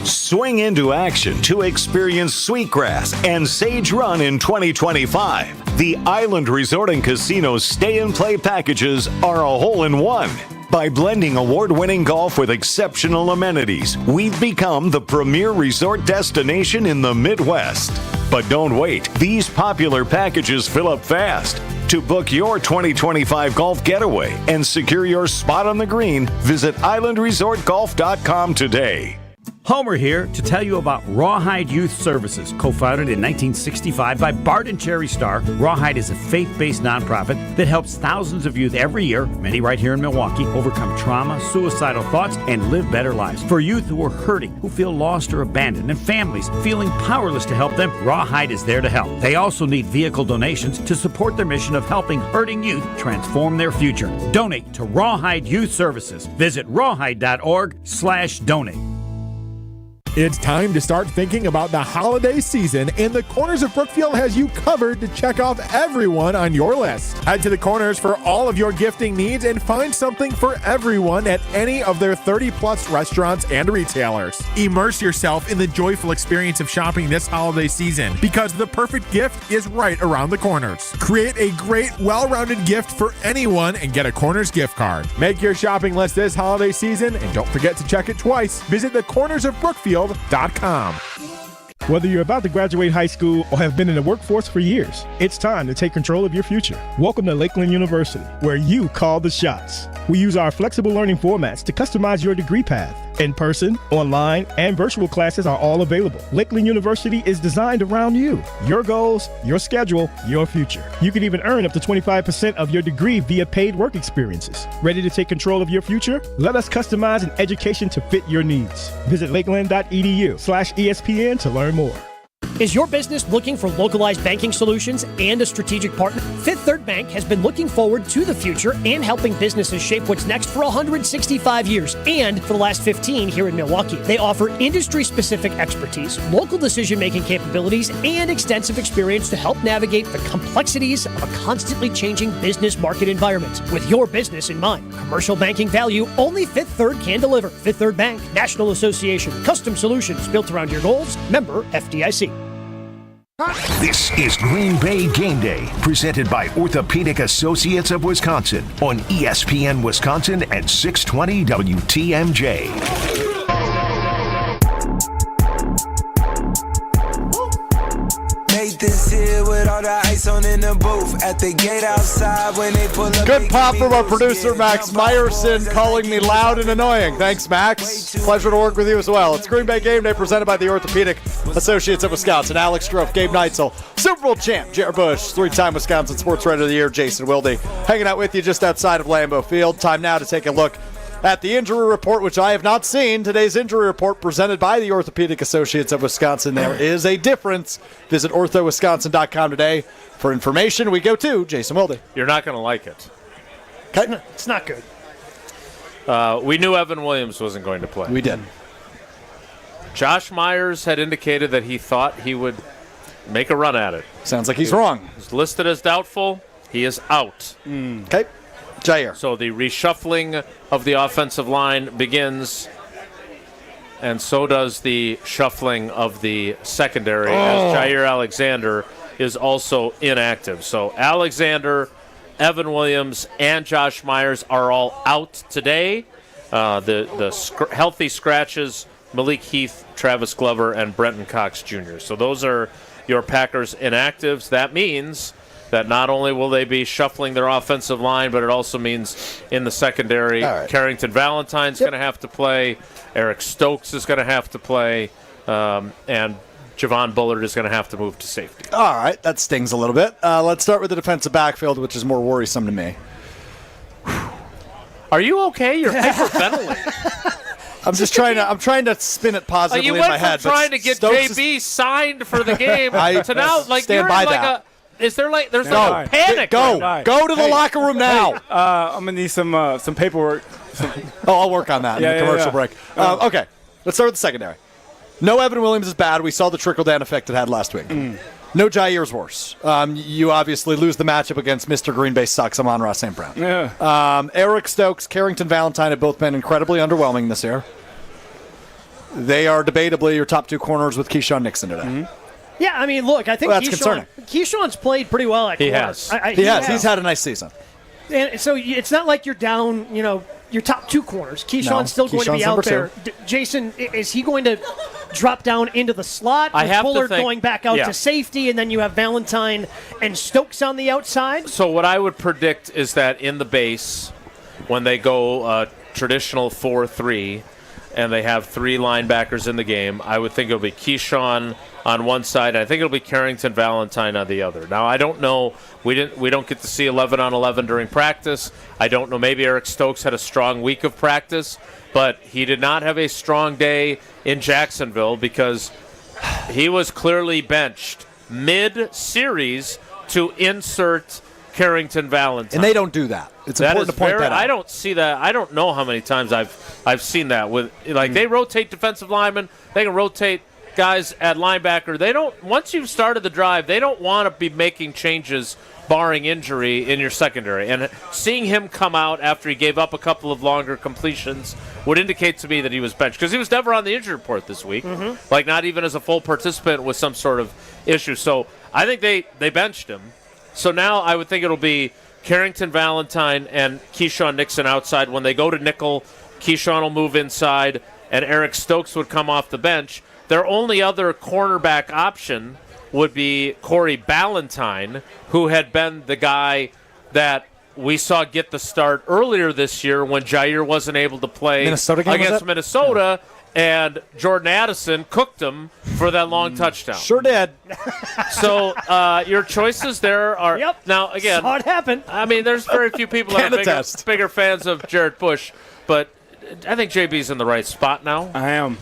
Swing into action to experience Sweetgrass and Sage Run in 2025. The Island Resort and Casino's stay and play packages are a hole-in-one. By blending award-winning golf with exceptional amenities, we've become the premier resort destination in the Midwest. But don't wait. These popular packages fill up fast. To book your 2025 golf getaway and secure your spot on the green, visit islandresortgolf.com today. Homer here to tell you about Rawhide Youth Services. Co-founded in 1965 by Bart and Cherry Starr, Rawhide is a faith-based nonprofit that helps thousands of youth every year, many right here in Milwaukee, overcome trauma, suicidal thoughts, and live better lives. For youth who are hurting, who feel lost or abandoned, and families feeling powerless to help them, Rawhide is there to help. They also need vehicle donations to support their mission of helping hurting youth transform their future. Donate to Rawhide Youth Services. Visit rawhide.org/donate. It's time to start thinking about the holiday season, and the Corners of Brookfield has you covered to check off everyone on your list. Head to the Corners for all of your gifting needs and find something for everyone at any of their 30-plus restaurants and retailers. Immerse yourself in the joyful experience of shopping this holiday season, because the perfect gift is right around the Corners. Create a great, well-rounded gift for anyone and get a Corners gift card. Make your shopping list this holiday season, and don't forget to check it twice. Visit the Corners of Brookfield.com. Whether you're about to graduate high school or have been in the workforce for years, it's time to take control of your future. Welcome to Lakeland University, where you call the shots. We use our flexible learning formats to customize your degree path. In-person, online, and virtual classes are all available. Lakeland University is designed around you, your goals, your schedule, your future. You can even earn up to 25% of your degree via paid work experiences. Ready to take control of your future? Let us customize an education to fit your needs. Visit lakeland.edu/ESPN to learn more. Is your business looking for localized banking solutions and a strategic partner? Fifth Third Bank has been looking forward to the future and helping businesses shape what's next for 165 years and for the last 15 here in Milwaukee. They offer industry-specific expertise, local decision-making capabilities, and extensive experience to help navigate the complexities of a constantly changing business market environment. With your business in mind, commercial banking value only Fifth Third can deliver. Fifth Third Bank, National Association, custom solutions built around your goals, member FDIC. This is Green Bay Game Day, presented by Orthopedic Associates of Wisconsin on ESPN Wisconsin at 620 WTMJ. Hey get this here with all the ice on in the booth. At the gate outside when they pull up. Good pop from our producer, Max Meyerson, calling me loud and annoying. Thanks, Max. Pleasure to work with you as well. It's Green Bay Game Day presented by the Orthopedic Associates of Wisconsin. Alex Strofe, Gabe Neitzel, Super Bowl champ, Jared Bush, 3-time Wisconsin Sports Writer of the Year, Jason Wilde, hanging out with you just outside of Lambeau Field. Time now to take a look at the injury report, which I have not seen. Today's injury report presented by the Orthopedic Associates of Wisconsin. There is a difference. Visit orthowisconsin.com today for information. We go to Jason Wilde. You're not going to like it. Okay. It's not good. We knew Evan Williams wasn't going to play. We did. Josh Myers had indicated that he thought he would make a run at it. Sounds like he's wrong. He's listed as doubtful. He is out. Okay. Jair. So the reshuffling of the offensive line begins, and so does the shuffling of the secondary as Jair Alexander is also inactive. So Alexander, Evan Williams, and Josh Myers are all out today. The healthy scratches, Malik Heath, Travis Glover, and Brenton Cox Jr. So those are your Packers inactives. That means that not only will they be shuffling their offensive line, but it also means in the secondary, Carrington Valentine's going to have to play, Eric Stokes is going to have to play, and Javon Bullard is going to have to move to safety. All right, that stings a little bit. Let's start with the defensive backfield, which is more worrisome to me. Are you okay? You're hyperventilating. I'm just trying to spin it positively in my head. You went from trying to get JB signed for the game to now, like, stand you're by like that. there's like a panic. Go to the locker room now. I'm gonna need some paperwork. I'll work on that in the commercial break. Okay, let's start with the secondary. No Evan Williams is bad. We saw the trickle-down effect it had last week. No Jair's worse. You obviously lose the matchup against Mr. Green Bay sucks. Amon-Ra St. Brown. Yeah. Eric Stokes, Carrington Valentine have both been incredibly underwhelming this year. They are debatably your top two corners with Keyshawn Nixon today. Yeah, I mean, look, I think that's concerning. Keyshawn's played pretty well at corner. He has. He's had a nice season. And so it's not like you're down, your top two corners. Keyshawn's still going to be out there. Jason, is he going to drop down into the slot? With Bullard going back out to safety, and then you have Valentine and Stokes on the outside? So what I would predict is that in the base, when they go traditional 4-3, and they have three linebackers in the game, I would think it'll be Keyshawn on one side, and I think it'll be Carrington Valentine on the other. Now, I don't know. We don't get to see 11 on 11 during practice. I don't know. Maybe Eric Stokes had a strong week of practice, but he did not have a strong day in Jacksonville because he was clearly benched mid-series to insert Carrington Valentine. And they don't do that. It's important to point that out. I don't see that. I don't know how many times I've seen that. They rotate defensive linemen. They can rotate guys at linebacker. They don't. Once you've started the drive, they don't want to be making changes barring injury in your secondary. And seeing him come out after he gave up a couple of longer completions would indicate to me that he was benched because he was never on the injury report this week. Like not even as a full participant with some sort of issue. So I think they benched him. So now I would think it'll be Carrington Valentine and Keyshawn Nixon outside. When they go to nickel, Keyshawn will move inside, and Eric Stokes would come off the bench. Their only other cornerback option would be Corey Ballantyne, who had been the guy that we saw get the start earlier this year when Jair wasn't able to play against Minnesota. And Jordan Addison cooked him for that long touchdown. Sure did. So your choices there are now again. Saw it happen. I mean, there's very few people that are bigger fans of Jared Bush, but I think JB's in the right spot now. I am.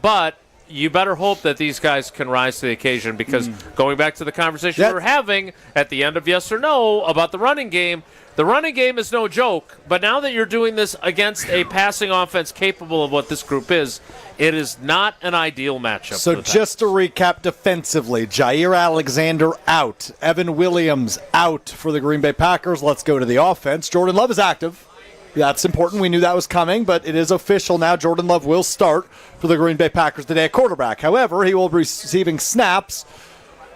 But you better hope that these guys can rise to the occasion because going back to the conversation we were having at the end of Yes or No about the running game. The running game is no joke, but now that you're doing this against a passing offense capable of what this group is, it is not an ideal matchup. So just to recap defensively, Jair Alexander out, Evan Williams out for the Green Bay Packers. Let's go to the offense. Jordan Love is active. That's important. We knew that was coming, but it is official now. Jordan Love will start for the Green Bay Packers today at quarterback. However, he will be receiving snaps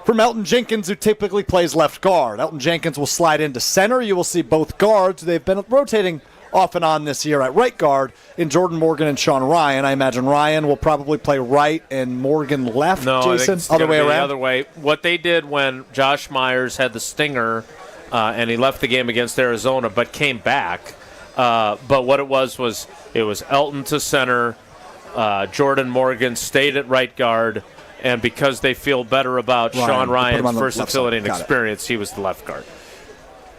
from Elton Jenkins, who typically plays left guard. Elton Jenkins will slide into center. You will see both guards. They've been rotating off and on this year at right guard in Jordan Morgan and Sean Ryan. I imagine Ryan will probably play right and Morgan left. No, Jason, I think it's other way gonna be around. the other way. What they did when Josh Myers had the stinger and he left the game against Arizona, but came back. But what it was Elton to center, Jordan Morgan stayed at right guard, and because they feel better about Sean Ryan's versatility and experience, he was the left guard.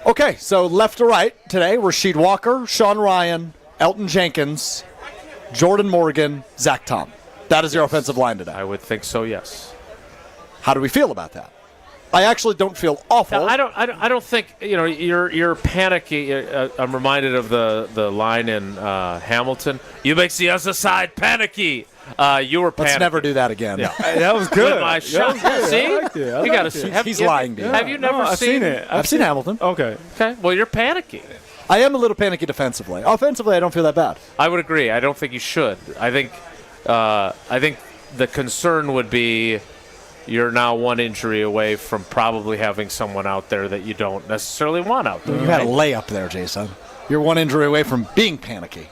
Okay, so left to right today, Rasheed Walker, Sean Ryan, Elton Jenkins, Jordan Morgan, Zach Tom. That is your offensive line today. I would think so, yes. How do we feel about that? I actually don't feel awful. No, I don't think you're panicky. I'm reminded of the line in Hamilton. You makes the other side panicky. You were panicking. Let's never do that again. Yeah. That was good. With my shot. See? I liked it. You got to see. He's lying to you. Have you never seen it? I've seen Hamilton. Okay. Okay. Well, you're panicky. I am a little panicky defensively. Offensively, I don't feel that bad. I would agree. I don't think you should. I think the concern would be you're now one injury away from probably having someone out there that you don't necessarily want out there. You had a layup there, Jason. You're one injury away from being panicky.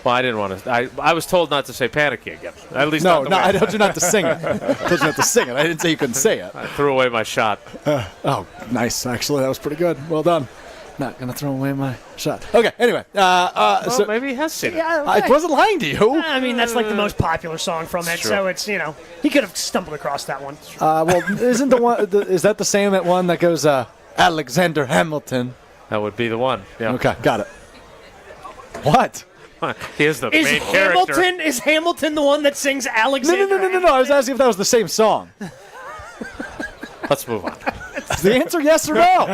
Well, I didn't want to. I was told not to say panicky again. At least no, I told you not to sing it. I told you not to sing it. I didn't say you couldn't say it. I threw away my shot. Oh, nice. Actually, that was pretty good. Well done. Not going to throw away my shot. Okay, anyway. So maybe he has seen it. I wasn't lying to you. I mean, that's like the most popular song from it, so it's, he could have stumbled across that one. Well, isn't the one, is that the same one that goes, Alexander Hamilton? That would be the one, yeah. Okay, got it. What? He is the main character. Is Hamilton the one that sings Alexander? No. I was asking if that was the same song. Let's move on. Is the answer yes or no? All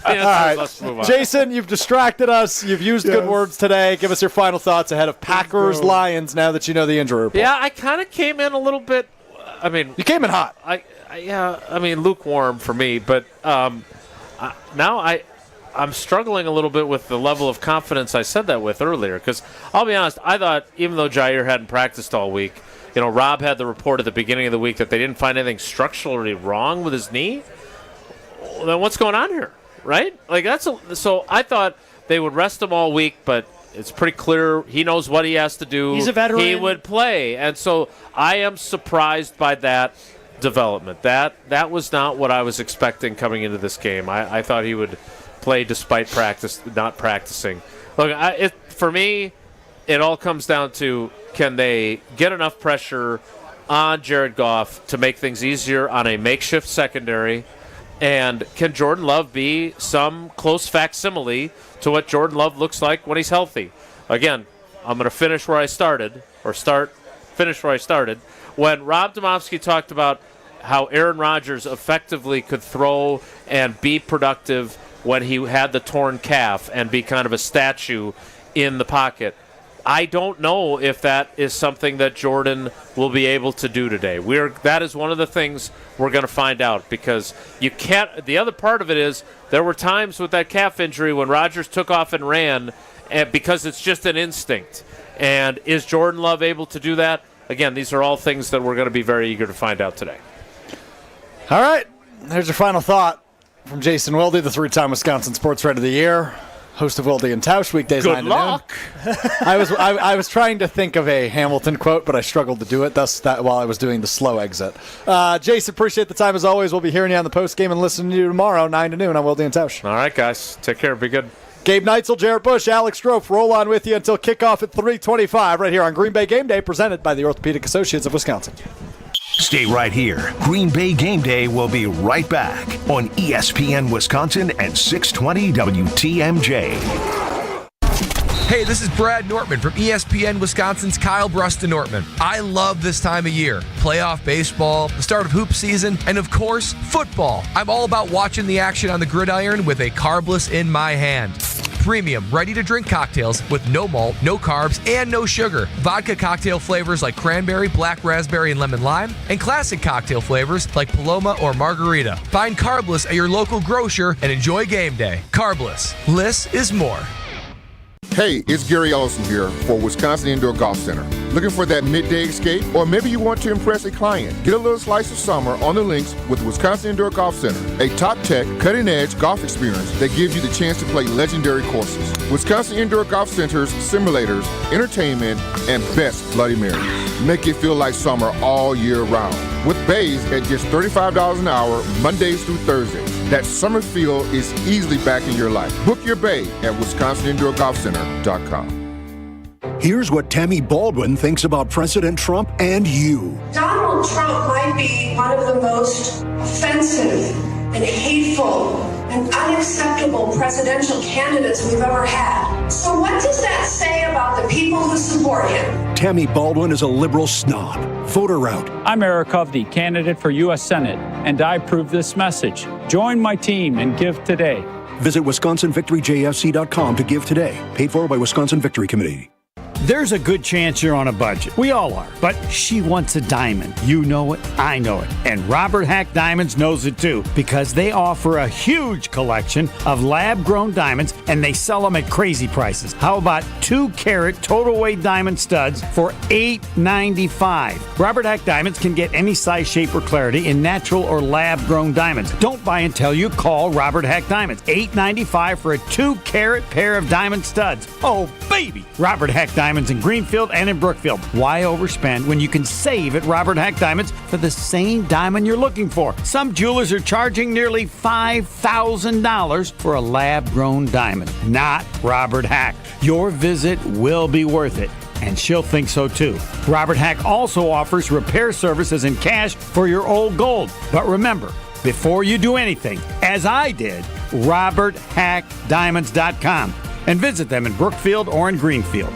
right. Let's move on. Jason, you've distracted us. You've used good words today. Give us your final thoughts ahead of Packers-Lions now that you know the injury report. Yeah, I kind of came in a little bit. I mean, you came in hot. Lukewarm for me. But now I'm struggling a little bit with the level of confidence I said that with earlier. Because I'll be honest, I thought even though Jair hadn't practiced all week, Rob had the report at the beginning of the week that they didn't find anything structurally wrong with his knee. Then what's going on here, right? So I thought they would rest him all week, but it's pretty clear he knows what he has to do. He's a veteran. He would play, and so I am surprised by that development. That was not what I was expecting coming into this game. I thought he would play despite not practicing. Look, for me, it all comes down to, can they get enough pressure on Jared Goff to make things easier on a makeshift secondary? And can Jordan Love be some close facsimile to what Jordan Love looks like when he's healthy? Again, I'm going to finish where I started, finish where I started. When Rob Domofsky talked about how Aaron Rodgers effectively could throw and be productive when he had the torn calf and be kind of a statue in the pocket, I don't know if that is something that Jordan will be able to do today. That is one of the things we're going to find out, because you can't. The other part of it is there were times with that calf injury when Rodgers took off and ran, because it's just an instinct. And is Jordan Love able to do that? Again, these are all things that we're going to be very eager to find out today. All right, there's your final thought from Jason Wilde, the three-time Wisconsin Sports Writer of the Year. Host of Wilde and Tausch, weekdays 9 to noon. Good luck. I was trying to think of a Hamilton quote, but I struggled to do it while I was doing the slow exit. Jason, appreciate the time as always. We'll be hearing you on the post game and listening to you tomorrow, 9 to noon on Wilde and Tausch. All right, guys. Take care. Be good. Gabe Neitzel, Jarrett Bush, Alex Strofe, roll on with you until kickoff at 3:25 right here on Green Bay Game Day, presented by the Orthopedic Associates of Wisconsin. Stay right here. Green Bay Game Day will be right back on ESPN Wisconsin and 620 WTMJ. Hey, this is Brad Nortman from ESPN Wisconsin's Kyle Bruston Nortman. I love this time of year. Playoff baseball, the start of hoop season, and of course, football. I'm all about watching the action on the gridiron with a carbless in my hand. Premium, ready-to-drink cocktails with no malt, no carbs, and no sugar. Vodka cocktail flavors like cranberry, black raspberry, and lemon lime, and classic cocktail flavors like Paloma or Margarita. Find Carbless at your local grocer and enjoy game day. Carbless. Less is more. Hey, it's Gary Ellison here for Wisconsin Indoor Golf Center. Looking for that midday escape? Or maybe you want to impress a client? Get a little slice of summer on the links with Wisconsin Indoor Golf Center, a top-tech, cutting-edge golf experience that gives you the chance to play legendary courses. Wisconsin Indoor Golf Center's simulators, entertainment, and best Bloody Marys make it feel like summer all year round. With bays at just $35 an hour, Mondays through Thursdays. That summer feel is easily back in your life. Book your bay at WisconsinIndoorGolfCenter.com. Here's what Tammy Baldwin thinks about President Trump and you. Donald Trump might be one of the most offensive and hateful and unacceptable presidential candidates we've ever had. So what does that say about the people who support him? Tammy Baldwin is a liberal snob. Vote her out. I'm Eric Hovde, candidate for U.S. Senate, and I approve this message. Join my team and give today. Visit WisconsinVictoryJFC.com to give today. Paid for by Wisconsin Victory Committee. There's a good chance you're on a budget. We all are. But she wants a diamond. You know it. I know it. And Robert Hack Diamonds knows it too, because they offer a huge collection of lab-grown diamonds, and they sell them at crazy prices. How about 2-carat total weight diamond studs for $8.95? Robert Hack Diamonds can get any size, shape, or clarity in natural or lab-grown diamonds. Don't buy until you call Robert Hack Diamonds. $8.95 for a 2-carat pair of diamond studs. Oh, baby! Robert Hack Diamonds in Greenfield and in Brookfield. Why overspend when you can save at Robert Hack Diamonds for the same diamond you're looking for? Some jewelers are charging nearly $5,000 for a lab-grown diamond. Not Robert Hack. Your visit will be worth it, and she'll think so too. Robert Hack also offers repair services and cash for your old gold. But remember, before you do anything, as I did, RobertHackDiamonds.com, and visit them in Brookfield or in Greenfield.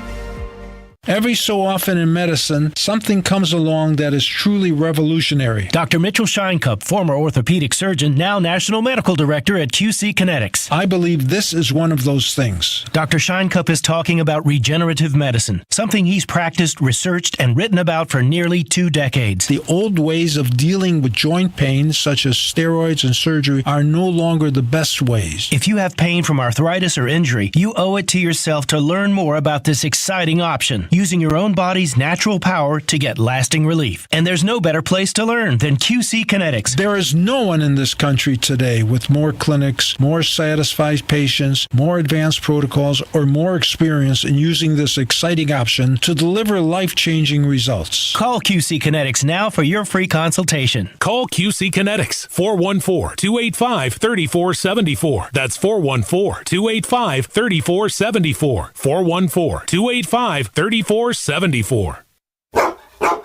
Every so often in medicine, something comes along that is truly revolutionary. Dr. Mitchell Scheinkup, former orthopedic surgeon, now National Medical Director at QC Kinetics. I believe this is one of those things. Dr. Scheinkup is talking about regenerative medicine, something he's practiced, researched, and written about for nearly 2 decades. The old ways of dealing with joint pain, such as steroids and surgery, are no longer the best ways. If you have pain from arthritis or injury, you owe it to yourself to learn more about this exciting option, using your own body's natural power to get lasting relief. And there's no better place to learn than QC Kinetics. There is no one in this country today with more clinics, more satisfied patients, more advanced protocols, or more experience in using this exciting option to deliver life-changing results. Call QC Kinetics now for your free consultation. Call QC Kinetics, 414-285-3474. That's 414-285-3474. 414-285-3474.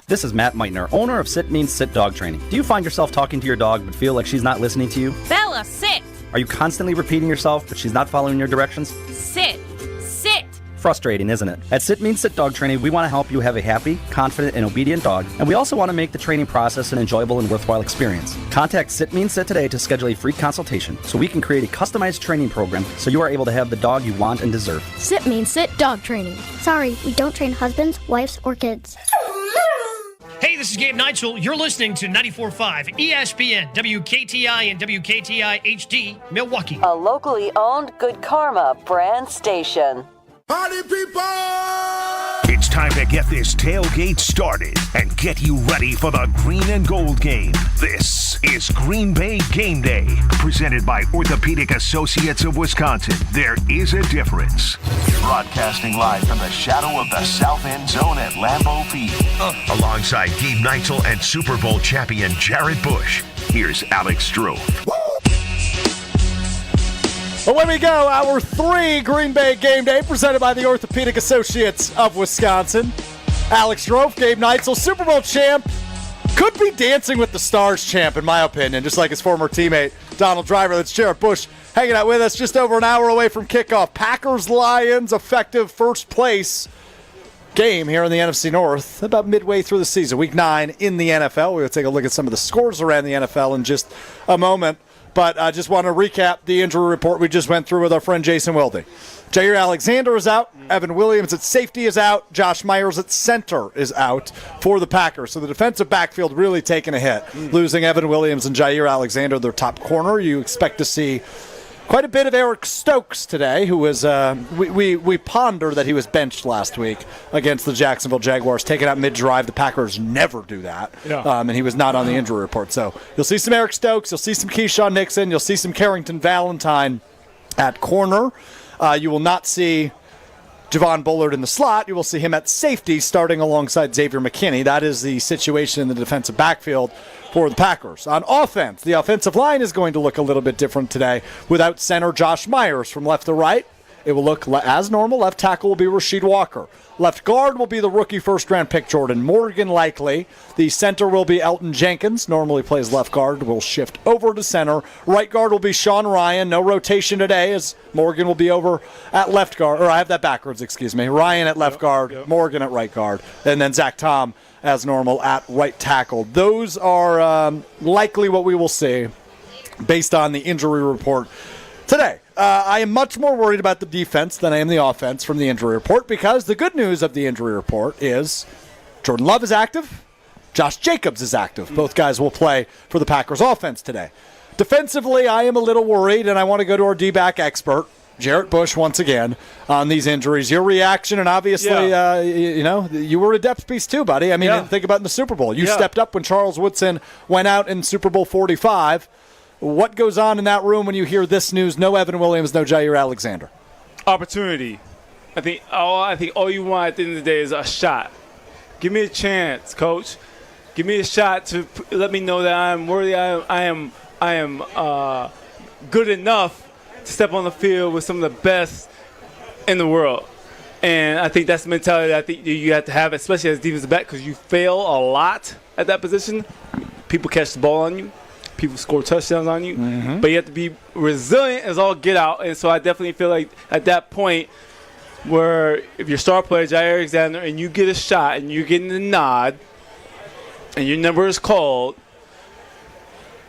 This is Matt Meitner, owner of Sit Means Sit Dog Training. Do you find yourself talking to your dog but feel like she's not listening to you? Bella, sit! Are you constantly repeating yourself but she's not following your directions? Sit! Sit! Frustrating, isn't it? At Sit Means Sit Dog Training, we want to help you have a happy, confident, and obedient dog, and we also want to make the training process an enjoyable and worthwhile experience. Contact Sit Means Sit today to schedule a free consultation so we can create a customized training program so you are able to have the dog you want and deserve. Sit Means Sit Dog Training. Sorry, we don't train husbands, wives, or kids. Hey, this is Gabe Neitzel. You're listening to 94.5 ESPN, WKTI and WKTI HD, Milwaukee. A locally owned Good Karma brand station. Party people! It's time to get this tailgate started and get you ready for the green and gold game. This is Green Bay Game Day, presented by Orthopedic Associates of Wisconsin. There is a difference. Broadcasting live from the shadow of the South End Zone at Lambeau Field. Alongside Gabe Neitzel and Super Bowl champion Jared Bush, here's Alex Stroh. Away we go, Hour 3, Green Bay Game Day, presented by the Orthopedic Associates of Wisconsin. Alex Stroh, Gabe Neitzel, Super Bowl champ, could be Dancing with the Stars champ, in my opinion, just like his former teammate, Donald Driver. That's Jared Bush hanging out with us just over an hour away from kickoff. Packers-Lions, effective first place game here in the NFC North, about midway through the season, Week 9 in the NFL. We'll take a look at some of the scores around the NFL in just a moment. But I just want to recap the injury report we just went through with our friend Jason Wilde. Jair Alexander is out. Evan Williams at safety is out. Josh Myers at center is out for the Packers. So the defensive backfield really taking a hit. Losing Evan Williams and Jair Alexander, their top corner. You expect to see Quite a bit of Eric Stokes today, who was, we ponder that he was benched last week against the Jacksonville Jaguars, taken out mid-drive. The Packers never do that. Yeah. And he was not on the injury report. So you'll see some Eric Stokes, you'll see some Keyshawn Nixon, you'll see some Carrington Valentine at corner. You will not see Javon Bullard in the slot. You will see him at safety starting alongside Xavier McKinney. That is the situation in the defensive backfield for the Packers. On offense, the offensive line is going to look a little bit different today without center Josh Myers from left to right. It will look as normal. Left tackle will be Rasheed Walker. Left guard will be the rookie first-round pick Jordan Morgan, likely. The center will be Elton Jenkins. Normally plays left guard. Will shift over to center. Right guard will be Sean Ryan. No rotation today as Morgan will be over at left guard. Or I have that backwards, excuse me. Ryan at left guard, Morgan at right guard. And then Zach Tom, as normal, at right tackle. Those are likely what we will see based on the injury report today. I am much more worried about the defense than I am the offense from the injury report, because the good news of the injury report is Jordan Love is active, Josh Jacobs is active. Both guys will play for the Packers offense today. Defensively, I am a little worried, and I want to go to our D-back expert, Jarrett Bush, once again, on these injuries. Your reaction, and obviously, you were a depth piece too, buddy. I mean, think about in the Super Bowl. You stepped up when Charles Woodson went out in Super Bowl 45. What goes on in that room when you hear this news? No Evan Williams, no Jair Alexander. Opportunity. I think all you want at the end of the day is a shot. Give me a chance, coach. Give me a shot to let me know that I am worthy. I am good enough to step on the field with some of the best in the world. And I think that's the mentality that I think you have to have, especially as defensive back, because you fail a lot at that position. People catch the ball on you. People score touchdowns on you. Mm-hmm. But you have to be resilient as all get out. And so I definitely feel like at that point where if your star player, Jair Alexander, and you get a shot and you're getting the nod and your number is called,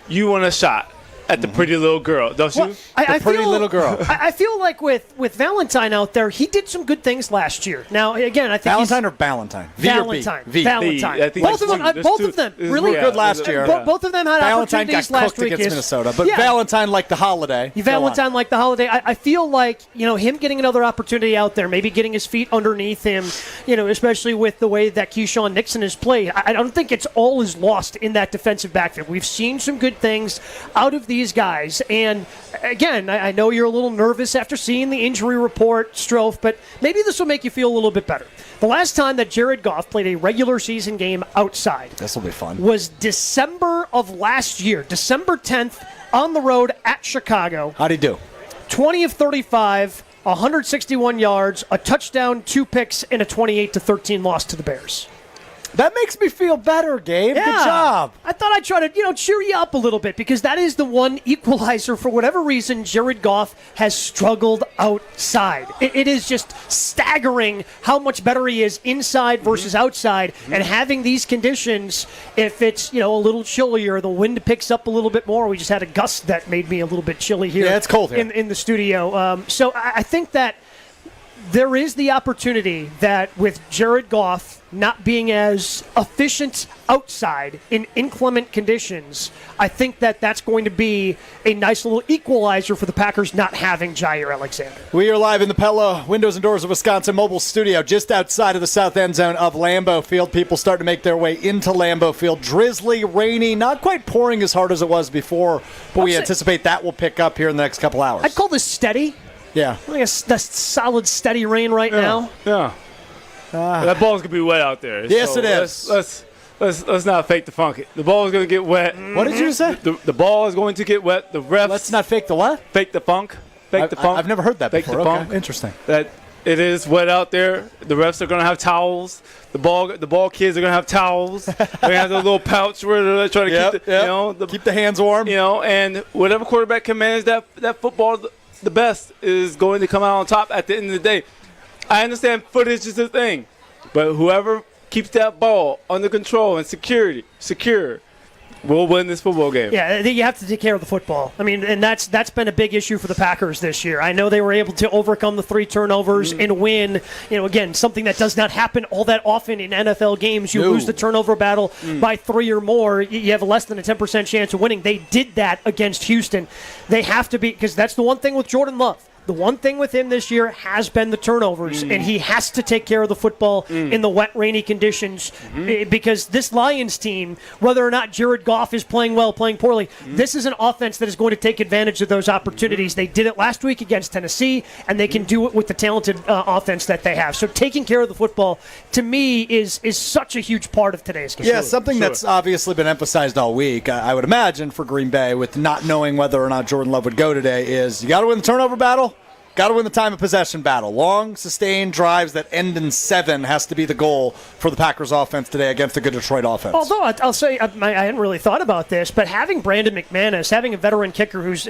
you want a shot at the pretty little girl, don't you? I pretty feel, little girl. I feel like with Valentine out there, he did some good things last year. Now, again, I think Valentine or Ballantyne? Valentine. V. Valentine. I think both of them really good last year. Both of them had Valentine opportunities got last cooked week. against Minnesota, but Valentine like the holiday. Valentine like the holiday. I feel like him getting another opportunity out there, maybe getting his feet underneath him, especially with the way that Keyshawn Nixon has played. I don't think it's all is lost in that defensive backfield. We've seen some good things out of these guys. And again, I know you're a little nervous after seeing the injury report, Strofe, but maybe this will make you feel a little bit better. The last time that Jared Goff played a regular season game outside, this will be fun, was December of last year, December 10th, on the road at Chicago. How'd he do? 20 of 35, 161 yards, a touchdown, 2 picks, and a 28-13 loss to the Bears. That makes me feel better, Gabe. Yeah. Good job. I thought I'd try to, cheer you up a little bit, because that is the one equalizer. For whatever reason, Jared Goff has struggled outside. It is just staggering how much better he is inside versus outside. And having these conditions, if it's, a little chillier, the wind picks up a little bit more. We just had a gust that made me a little bit chilly here. Yeah, it's cold here. In the studio. So I think that there is the opportunity that with Jared Goff not being as efficient outside in inclement conditions, I think that that's going to be a nice little equalizer for the Packers not having Jair Alexander. We are live in the Pella Windows and Doors of Wisconsin mobile studio just outside of the south end zone of Lambeau Field. People start to make their way into Lambeau Field. Drizzly, rainy, not quite pouring as hard as it was before, but we anticipate that will pick up here in the next couple hours. I'd call this steady. Yeah. I guess that's solid, steady rain right now. Yeah. That ball's gonna be wet out there. Yes, so it is. Let's not fake the funk. The ball is gonna get wet. What did you say? The ball is going to get wet. The refs. Let's not fake the what? Fake the funk. Fake the funk. I've never heard that fake before. The okay. funk. Interesting. That it is wet out there. The refs are gonna have towels. The ball kids are gonna have towels. They're gonna have the little pouch where they're trying to keep the hands warm. And whatever quarterback can manage that football the best is going to come out on top at the end of the day. I understand footage is a thing, but whoever keeps that ball under control and secure, We'll win this football game. Yeah, you have to take care of the football. I mean, and that's been a big issue for the Packers this year. I know they were able to overcome the 3 turnovers and win. Again, something that does not happen all that often in NFL games. You lose the turnover battle by 3 or more, you have less than a 10% chance of winning. They did that against Houston. They have to be, because that's the one thing with Jordan Love. The one thing with him this year has been the turnovers, and he has to take care of the football in the wet, rainy conditions because this Lions team, whether or not Jared Goff is playing well, playing poorly, this is an offense that is going to take advantage of those opportunities. They did it last week against Tennessee, and they can do it with the talented offense that they have. So taking care of the football, to me, is such a huge part of today's game. Yeah, something that's obviously been emphasized all week, I would imagine, for Green Bay, with not knowing whether or not Jordan Love would go today, is you got to win the turnover battle. Got to win the time of possession battle. Long, sustained drives that end in 7 has to be the goal for the Packers offense today against a good Detroit offense. Although I'll say I hadn't really thought about this, but having Brandon McManus, having a veteran kicker who's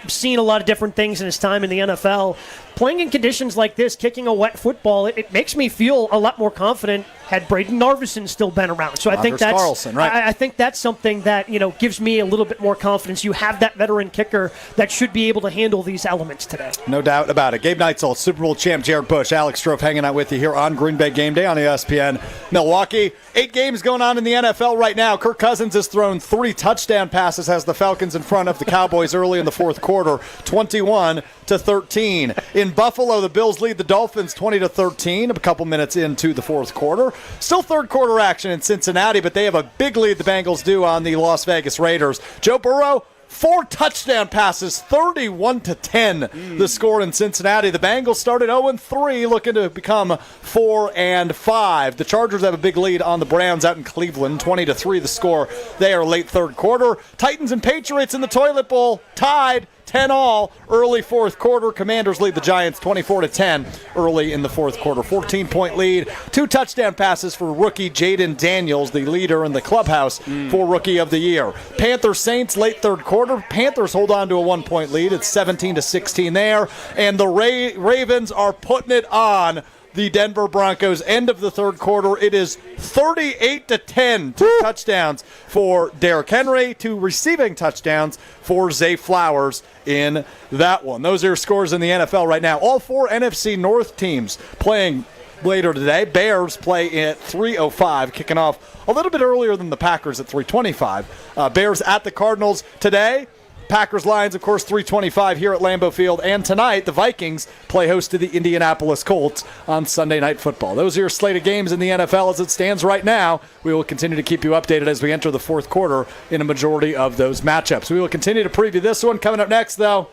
seen a lot of different things in his time in the NFL, playing in conditions like this, kicking a wet football, it makes me feel a lot more confident had Braden Narvison still been around. So I think that's Carlson, right? I think that's something that gives me a little bit more confidence. You have that veteran kicker that should be able to handle these elements today. No doubt about it. Gabe Neitzel, Super Bowl champ Jared Bush, Alex Strofe hanging out with you here on Green Bay Game Day on ESPN Milwaukee. 8 games going on in the NFL right now. Kirk Cousins has thrown 3 touchdown passes, has the Falcons in front of the Cowboys early in the fourth quarter, 21-13. In Buffalo, the Bills lead the Dolphins 20-13, a couple minutes into the fourth quarter. Still third quarter action in Cincinnati, but they have a big lead, the Bengals do, on the Las Vegas Raiders. Joe Burrow, 4 touchdown passes, 31-10 the score in Cincinnati. The Bengals started 0-3, looking to become 4-5. The Chargers have a big lead on the Browns out in Cleveland, 20-3 the score. They are late third quarter. Titans and Patriots in the Toilet Bowl, tied 10-all early fourth quarter. Commanders lead the Giants 24-10 early in the fourth quarter. 14-point lead. 2 touchdown passes for rookie Jaden Daniels, the leader in the clubhouse for Rookie of the Year. Panthers Saints late third quarter. Panthers hold on to a 1-point lead. It's 17-16 there. And the Ravens are putting it on the Denver Broncos. End of the third quarter, it is 38-10. 2 touchdowns for Derrick Henry, 2 receiving touchdowns for Zay Flowers in that one. Those are your scores in the NFL right now. All 4 NFC North teams playing later today. Bears play at 3:05, kicking off a little bit earlier than the Packers at 3:25. Bears at the Cardinals today. Packers-Lions, of course, 3:25 here at Lambeau Field. And tonight, the Vikings play host to the Indianapolis Colts on Sunday Night Football. Those are your slate of games in the NFL as it stands right now. We will continue to keep you updated as we enter the fourth quarter in a majority of those matchups. We will continue to preview this one. Coming up next, though,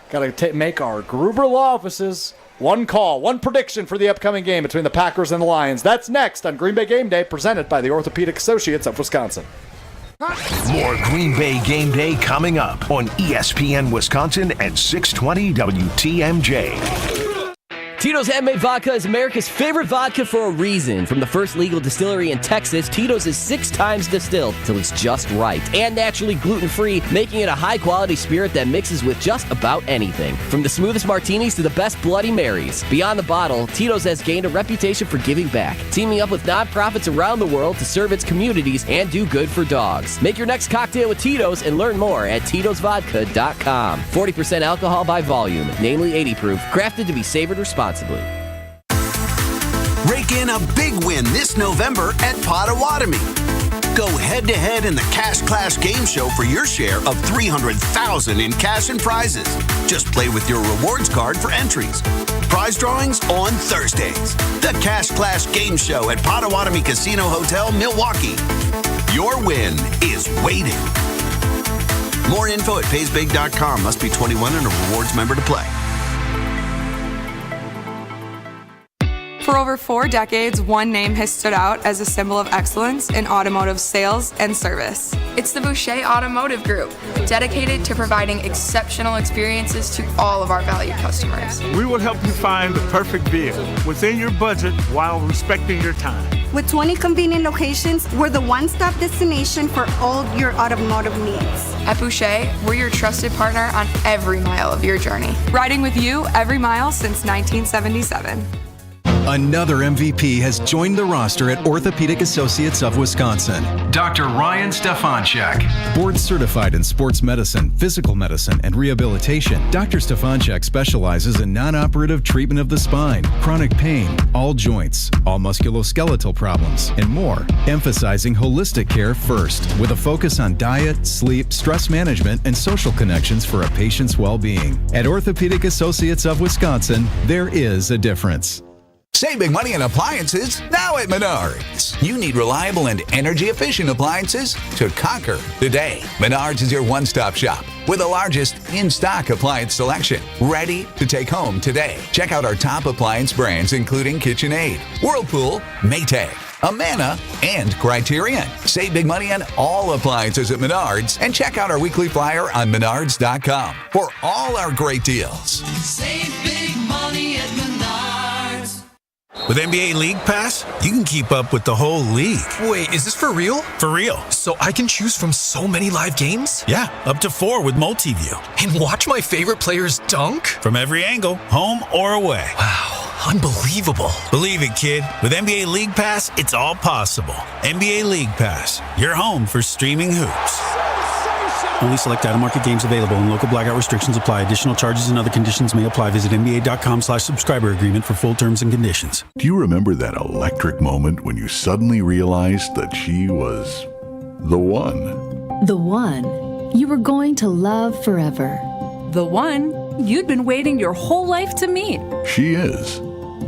got to make our Gruber Law offices one call, one prediction for the upcoming game between the Packers and the Lions. That's next on Green Bay Game Day, presented by the Orthopedic Associates of Wisconsin. More Green Bay Game Day coming up on ESPN Wisconsin at 620 WTMJ. Tito's Handmade Vodka is America's favorite vodka for a reason. From the first legal distillery in Texas, Tito's is 6 times distilled till it's just right. And naturally gluten-free, making it a high-quality spirit that mixes with just about anything. From the smoothest martinis to the best Bloody Marys. Beyond the bottle, Tito's has gained a reputation for giving back, teaming up with nonprofits around the world to serve its communities and do good for dogs. Make your next cocktail with Tito's and learn more at Tito'sVodka.com. 40% alcohol by volume, namely 80 proof, crafted to be savored responsibly. Rake in a big win this November at Potawatomi. Go head-to-head in the Cash Clash game show for your share of $300,000 in cash and prizes. Just play with your rewards card for entries. Prize drawings on Thursdays. The Cash Clash game show at Potawatomi Casino Hotel, Milwaukee. Your win is waiting. More info at paysbig.com. Must be 21 and a rewards member to play. For over 4 decades, one name has stood out as a symbol of excellence in automotive sales and service. It's the Boucher Automotive Group, dedicated to providing exceptional experiences to all of our valued customers. We will help you find the perfect vehicle within your budget while respecting your time. With 20 convenient locations, we're the one-stop destination for all your automotive needs. At Boucher, we're your trusted partner on every mile of your journey, riding with you every mile since 1977. Another MVP has joined the roster at Orthopedic Associates of Wisconsin. Dr. Ryan Stefanchek. Board certified in sports medicine, physical medicine, and rehabilitation, Dr. Stefanchek specializes in non-operative treatment of the spine, chronic pain, all joints, all musculoskeletal problems, and more, emphasizing holistic care first, with a focus on diet, sleep, stress management, and social connections for a patient's well-being. At Orthopedic Associates of Wisconsin, there is a difference. Save big money on appliances now at Menards. You need reliable and energy-efficient appliances to conquer the day. Menards is your one-stop shop with the largest in-stock appliance selection, ready to take home today. Check out our top appliance brands including KitchenAid, Whirlpool, Maytag, Amana, and Criterion. Save big money on all appliances at Menards and check out our weekly flyer on menards.com for all our great deals. Save big money at Menards. With NBA League Pass, you can keep up with the whole league. Wait, is this for real? For real. So I can choose from so many live games? Yeah, up to 4 with multi-view. And watch my favorite players dunk? From every angle, home or away. Wow, unbelievable. Believe it, kid. With NBA League Pass, it's all possible. NBA League Pass, your home for streaming hoops. Only select out-of-market games available and local blackout restrictions apply. Additional charges and other conditions may apply. Visit NBA.com/subscriber agreement for full terms and conditions. Do you remember that electric moment when you suddenly realized that she was the one? The one you were going to love forever. The one you'd been waiting your whole life to meet. She is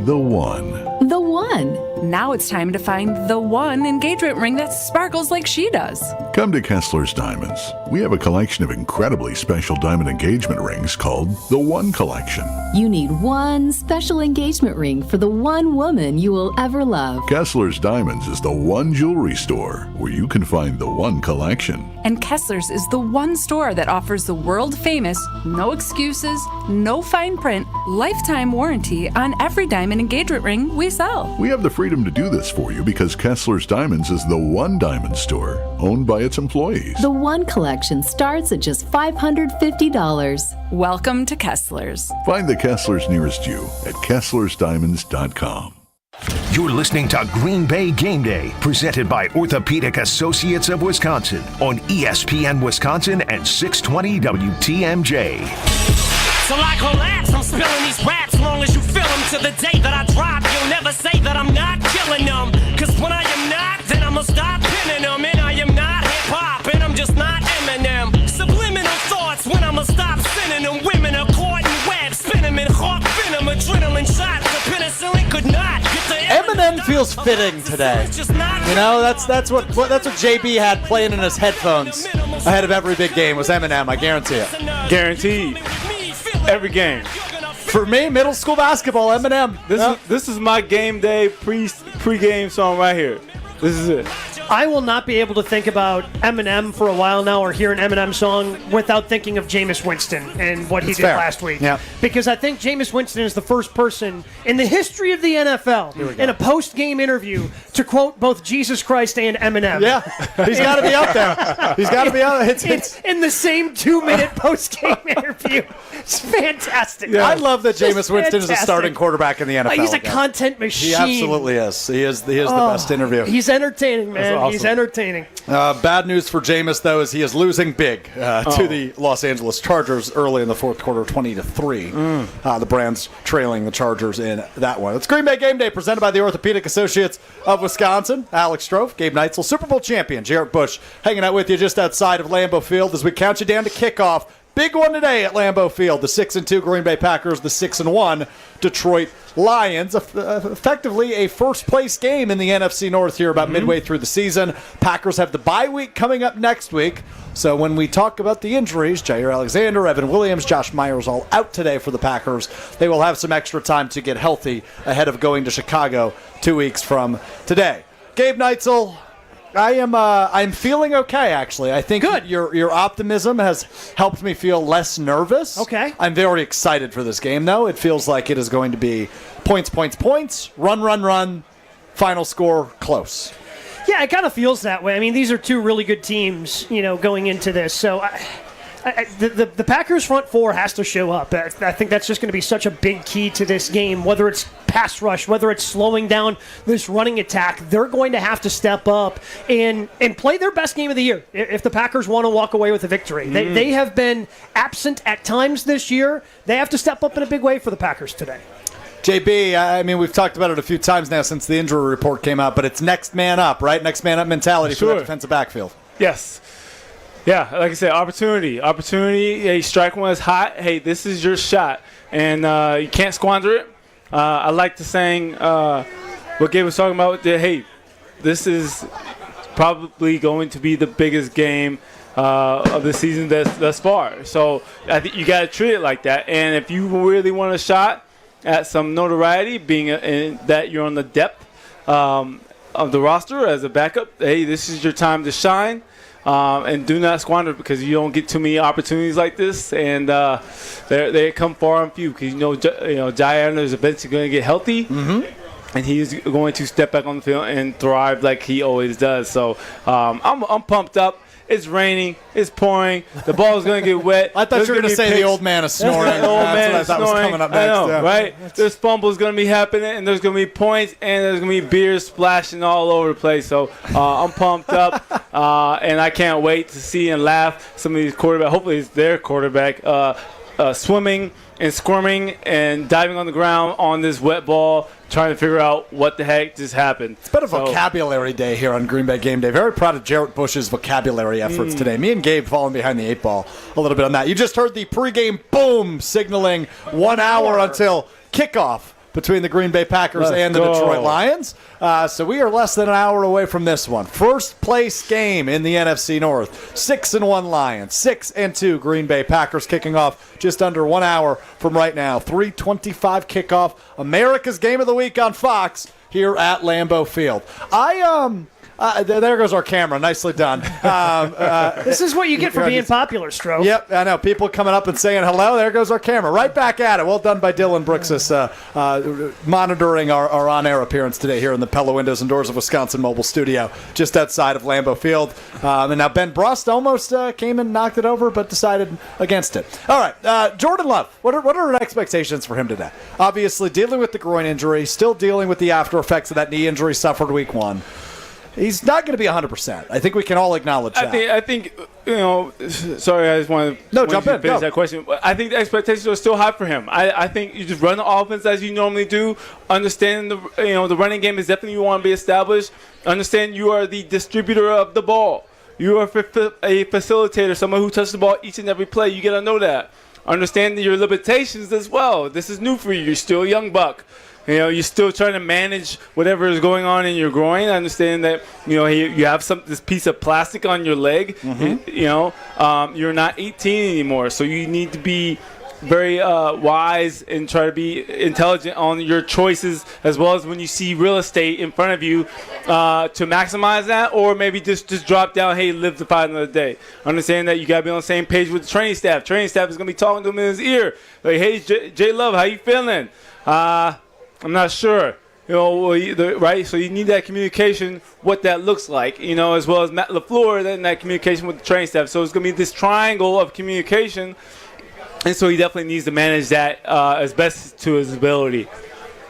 the one. The one. Now it's time to find the one engagement ring that sparkles like she does. Come to Kessler's Diamonds. We have a collection of incredibly special diamond engagement rings called the One Collection. You need one special engagement ring for the one woman you will ever love. Kessler's Diamonds is the one jewelry store where you can find the One Collection. And Kessler's is the one store that offers the world-famous, no excuses, no fine print, lifetime warranty on every diamond engagement ring we sell. We have the freedom to do this for you because Kessler's Diamonds is the one diamond store owned by its employees. The One Collection starts at just $550. Welcome to Kessler's. Find the Kessler's nearest you at KesslersDiamonds.com. You're listening to Green Bay Game Day, presented by Orthopedic Associates of Wisconsin on ESPN Wisconsin and 620 WTMJ. So like relax, I'm spilling these raps long as you feel them. To the day that I drop, you'll never say that I'm not killing them. Cause when I am not, then I'ma stop pinning them. And I am not hip-hop, and I'm just not Eminem. Subliminal thoughts when I'ma stop sending them. Women are caught in webs, spin them in hawk venom. Adrenaline shots, the penicillin could not get the Eminem feels fitting today. You know, that's what JB had playing in his headphones ahead of every big game was Eminem. I guarantee it. Guaranteed. Every game. For me, middle school basketball, Eminem. This is my game day pre-game song right here. This is it. I will not be able to think about Eminem for a while now or hear an Eminem song without thinking of Jameis Winston and what he did last week. Yeah. Because I think Jameis Winston is the first person in the history of the NFL in a post-game interview to quote both Jesus Christ and Eminem. Yeah, he's got to be up there. He's got to be up there. It's in the same 2-minute post-game interview. It's fantastic. Yeah. I love that Jameis Winston is a starting quarterback in the NFL. He's a content machine. He absolutely is. He is the best interview. He's entertaining, man. Awesome. He's entertaining. Bad news for Jameis, though, is he is losing big to the Los Angeles Chargers early in the fourth quarter, 20-3. The Browns trailing the Chargers in that one. It's Green Bay Game Day, presented by the Orthopedic Associates of Wisconsin. Alex Strofe, Gabe Neitzel, Super Bowl champion Jarrett Bush, hanging out with you just outside of Lambeau Field as we count you down to kickoff. Big one today at Lambeau Field. The 6-2 Green Bay Packers, the 6-1 Detroit Lions. Effectively a first-place game in the NFC North here about midway through the season. Packers have the bye week coming up next week. So when we talk about the injuries, Jair Alexander, Evan Williams, Josh Myers all out today for the Packers. They will have some extra time to get healthy ahead of going to Chicago 2 weeks from today. Gabe Neitzel, I'm feeling okay, actually. I think your optimism has helped me feel less nervous. Okay. I'm very excited for this game, though. It feels like it is going to be points, run, final score, close. Yeah, it kind of feels that way. I mean, these are two really good teams, going into this. So The Packers' front four has to show up. I think that's just going to be such a big key to this game, whether it's pass rush, whether it's slowing down this running attack. They're going to have to step up and play their best game of the year if the Packers want to walk away with a victory. They have been absent at times this year. They have to step up in a big way for the Packers today. JB, I mean, we've talked about it a few times now since the injury report came out, but it's next man up, right? Next man up mentality for that defensive backfield. Yes. Yeah, like I said, opportunity. Hey, strike one is hot. Hey, this is your shot, and you can't squander it. I like the saying, what Gabe was talking about, that, hey, this is probably going to be the biggest game of the season thus far. So I think you got to treat it like that. And if you really want a shot at some notoriety, being that you're on the depth of the roster as a backup, hey, this is your time to shine. And do not squander, because you don't get too many opportunities like this, and they come far and few. Because Jai Allen is eventually going to get healthy, and he's going to step back on the field and thrive like he always does. So I'm pumped up. It's raining. It's pouring. The ball is going to get wet. I thought you were going to say the old man is snoring. The old man That's what I thought was coming up next. I know, right? There's fumbles going to be happening, and there's going to be points, and there's going to be beers splashing all over the place. So I'm pumped up, and I can't wait to see and laugh some of these quarterbacks. Hopefully it's their quarterback swimming and squirming and diving on the ground on this wet ball, trying to figure out what the heck just happened. It's been a vocabulary day here on Green Bay Game Day. Very proud of Jarrett Bush's vocabulary efforts today. Me and Gabe falling behind the 8 ball a little bit on that. You just heard the pregame boom signaling 1 hour until kickoff between the Green Bay Packers and the Detroit Lions. So we are less than an hour away from this one. First place game in the NFC North. 6-1 Lions, 6-2 Green Bay Packers, kicking off just under 1 hour from right now. 3:25 kickoff. America's Game of the Week on Fox here at Lambeau Field. There goes our camera. Nicely done. This is what you get for being popular, Stro. Yep, I know. People coming up and saying hello. There goes our camera. Right back at it. Well done by Dylan Brooks, monitoring our on-air appearance today here in the Pella Windows and Doors of Wisconsin mobile studio just outside of Lambeau Field. And now Ben Brust almost came and knocked it over, but decided against it. All right, Jordan Love. What are our expectations for him today? Obviously, dealing with the groin injury, still dealing with the after effects of that knee injury suffered week 1. He's not going to be 100%. I think we can all acknowledge that. I think sorry, I just want to finish that question. I think the expectations are still high for him. I think you just run the offense as you normally do. Understand the running game is definitely you want to be established. Understand you are the distributor of the ball. You are a facilitator, someone who touches the ball each and every play. You got to know that. Understand your limitations as well. This is new for you. You're still a young buck. You're still trying to manage whatever is going on in your groin. I understand that, you have this piece of plastic on your leg. You're not 18 anymore, so you need to be very wise and try to be intelligent on your choices, as well as when you see real estate in front of you to maximize that, or maybe just drop down, hey, live to fight another day. Understand that you got to be on the same page with the training staff. Training staff is going to be talking to him in his ear. Like, hey, J Love, how you feeling? I'm not sure. Right? So you need that communication, what that looks like, as well as Matt LaFleur, then that communication with the training staff. So it's going to be this triangle of communication, and so he definitely needs to manage that as best to his ability.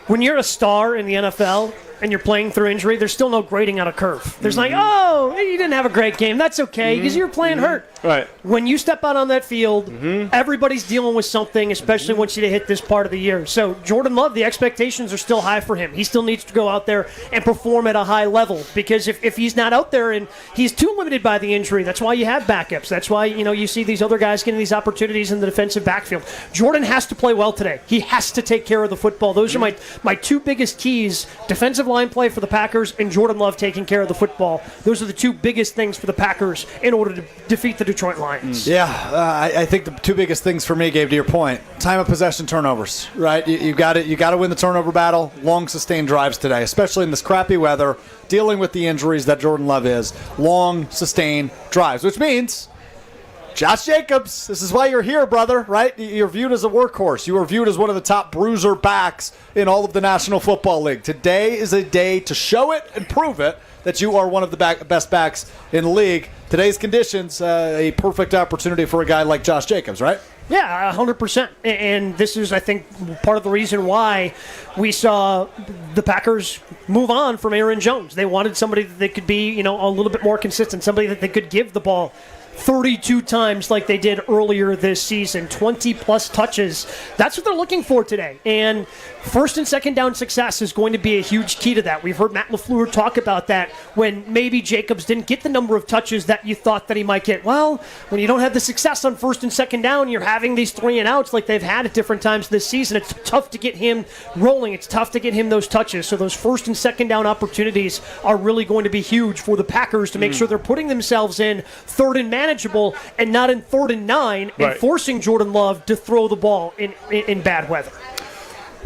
When you're a star in the NFL and you're playing through injury, there's still no grading on a curve. There's like, oh, you didn't have a great game. That's okay, because you're playing hurt. Right. When you step out on that field, everybody's dealing with something, especially once you hit this part of the year. So Jordan Love, the expectations are still high for him. He still needs to go out there and perform at a high level, because if he's not out there and he's too limited by the injury, that's why you have backups. That's why you see these other guys getting these opportunities in the defensive backfield. Jordan has to play well today. He has to take care of the football. Those are my two biggest keys: defensive line play for the Packers and Jordan Love taking care of the football. Those are the two biggest things for the Packers in order to defeat the Detroit Lions. Yeah, I think the two biggest things for me, Gabe, to your point, time of possession, turnovers, right? You got to win the turnover battle. Long, sustained drives today, especially in this crappy weather, dealing with the injuries that Jordan Love is. Long, sustained drives, which means Josh Jacobs, this is why you're here, brother, right? You're viewed as a workhorse. You are viewed as one of the top bruiser backs in all of the National Football League. Today is a day to show it and prove it that you are one of the best backs in the league. Today's conditions, a perfect opportunity for a guy like Josh Jacobs, right? Yeah, 100%. And this is, I think, part of the reason why we saw the Packers move on from Aaron Jones. They wanted somebody that they could be, a little bit more consistent, somebody that they could give the ball 32 times like they did earlier this season, 20-plus touches. That's what they're looking for today. And first and second down success is going to be a huge key to that. We've heard Matt LaFleur talk about that when maybe Jacobs didn't get the number of touches that you thought that he might get. Well, when you don't have the success on first and second down, you're having these 3-and-outs like they've had at different times this season. It's tough to get him rolling. It's tough to get him those touches. So those first and second down opportunities are really going to be huge for the Packers to make sure they're putting themselves in third and manageable and not in 3rd and 9 and forcing Jordan Love to throw the ball in bad weather.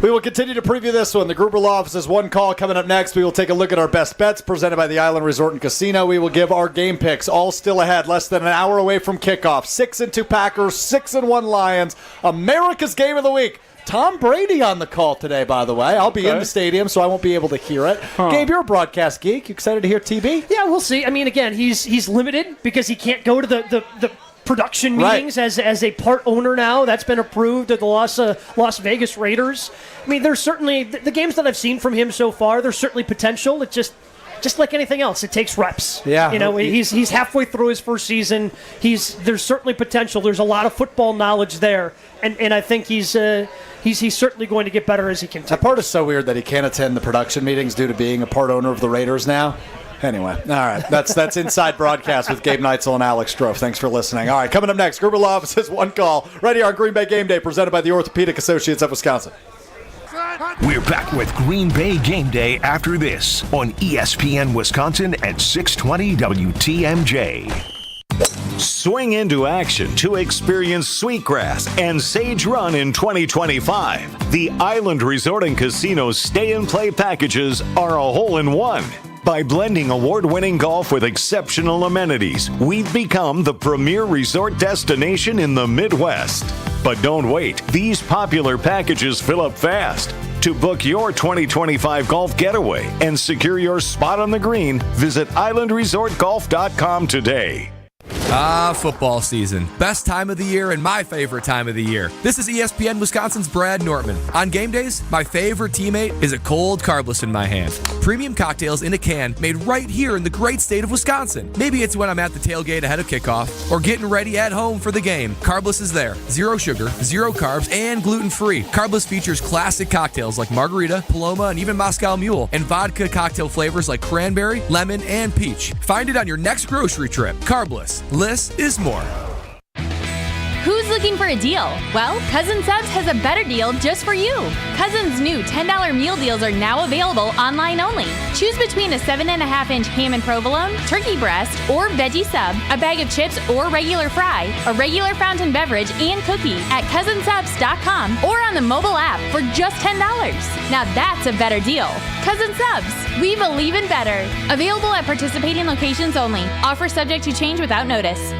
We will continue to preview this one. The Gruber Law Office's One Call coming up next. We will take a look at our best bets presented by the Island Resort and Casino. We will give our game picks, all still ahead, less than an hour away from kickoff. 6-2 Packers, 6-1 Lions. America's Game of the Week. Tom Brady on the call today, by the way. I'll be in the stadium, so I won't be able to hear it. Gabe, you're a broadcast geek. You excited to hear TB? Yeah, we'll see. I mean, again, he's limited because he can't go to the production meetings as a part owner now. That's been approved at the Las Vegas Raiders. I mean, there's certainly, the games that I've seen from him so far, there's certainly potential. It's just like anything else, it takes reps. Yeah. He's halfway through his first season. There's certainly potential. There's a lot of football knowledge there. And I think he's certainly going to get better as he continues. That part is so weird that he can't attend the production meetings due to being a part owner of the Raiders now. Anyway, all right. That's Inside Broadcast with Gabe Neitzel and Alex Strofe. Thanks for listening. All right, coming up next, Gruber Law Office's One Call right here on Green Bay Game Day, presented by the Orthopedic Associates of Wisconsin. We're back with Green Bay Game Day after this on ESPN Wisconsin at 620 WTMJ. Swing into action to experience Sweetgrass and Sage Run in 2025. The Island Resort and Casino Stay and Play packages are a hole-in-one. By blending award-winning golf with exceptional amenities, we've become the premier resort destination in the Midwest. But don't wait. These popular packages fill up fast. To book your 2025 golf getaway and secure your spot on the green, visit islandresortgolf.com today. Football season. Best time of the year and my favorite time of the year. This is ESPN Wisconsin's Brad Nortman. On game days, my favorite teammate is a cold carbless in my hand. Premium cocktails in a can made right here in the great state of Wisconsin. Maybe it's when I'm at the tailgate ahead of kickoff or getting ready at home for the game. Carbless is there. 0 sugar, 0 carbs, and gluten-free. Carbless features classic cocktails like margarita, Paloma, and even Moscow Mule, and vodka cocktail flavors like cranberry, lemon, and peach. Find it on your next grocery trip. Carbless. Less is more. Who's looking for a deal? Well, Cousin Subs has a better deal just for you. Cousin's new $10 meal deals are now available online only. Choose between a 7.5-inch ham and provolone, turkey breast, or veggie sub, a bag of chips or regular fry, a regular fountain beverage, and cookie at cousinsubs.com or on the mobile app for just $10. Now that's a better deal. Cousin Subs, we believe in better. Available at participating locations only. Offer subject to change without notice.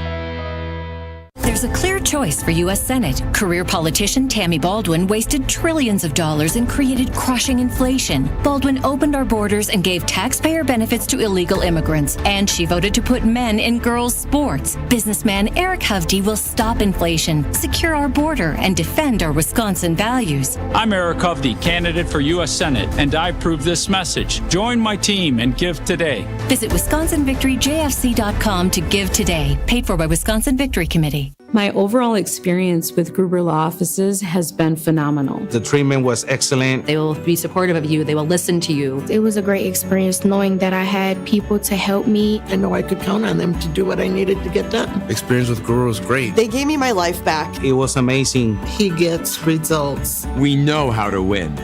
There's a clear choice for U.S. Senate. Career politician Tammy Baldwin wasted trillions of dollars and created crushing inflation. Baldwin opened our borders and gave taxpayer benefits to illegal immigrants. And she voted to put men in girls' sports. Businessman Eric Hovde will stop inflation, secure our border, and defend our Wisconsin values. I'm Eric Hovde, candidate for U.S. Senate, and I approve this message. Join my team and give today. Visit WisconsinVictoryJFC.com to give today. Paid for by Wisconsin Victory Committee. My overall experience with Gruber Law Offices has been phenomenal. The treatment was excellent. They will be supportive of you. They will listen to you. It was a great experience knowing that I had people to help me. I know I could count on them to do what I needed to get done. Experience with Gruber was great. They gave me my life back. It was amazing. He gets results. We know how to win.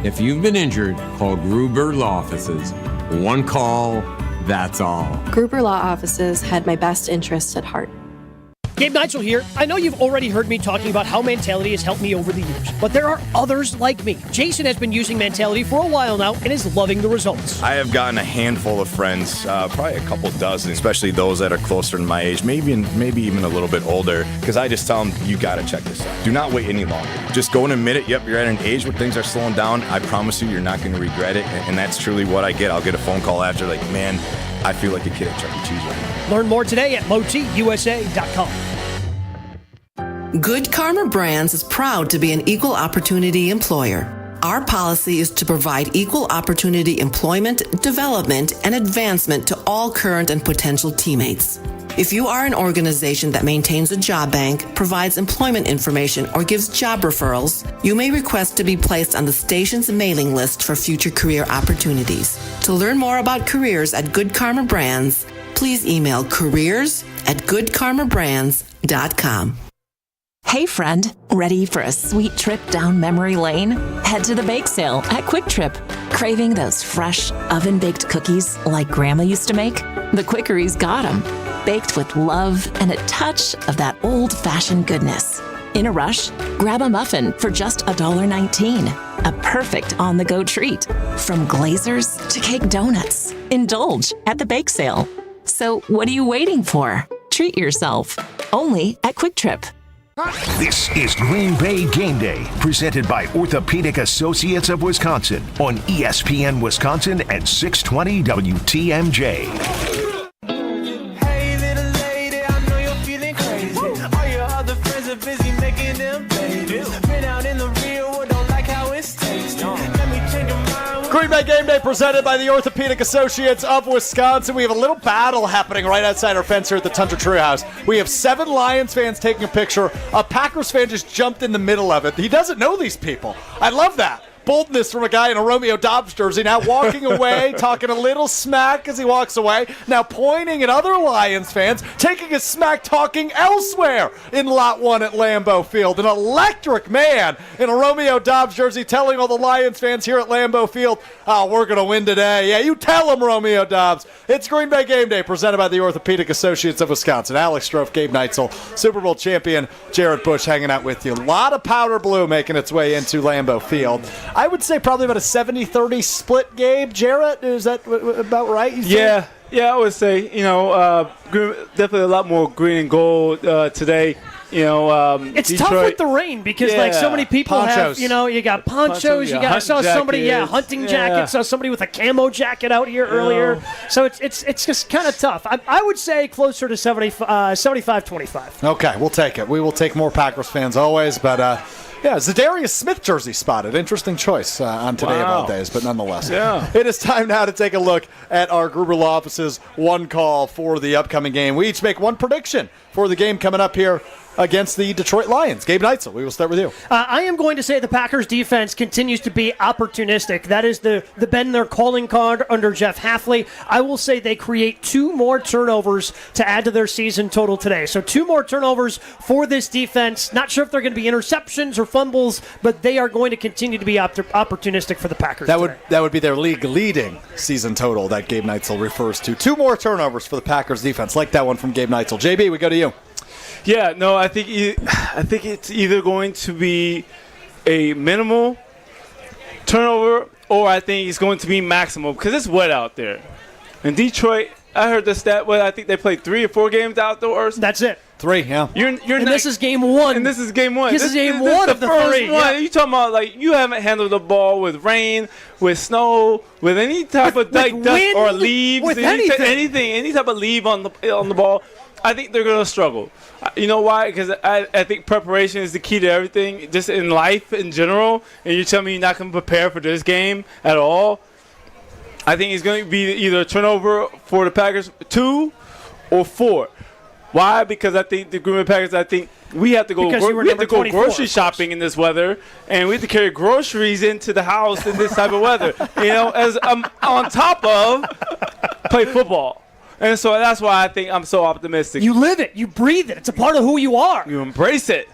If you've been injured, call Gruber Law Offices. One call, that's all. Gruber Law Offices had my best interests at heart. Gabe Neitzel here. I know you've already heard me talking about how Mentality has helped me over the years, but there are others like me. Jason has been using Mentality for a while now and is loving the results. I have gotten a handful of friends, probably a couple dozen, especially those that are closer to my age, maybe even a little bit older, because I just tell them, you got to check this out. Do not wait any longer. Just go and admit it. Yep, you're at an age where things are slowing down. I promise you, you're not going to regret it, and that's truly what I get. I'll get a phone call after, like, man, I feel like a kid at Chuck E. Cheese right now. Learn more today at LowTUSA.com. Good Karma Brands is proud to be an equal opportunity employer. Our policy is to provide equal opportunity employment, development, and advancement to all current and potential teammates. If you are an organization that maintains a job bank, provides employment information, or gives job referrals, you may request to be placed on the station's mailing list for future career opportunities. To learn more about careers at Good Karma Brands, please email careers@goodkarmabrands.com. Hey friend, ready for a sweet trip down memory lane? Head to the bake sale at Quick Trip. Craving those fresh, oven-baked cookies like Grandma used to make? The Quickery's got them. Baked with love and a touch of that old-fashioned goodness. In a rush? Grab a muffin for just $1.19. A perfect on-the-go treat. From glazers to cake donuts. Indulge at the bake sale. So what are you waiting for? Treat yourself. Only at Quick Trip. This is Green Bay Game Day, presented by Orthopedic Associates of Wisconsin on ESPN Wisconsin at 620 WTMJ. Hey, little lady, I know you're feeling crazy. All your other friends are busy making them babies. Been out in the real world, don't like how it's tasting. Let me change your mind. Green Bay Game Day presented by the Orthopedic Associates of Wisconsin. We have a little battle happening right outside our fence here at the Tundra Treehouse. We have 7 Lions fans taking a picture. A Packers fan just jumped in the middle of it. He doesn't know these people. I love that. Boldness from a guy in a Romeo Dobbs jersey, now walking away, talking a little smack as he walks away, now pointing at other Lions fans, taking a smack talking elsewhere in Lot 1 at Lambeau Field. An electric man in a Romeo Dobbs jersey telling all the Lions fans here at Lambeau Field, oh, we're going to win today. Yeah, you tell them, Romeo Dobbs. It's Green Bay Game Day presented by the Orthopedic Associates of Wisconsin. Alex Strofe, Gabe Neitzel, Super Bowl champion Jared Bush hanging out with you. A lot of powder blue making its way into Lambeau Field. I would say probably about a 70-30 split, Gabe. Jarrett, is that about right? Yeah, I would say, definitely a lot more green and gold today. It's Detroit. tough with the rain because so many people ponchos. have, you got ponchos, I saw somebody, hunting jackets, saw somebody with a camo jacket out here earlier. So it's just kind of tough. I would say closer to 75-25. Okay, we'll take it. We will take more Packers fans always, but Zadarius Smith jersey spotted. Interesting choice on Today of All Days, but nonetheless. Yeah. It is time now to take a look at our Gruber Law Office's one call for the upcoming game. We each make one prediction for the game coming up here against the Detroit Lions. Gabe Neitzel, we will start with you. I am going to say the Packers defense continues to be opportunistic. That is the been their calling card under Jeff Hafley. I will say they create 2 more turnovers to add to their season total today. So 2 more turnovers for this defense. Not sure if they're going to be interceptions or fumbles, but they are going to continue to be opportunistic for the Packers. That would be their league leading season total that Gabe Neitzel refers to. 2 more turnovers for the Packers defense. Like that one from Gabe Neitzel. JB, we go to you. Yeah, no, I think it's either going to be a minimal turnover or I think it's going to be maximal because it's wet out there. In Detroit, I heard the stat, I think they played 3 or 4 games outdoors. That's it. 3, yeah. This is game 1. And this is game 1. This is game 1 of the first 3. One. Yeah. You talking about you haven't handled the ball with rain, with snow, with any type of dust wind, or leaves, with any type of leaf on the ball. I think they're going to struggle. You know why? Because I think preparation is the key to everything, just in life in general. And you're telling me you're not going to prepare for this game at all? I think it's going to be either a turnover for the Packers, 2 or 4. Why? Because I think the Green Bay Packers, we have to go grocery shopping in this weather, and we have to carry groceries into the house in this type of weather. As on top of play football. And so that's why I think I'm so optimistic. You live it. You breathe it. It's a part of who you are. You embrace it.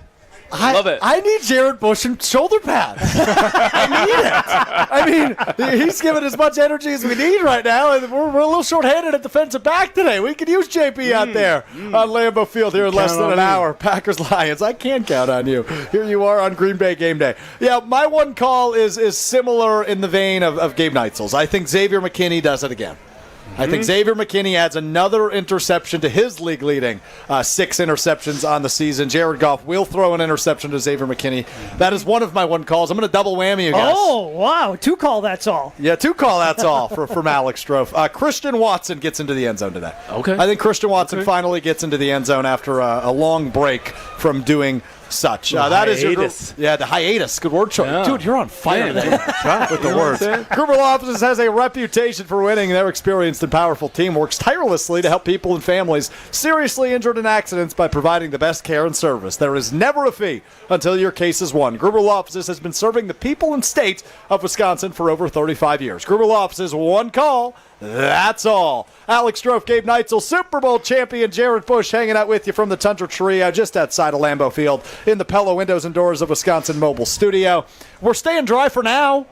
Love it. I need Jared Bush and shoulder pads. I need it. I mean, he's giving as much energy as we need right now, and we're a little short-handed at defensive back today. We could use JP out there on Lambeau Field here in less than an hour. Packers-Lions. I can count on you. Here you are on Green Bay Game Day. Yeah, my one call is similar in the vein of Gabe Neitzel's. I think Xavier McKinney does it again. I think Xavier McKinney adds another interception to his league-leading 6 interceptions on the season. Jared Goff will throw an interception to Xavier McKinney. That is one of my one calls. I'm going to double whammy you guys. Oh, wow. 2 call, that's all. Yeah, 2 call, that's all from Alex Strofe. Christian Watson gets into the end zone today. Okay. I think Christian Watson finally gets into the end zone after a long break from doing such. That is your the hiatus. Good word choice. Yeah. Dude, you're on fire today with the words. Gruber Law Offices has a reputation for winning. Their experienced and powerful team works tirelessly to help people and families seriously injured in accidents by providing the best care and service. There is never a fee until your case is won. Gruber Law Offices has been serving the people and state of Wisconsin for over 35 years. Gruber Law Offices, one call. That's all. Alex Strofe, Gabe Neitzel, Super Bowl champion Jared Bush hanging out with you from the Tundra Trio just outside of Lambeau Field in the Pella Windows and Doors of Wisconsin Mobile Studio. We're staying dry for now.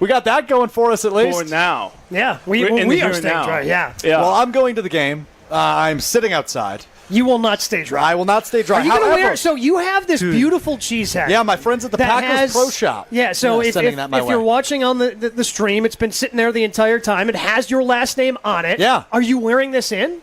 We got that going for us at least. For now. Yeah, we are staying dry, yeah. Well, I'm going to the game. I'm sitting outside. You will not stay dry. I will not stay dry. Are you going to wear? So you have this beautiful cheese hat. Yeah, my friends at the Packers Pro Shop. Yeah, so if you're watching on the stream, it's been sitting there the entire time. It has your last name on it. Yeah. Are you wearing this in?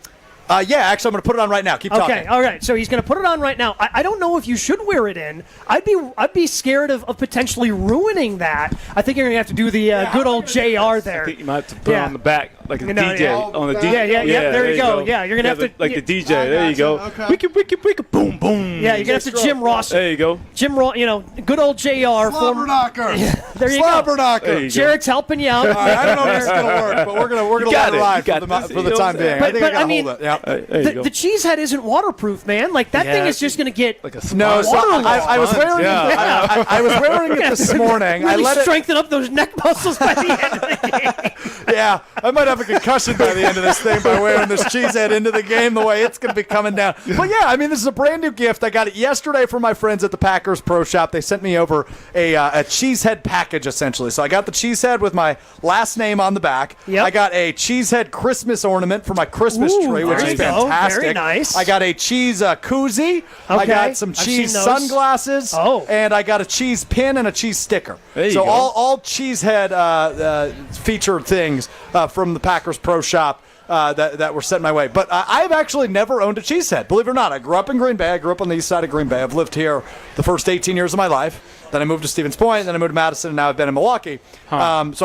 Yeah, actually, I'm going to put it on right now. Keep talking. Okay, all right. So he's going to put it on right now. I don't know if you should wear it in. I'd be scared of potentially ruining that. I think you're going to have to do the good old JR there. I think you might have to put it on the back, like a DJ. On the DJ. Yeah, there you go. Yeah, you're going to have to. Like the DJ. There you go. Okay. Wiki, boom, boom. Yeah, you're going to have to Jim Ross. There you go. Jim Ross, good old JR. Slobber knocker. There you Slobber go. knocker. Jared's helping you out. All right, I don't know if this is going to work, but we're going to let it ride for the time being. I think I got to hold it. Yeah. There you go. The cheese head isn't waterproof, man. Like that thing is just going to get like a I was wearing I was wearing it this morning. Really I let strengthen up those neck muscles by the end of the game. Yeah, I might have a concussion by the end of this thing by wearing this cheese head into the game the way it's going to be coming down. But yeah, I mean, this is a brand new gift. I got it yesterday from my friends at the Packers Pro Shop. They sent me over a cheese head package essentially. So I got the cheese head with my last name on the back. Yep. I got a cheese head Christmas ornament for my Christmas tree, which is fantastic. Very nice. I got a cheese koozie. I got some cheese sunglasses. Oh. And I got a cheese pin and a cheese sticker. There you so go. all cheese head featured things from the Packers Pro Shop that were sent my way. But I've actually never owned a cheese head. Believe it or not, I grew up in Green Bay. I grew up on the east side of Green Bay. I've lived here the first 18 years of my life. Then I moved to Stevens Point. Then I moved to Madison. And now I've been in Milwaukee. So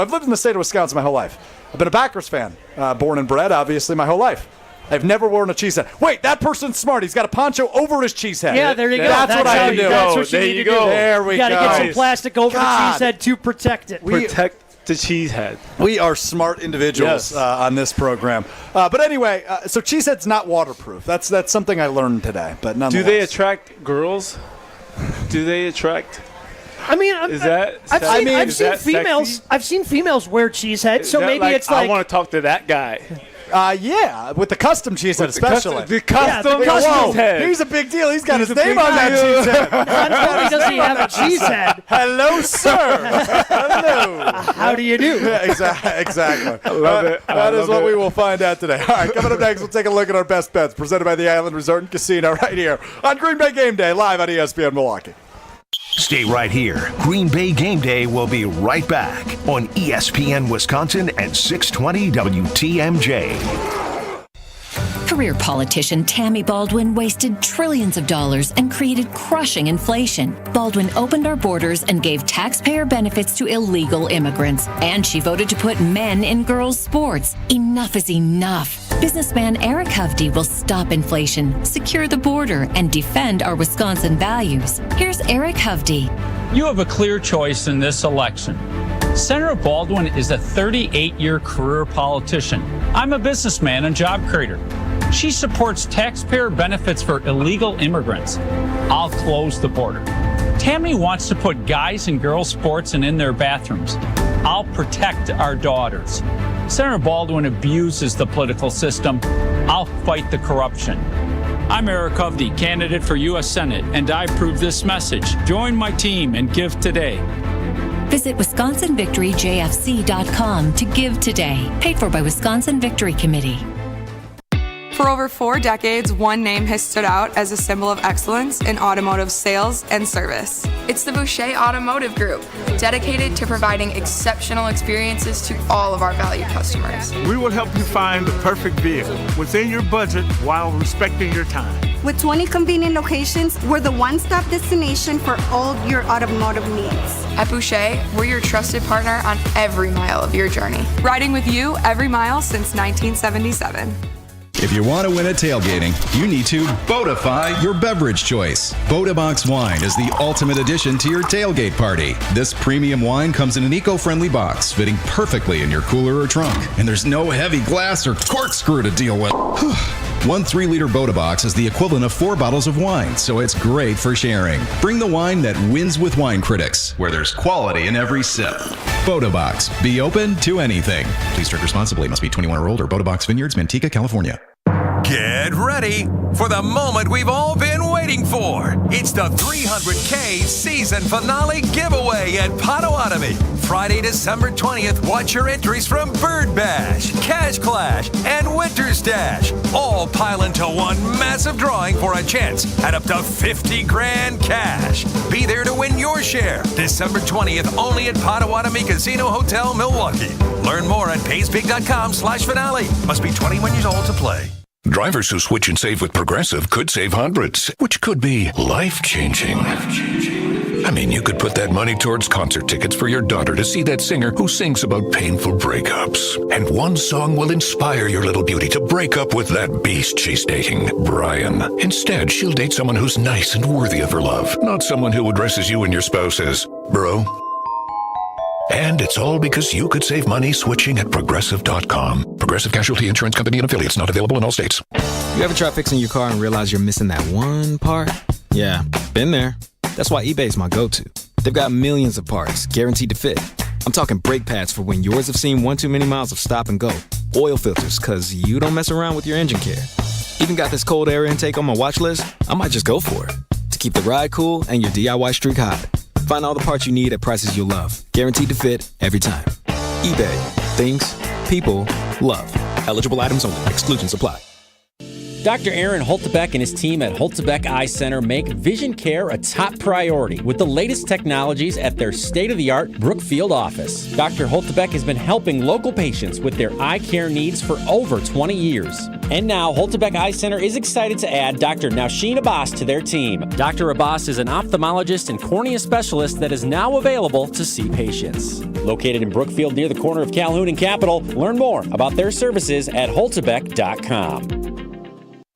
I've lived in the state of Wisconsin my whole life. I've been a Packers fan, born and bred, obviously, my whole life. I've never worn a cheese head. Wait, that person's smart. He's got a poncho over his cheese head. Yeah, there you go. That's what I do. That's what you need to do. There we go. You got to get some plastic over the cheese head to protect it. Protect the cheese head. We are smart individuals on this program. But anyway, so cheese head's not waterproof. That's something I learned today. But nonetheless. Do they attract girls? Do they attract? I mean, I've seen females. Sexy? I've seen females wear cheese heads, so maybe it's like I want to talk to that guy. Yeah, with the custom cheese head especially. The custom Whoa, cheese head. He's a big deal. He's got his name on that cheese head. not only does he have a cheese head. Hello, sir. Hello. How do you do? Yeah, exactly. I love it. That is what we will find out today. All right, coming up next, we'll take a look at our best bets presented by the Island Resort and Casino right here on Green Bay Game Day, live on ESPN Milwaukee. Stay right here. Green Bay Game Day will be right back on ESPN Wisconsin and 620 WTMJ. Career politician Tammy Baldwin wasted trillions of dollars and created crushing inflation. Baldwin opened our borders and gave taxpayer benefits to illegal immigrants. And she voted to put men in girls' sports. Enough is enough. Businessman Eric Hovde will stop inflation, secure the border, and defend our Wisconsin values. Here's Eric Hovde. You have a clear choice in this election. Senator Baldwin is a 38-year career politician. I'm a businessman and job creator. She supports taxpayer benefits for illegal immigrants. I'll close the border. Tammy wants to put guys in girls' sports and in their bathrooms. I'll protect our daughters. Senator Baldwin abuses the political system. I'll fight the corruption. I'm Eric Hovde, candidate for U.S. Senate, and I approve this message. Join my team and give today. Visit WisconsinVictoryJFC.com to give today. Paid for by Wisconsin Victory Committee. For over 4 decades, one name has stood out as a symbol of excellence in automotive sales and service. It's the Boucher Automotive Group, dedicated to providing exceptional experiences to all of our valued customers. We will help you find the perfect vehicle within your budget while respecting your time. With 20 convenient locations, we're the one-stop destination for all your automotive needs. At Boucher, we're your trusted partner on every mile of your journey, riding with you every mile since 1977. If you want to win at tailgating, you need to Boatify your beverage choice. Botabox wine is the ultimate addition to your tailgate party. This premium wine comes in an eco-friendly box, fitting perfectly in your cooler or trunk. And there's no heavy glass or corkscrew to deal with. One 3-liter Botabox is the equivalent of 4 bottles of wine, so it's great for sharing. Bring the wine that wins with wine critics, where there's quality in every sip. Botabox. Be open to anything. Please drink responsibly. Must be 21 or older. Botabox Vineyards, Manteca, California. Get ready for the moment we've all been waiting for. It's the 300K season finale giveaway at Potawatomi. Friday, December 20th, watch your entries from Bird Bash, Cash Clash, and Winter Stash. All pile into one massive drawing for a chance at up to 50 grand cash. Be there to win your share. December 20th, only at Potawatomi Casino Hotel, Milwaukee. Learn more at paysbig.com/finale. Must be 21 years old to play. Drivers who switch and save with Progressive could save hundreds, which could be life-changing. I mean, you could put that money towards concert tickets for your daughter to see that singer who sings about painful breakups. And one song will inspire your little beauty to break up with that beast she's dating, Brian. Instead, she'll date someone who's nice and worthy of her love, not someone who addresses you and your spouse as, bro. And it's all because you could save money switching at Progressive.com. Progressive Casualty Insurance Company and affiliates, not available in all states. You ever try fixing your car and realize you're missing that one part? Yeah, been there. That's why eBay's my go-to. They've got millions of parts, guaranteed to fit. I'm talking brake pads for when yours have seen one too many miles of stop and go. Oil filters, because you don't mess around with your engine care. Even got this cold air intake on my watch list. I might just go for it. To keep the ride cool and your DIY streak hot. Find all the parts you need at prices you'll love. Guaranteed to fit every time. eBay. Things. People. Love. Eligible items only. Exclusions apply. Dr. Aaron Holtebeck and his team at Holtebeck Eye Center make vision care a top priority with the latest technologies at their state-of-the-art Brookfield office. Dr. Holtebeck has been helping local patients with their eye care needs for over 20 years. And now, Holtebeck Eye Center is excited to add Dr. Nausheen Abbas to their team. Dr. Abbas is an ophthalmologist and cornea specialist that is now available to see patients. Located in Brookfield near the corner of Calhoun and Capitol, learn more about their services at holtebeck.com.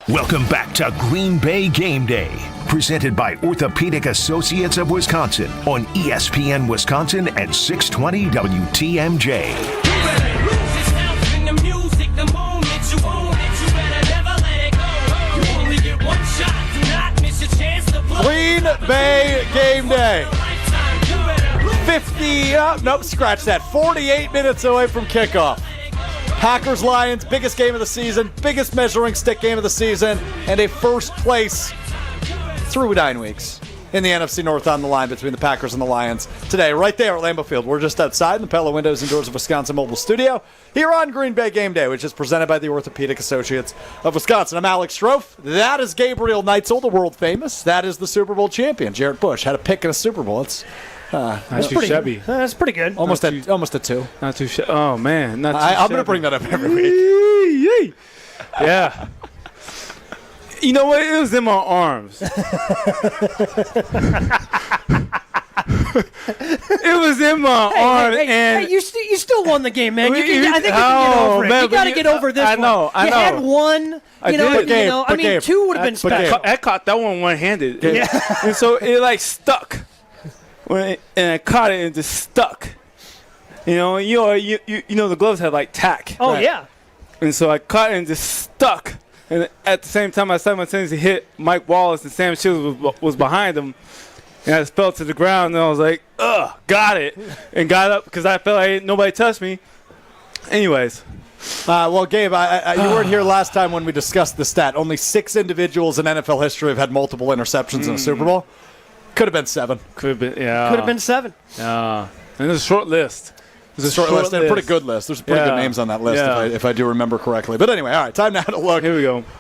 Welcome back to Green Bay Game Day, presented by Orthopedic Associates of Wisconsin on ESPN Wisconsin and 620 WTMJ. Green Bay Game Day. 48 minutes away from kickoff. Packers-Lions, biggest game of the season, biggest measuring stick game of the season, and a first place through 9 weeks in the NFC North on the line between the Packers and the Lions today, right there at Lambeau Field. We're just outside in the Pella Windows and Doors of Wisconsin Mobile Studio here on Green Bay Game Day, which is presented by the Orthopedic Associates of Wisconsin. I'm Alex Strofe. That is Gabriel Neitzel, the world famous. That is the Super Bowl champion, Jarrett Bush. Had a pick in a Super Bowl. That's too shabby. That's pretty good. Almost a 2. Not too shabby. Oh, man. Not too I'm going to bring that up every week. Yeah. You know what? It was in my arms. It was in my arms. Hey, you still won the game, man. I think you can get over it. You got to get over this one. I know. You had one. Two would have been special. I caught that one one-handed. Yeah. And so it, stuck. And I caught it and it just stuck. You know the gloves had tack. Oh, right? Yeah. And so I caught it and just stuck. And at the same time, I simultaneously hit Mike Wallace and Sam Shields was behind him. And I just fell to the ground and I was like, ugh, got it. And got up because I felt like nobody touched me. Anyways, Well, Gabe, you weren't here last time when we discussed the stat. Only 6 individuals in NFL history have had multiple interceptions in a Super Bowl. Could have been 7. Could have been, yeah. Could have been 7. Yeah. And there's a short list. It's a short list and a pretty good list. There's some pretty good names on that list, if I do remember correctly. But anyway, all right, time now to look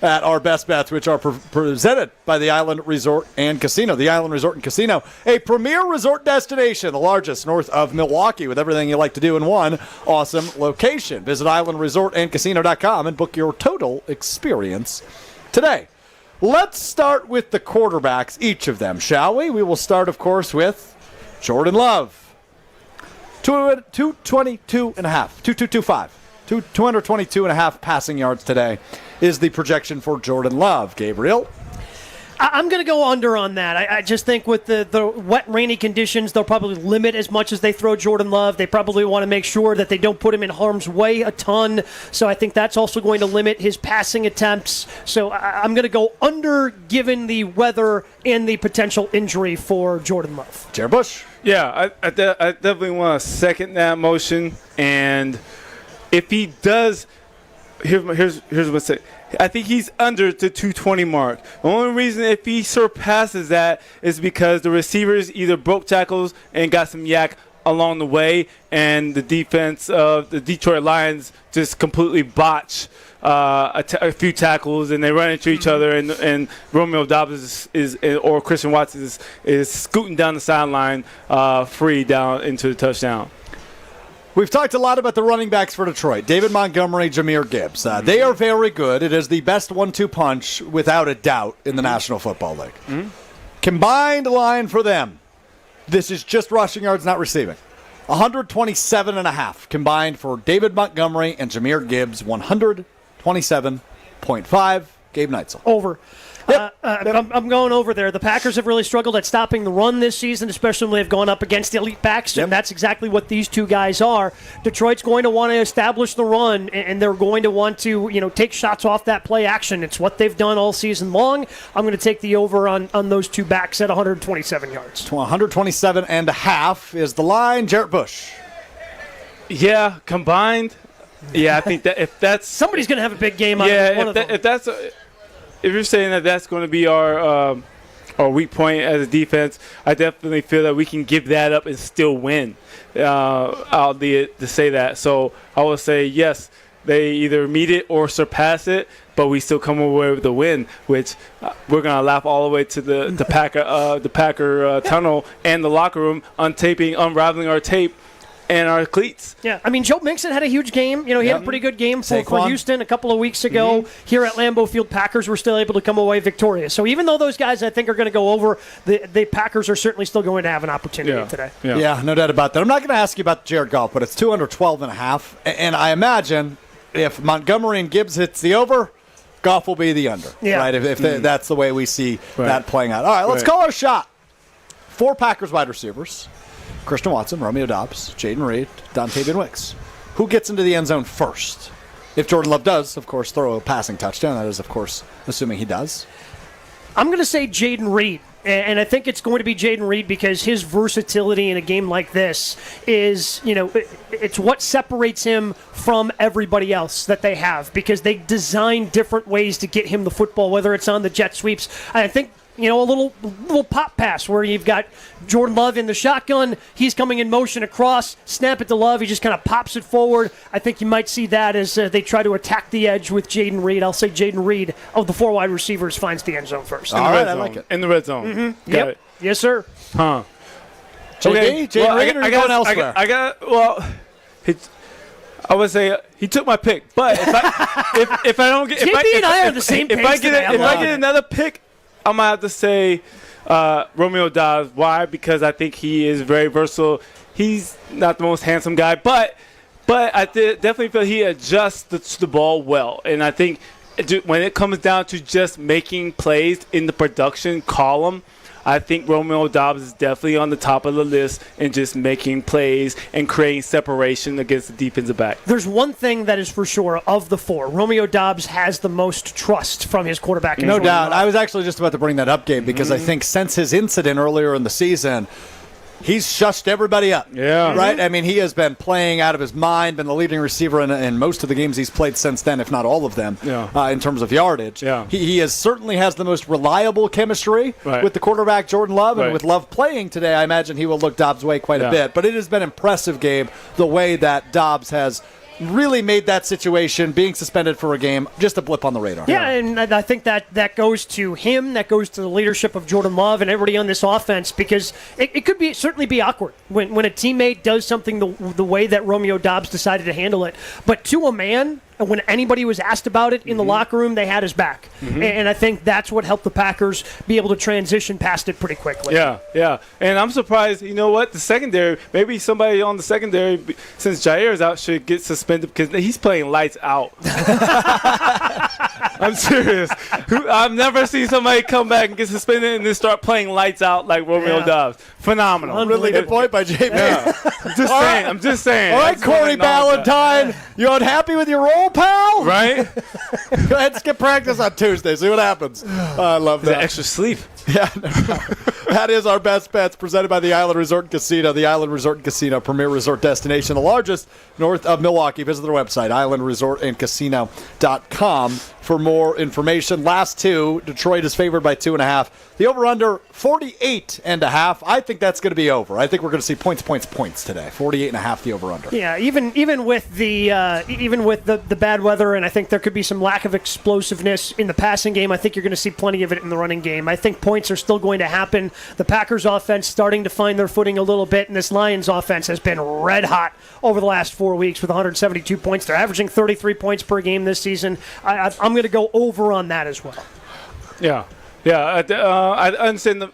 at our best bets, which are presented by the Island Resort and Casino. The Island Resort and Casino, a premier resort destination, the largest north of Milwaukee, with everything you like to do in one awesome location. Visit islandresortandcasino.com and book your total experience today. Let's start with the quarterbacks, each of them, shall we? We will start, of course, with Jordan Love. 222 and a half, 2225, 222 and a half passing yards today is the projection for Jordan Love. Gabriel? I'm going to go under on that. I just think with the wet, rainy conditions, they'll probably limit as much as they throw Jordan Love. They probably want to make sure that they don't put him in harm's way a ton. So I think that's also going to limit his passing attempts. So I'm going to go under given the weather and the potential injury for Jordan Love. Jared Bush? Yeah, I definitely want to second that motion. And if he does, here's what I say. I think he's under the 220 mark. The only reason if he surpasses that is because the receivers either broke tackles and got some yak along the way, and the defense of the Detroit Lions just completely botch a few tackles, and they run into each other, and Romeo Doubs or Christian Watson is scooting down the sideline free down into the touchdown. We've talked a lot about the running backs for Detroit. David Montgomery, Jahmyr Gibbs. They are very good. It is the best 1-2 punch, without a doubt, in the National Football League. Mm-hmm. Combined line for them. This is just rushing yards, not receiving. 127.5 combined for David Montgomery and Jahmyr Gibbs. 127.5. Gabe Neitzel. Over. I'm going over there. The Packers have really struggled at stopping the run this season, especially when they've gone up against elite backs, and that's exactly what these two guys are. Detroit's going to want to establish the run, and they're going to want to, take shots off that play action. It's what they've done all season long. I'm going to take the over on those two backs at 127 yards. 127.5 is the line. Jarrett Bush. Yeah, combined. Yeah, I think that if that's somebody's going to have a big game. One of them. If you're saying that that's going to be our weak point as a defense, I definitely feel that we can give that up and still win. I'll to say that. So I will say yes, they either meet it or surpass it, but we still come away with the win, which we're going to laugh all the way to the Packer tunnel and the locker room, unraveling our tape and our cleats. Yeah, I mean, Joe Mixon had a huge game. He had a pretty good game for Houston a couple of weeks ago. Mm-hmm. Here at Lambeau Field, Packers were still able to come away victorious. So even though those guys, I think, are going to go over, the Packers are certainly still going to have an opportunity today. Yeah, no doubt about that. I'm not going to ask you about Jared Goff, but it's 212.5. And I imagine if Montgomery and Gibbs hits the over, Goff will be the under. Yeah. Right? If that's the way we see that playing out. All right, let's call our shot. 4 Packers wide receivers. Christian Watson, Romeo Doubs, Jaden Reed, Dontavian Wicks. Who gets into the end zone first? If Jordan Love does, of course, throw a passing touchdown. That is, of course, assuming he does. I'm going to say Jaden Reed. And I think it's going to be Jaden Reed because his versatility in a game like this is, it's what separates him from everybody else that they have because they design different ways to get him the football, whether it's on the jet sweeps. I think, a little pop pass where you've got Jordan Love in the shotgun. He's coming in motion across, snap it to Love. He just kind of pops it forward. I think you might see that as they try to attack the edge with Jaden Reed. I'll say Jaden Reed of the 4 wide receivers finds the end zone first. All right, I like it. In the red zone. Mm-hmm. Got it. Yes, sir. Huh. Okay. Jaden Reed or going elsewhere? I would say he took my pick, but if I don't get, JP and I are on the same page. If I get another pick, I might have to say Romeo Doubs. Why? Because I think he is very versatile. He's not the most handsome guy, but I definitely feel he adjusts the ball well. And I think when it comes down to just making plays in the production column, I think Romeo Doubs is definitely on the top of the list in just making plays and creating separation against the defensive back. There's one thing that is for sure of the 4. Romeo Doubs has the most trust from his quarterback. No doubt. I was actually just about to bring that up, Gabe, because I think since his incident earlier in the season, he's shushed everybody up. Yeah. Right? I mean, he has been playing out of his mind, been the leading receiver in most of the games he's played since then, if not all of them, in terms of yardage. Yeah. He certainly has the most reliable chemistry with the quarterback, Jordan Love, and with Love playing today, I imagine he will look Dobbs' way quite a bit. But it has been impressive, Gabe, the way that Dobbs has really made that situation, being suspended for a game, just a blip on the radar. Yeah, and I think that goes to him, that goes to the leadership of Jordan Love and everybody on this offense, because it could certainly be awkward when a teammate does something the way that Romeo Dobbs decided to handle it. But to a man, when anybody was asked about it in the locker room, they had his back. And I think that's what helped the Packers be able to transition past it pretty quickly. Yeah. And I'm surprised, you know what, the secondary, maybe somebody on the secondary, since Jair is out, should get suspended because he's playing lights out. I'm serious. I've never seen somebody come back and get suspended and then start playing lights out like Romeo Dobbs. Phenomenal. Really good point by JP. Yeah. I'm just saying. All right, Corey Ballantyne, you unhappy with your role, pal? Right? Go ahead and skip practice on Tuesday. See what happens. I love that. Extra sleep. Yeah, that is our best bets presented by the Island Resort and Casino. The Island Resort and Casino, premier resort destination, the largest north of Milwaukee. Visit their website, islandresortandcasino.com for more information. Last two, Detroit is favored by 2.5. The over-under, 48.5. I think that's going to be over. I think we're going to see points today. 48.5, the over-under. Yeah, even with the bad weather, and I think there could be some lack of explosiveness in the passing game. I think you're going to see plenty of it in the running game. I think points are still going to happen. The Packers offense starting to find their footing a little bit, and this Lions offense has been red hot over the last 4 weeks with 172 points. They're averaging 33 points per game this season. I'm going to go over on that as well. Yeah. I understand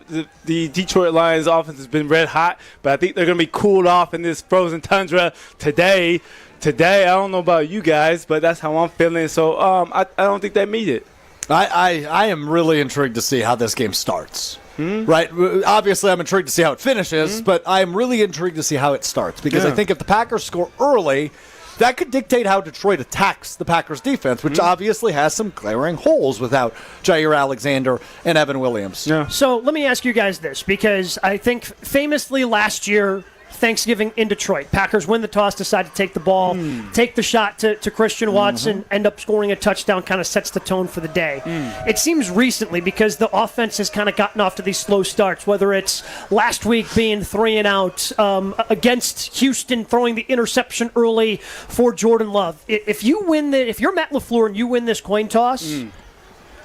the Detroit Lions offense has been red hot, but I think they're going to be cooled off in this frozen tundra today. I don't know about you guys, but that's how I'm feeling. So I don't think they meet it. I am really intrigued to see how this game starts. Right? Obviously, I'm intrigued to see how it finishes, but I'm really intrigued to see how it starts because I think if the Packers score early, that could dictate how Detroit attacks the Packers' defense, which obviously has some glaring holes without Jair Alexander and Evan Williams. Yeah. So let me ask you guys this, because I think famously last year, Thanksgiving in Detroit, Packers win the toss, decide to take the ball, take the shot to Christian Watson, end up scoring a touchdown, kind of sets the tone for the day. It seems recently, because the offense has kind of gotten off to these slow starts, whether it's last week being 3 and out, against Houston throwing the interception early for Jordan Love. If you're Matt LaFleur and you win this coin toss,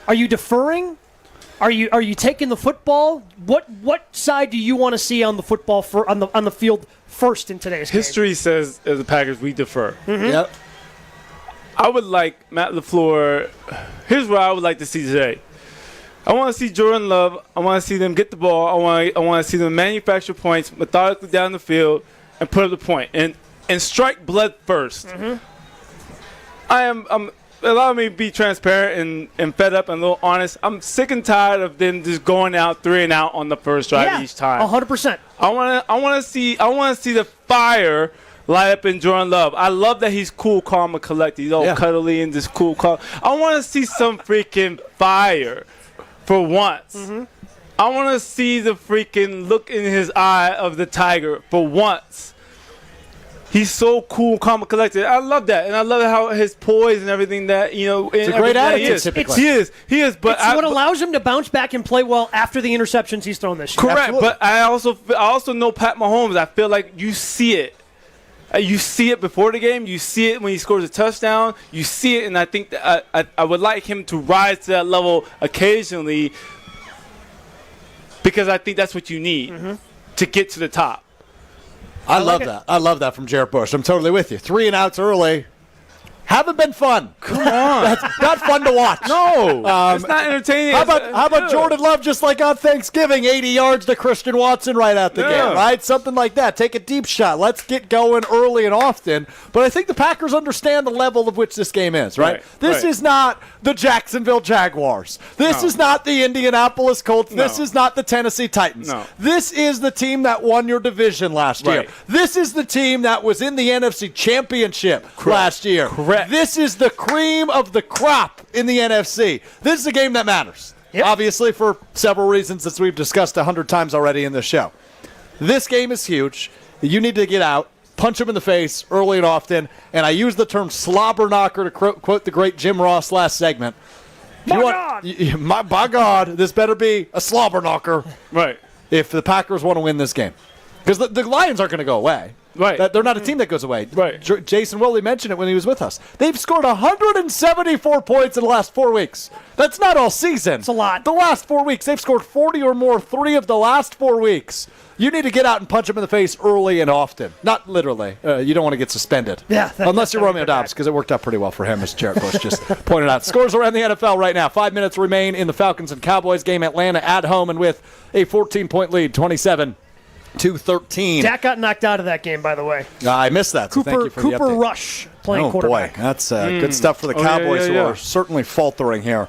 are you deferring? Are you taking the football? What side do you want to see on the football on the field first in today's game? History says, as the Packers, we defer. Yep. I would like Matt LaFleur. Here's what I would like to see today. I want to see Jordan Love. I want to see them get the ball. I want to see them manufacture points methodically down the field and put up the point and strike blood first. Allow me to be transparent and fed up and a little honest. I'm sick and tired of them just going out 3 and out on the first drive each time. 100%. I want to see the fire light up in Jordan Love. I love that he's cool, calm, and collected. He's all cuddly and just cool, calm. I want to see some freaking fire for once. I want to see the freaking look in his eye of the tiger for once. He's so cool, calm, and collected. I love that, and I love how his poise and everything that It's a great attitude. Typically, he is. But it's what allows him to bounce back and play well after the interceptions he's thrown this year. Correct, Absolutely. but I also know Pat Mahomes. I feel like you see it. You see it before the game. You see it when he scores a touchdown. You see it, and I think that I would like him to rise to that level occasionally because I think that's what you need to get to the top. I love that. I love that from Jared Bush. I'm totally with you. 3 and outs early. Haven't been fun. Come on. That's not fun to watch. No. It's not entertaining. How about Jordan Love just like on Thanksgiving, 80 yards to Christian Watson right out the game, right? Something like that. Take a deep shot. Let's get going early and often. But I think the Packers understand the level of which this game is, right? This is not the Jacksonville Jaguars. This is not the Indianapolis Colts. This is not the Tennessee Titans. No. This is the team that won your division last year. This is the team that was in the NFC Championship last year. Correct. This is the cream of the crop in the NFC. This is a game that matters, obviously, for several reasons that we've discussed 100 times already in this show. This game is huge. You need to get out, punch him in the face early and often, and I use the term slobber knocker to quote the great Jim Ross last segment. By God, this better be a slobber knocker. Right. If the Packers want to win this game. Because the Lions aren't going to go away. Right. They're not a team that goes away. Right. Jason Willie mentioned it when he was with us. They've scored 174 points in the last 4 weeks. That's not all season. It's a lot. The last 4 weeks, they've scored 40 or more 3 of the last 4 weeks. You need to get out and punch them in the face early and often. Not literally. You don't want to get suspended. Yeah. Unless you're Romeo Dobbs, because it worked out pretty well for him, as Jared Bush just pointed out. Scores around the NFL right now. 5 minutes remain in the Falcons and Cowboys game. Atlanta at home and with a 14-point lead, 27-13. Dak got knocked out of that game, by the way. I missed that, so thank you for the update. Cooper Rush playing quarterback. Boy, that's good stuff for the Cowboys who are certainly faltering here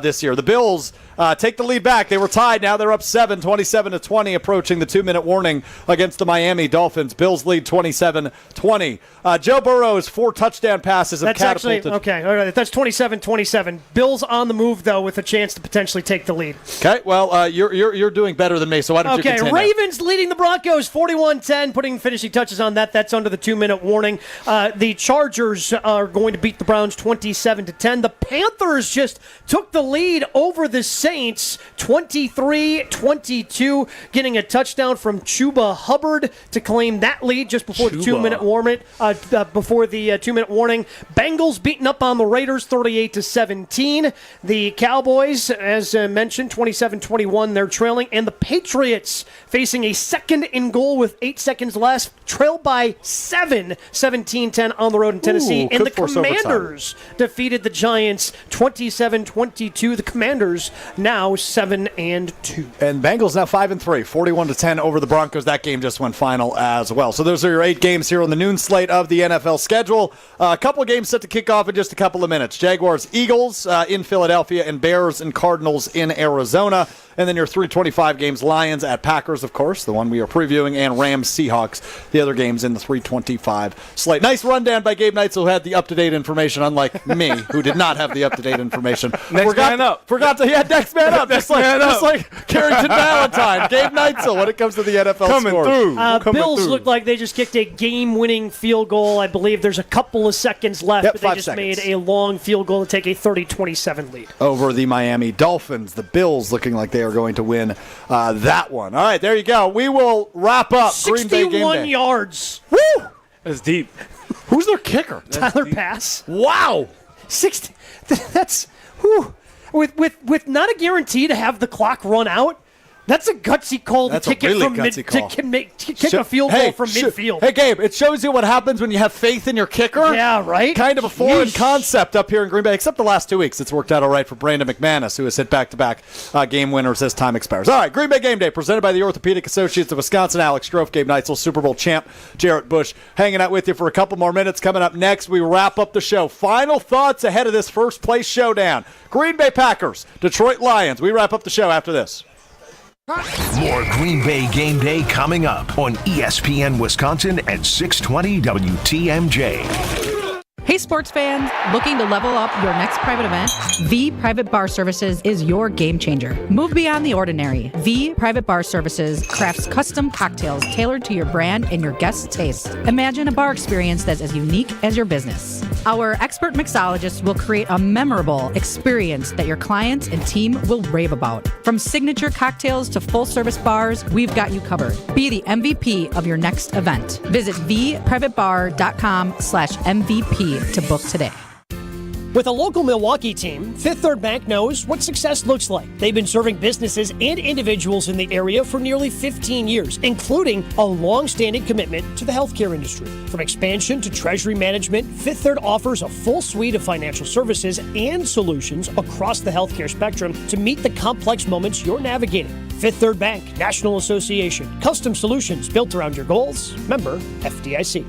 this year. The Bills take the lead back. They were tied. Now they're up 27-20, approaching the 2-minute warning against the Miami Dolphins. Bills lead 27-20. Joe Burrow's 4 touchdown passes have catapulted. Okay, all right, that's 27-27. Bills on the move, though, with a chance to potentially take the lead. Okay, well, you're doing better than me, so why don't you continue? Ravens leading the Broncos 41-10, putting finishing touches on that. That's under the 2-minute warning. The Chargers are going to beat the Browns 27-10. The Panthers just took the lead over the Saints 23-22, getting a touchdown from Chuba Hubbard to claim that lead just before the 2-minute warning. Bengals beating up on the Raiders 38-17. The Cowboys, as mentioned, 27-21, they're trailing, and the Patriots facing a second and goal with 8 seconds left, trailed by 7, 17-10 on the road in Tennessee. And the Commanders defeated the Giants 27-22. The Commanders now 7-2. And Bengals now 5-3, 41-10 over the Broncos. That game just went final as well. So those are your 8 games here on the noon slate of the NFL schedule. A couple of games set to kick off in just a couple of minutes. Jaguars, Eagles in Philadelphia, and Bears and Cardinals in Arizona. And then your 3:25 games, Lions at Packers, of course, the one we are previewing, and Rams, Seahawks, the other games in the 3:25 slate. Nice rundown by Gabe Neitzel, who had the up-to-date information, unlike me, who did not have the up-to-date information. Next man up. Just like Carrington Valentine. Gabe Neitzel when it comes to the NFL scores. Bills look like they just kicked a game-winning field goal. I believe there's a couple of seconds left, but they just made a long field goal to take a 30-27 lead. Over the Miami Dolphins. The Bills looking like they are going to win that one. All right, there you go. We will wrap up Green Bay Game Day. 61 yards. Woo! That's deep. Who's their kicker? Tyler Pass. Wow. 60. That's whew. With not a guarantee to have the clock run out. That's a gutsy call to kick it from kick a field goal from midfield. Hey, Gabe, it shows you what happens when you have faith in your kicker. Yeah, right? Kind of a foreign concept up here in Green Bay, except the last 2 weeks. It's worked out all right for Brandon McManus, who has hit back-to-back game winners as time expires. All right, Green Bay Game Day, presented by the Orthopedic Associates of Wisconsin. Alex Strofe, Gabe Neitzel, Super Bowl champ Jarrett Bush, hanging out with you for a couple more minutes. Coming up next, we wrap up the show. Final thoughts ahead of this first-place showdown. Green Bay Packers, Detroit Lions. We wrap up the show after this. More Green Bay Game Day coming up on ESPN Wisconsin at 620 WTMJ. Hey sports fans, looking to level up your next private event? V Private Bar Services is your game changer. Move beyond the ordinary. V Private Bar Services crafts custom cocktails tailored to your brand and your guests' taste. Imagine a bar experience that's as unique as your business. Our expert mixologists will create a memorable experience that your clients and team will rave about. From signature cocktails to full-service bars, we've got you covered. Be the MVP of your next event. Visit vprivatebar.com/MVP to book today. With a local Milwaukee team, Fifth Third Bank knows what success looks like. They've been serving businesses and individuals in the area for nearly 15 years, including a long-standing commitment to the healthcare industry. From expansion to treasury management, Fifth Third offers a full suite of financial services and solutions across the healthcare spectrum to meet the complex moments you're navigating. Fifth Third Bank, National Association. Custom solutions built around your goals. Member FDIC.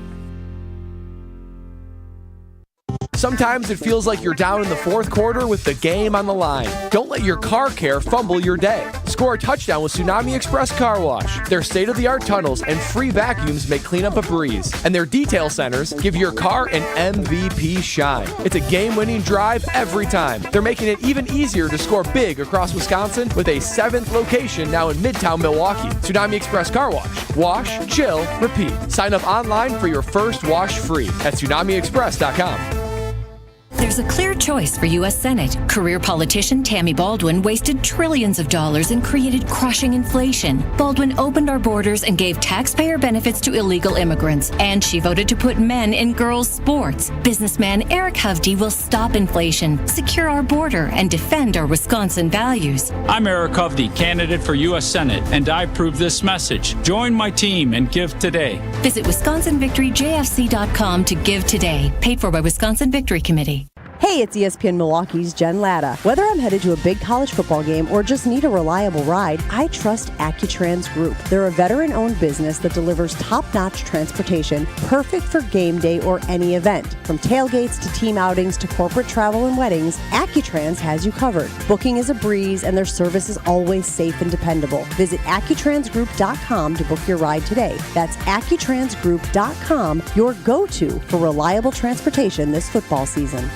Sometimes it feels like you're down in the fourth quarter with the game on the line. Don't let your car care fumble your day. Score a touchdown with Tsunami Express Car Wash. Their state-of-the-art tunnels and free vacuums make cleanup a breeze. And their detail centers give your car an MVP shine. It's a game-winning drive every time. They're making it even easier to score big across Wisconsin with a 7th location now in Midtown Milwaukee. Tsunami Express Car Wash. Wash, chill, repeat. Sign up online for your first wash free at tsunamiexpress.com. There's a clear choice for U.S. Senate. Career politician Tammy Baldwin wasted trillions of dollars and created crushing inflation. Baldwin opened our borders and gave taxpayer benefits to illegal immigrants. And she voted to put men in girls' sports. Businessman Eric Hovde will stop inflation, secure our border, and defend our Wisconsin values. I'm Eric Hovde, candidate for U.S. Senate, and I approve this message. Join my team and give today. Visit WisconsinVictoryJFC.com to give today. Paid for by Wisconsin Victory Committee. Hey, it's ESPN Milwaukee's Jen Latta. Whether I'm headed to a big college football game or just need a reliable ride, I trust Accutrans Group. They're a veteran-owned business that delivers top-notch transportation, perfect for game day or any event. From tailgates to team outings to corporate travel and weddings, Accutrans has you covered. Booking is a breeze, and their service is always safe and dependable. Visit AccuTransGroup.com to book your ride today. That's AccuTransGroup.com, your go-to for reliable transportation this football season.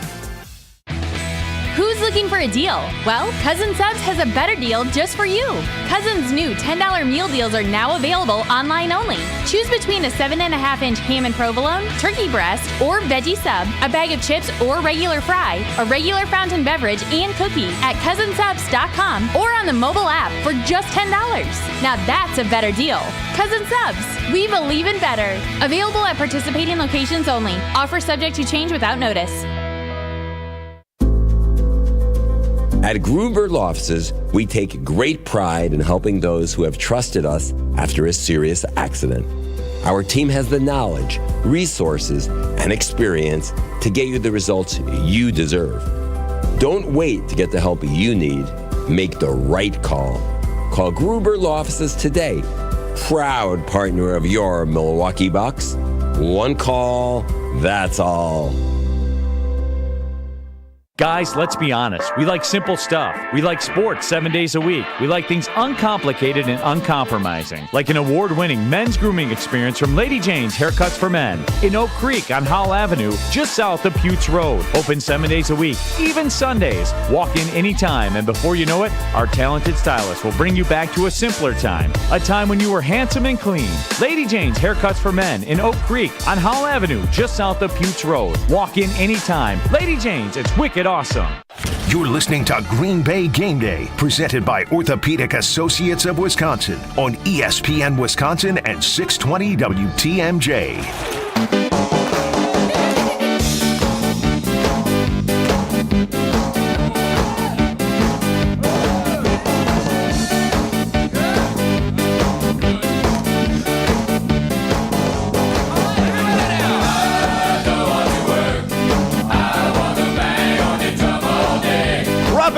Who's looking for a deal? Well, Cousin Subs has a better deal just for you. Cousin's new $10 meal deals are now available online only. Choose between a 7.5-inch ham and provolone, turkey breast, or veggie sub, a bag of chips or regular fry, a regular fountain beverage, and cookie at cousinsubs.com or on the mobile app for just $10. Now that's a better deal. Cousin Subs, we believe in better. Available at participating locations only. Offer subject to change without notice. At Grunberg Law Offices, we take great pride in helping those who have trusted us after a serious accident. Our team has the knowledge, resources, and experience to get you the results you deserve. Don't wait to get the help you need. Make the right call. Call Grunberg Law Offices today. Proud partner of your Milwaukee Bucks. One call, that's all. Guys, let's be honest. We like simple stuff. We like sports 7 days a week. We like things uncomplicated and uncompromising. Like an award-winning men's grooming experience from Lady Jane's Haircuts for Men in Oak Creek on Howell Avenue, just south of Putes Road. Open 7 days a week, even Sundays. Walk in anytime, and before you know it, our talented stylist will bring you back to a simpler time. A time when you were handsome and clean. Lady Jane's Haircuts for Men in Oak Creek on Howell Avenue, just south of Putes Road. Walk in anytime. Lady Jane's, it's wicked awesome. You're listening to Green Bay Game Day, presented by Orthopedic Associates of Wisconsin on ESPN Wisconsin and 620 WTMJ.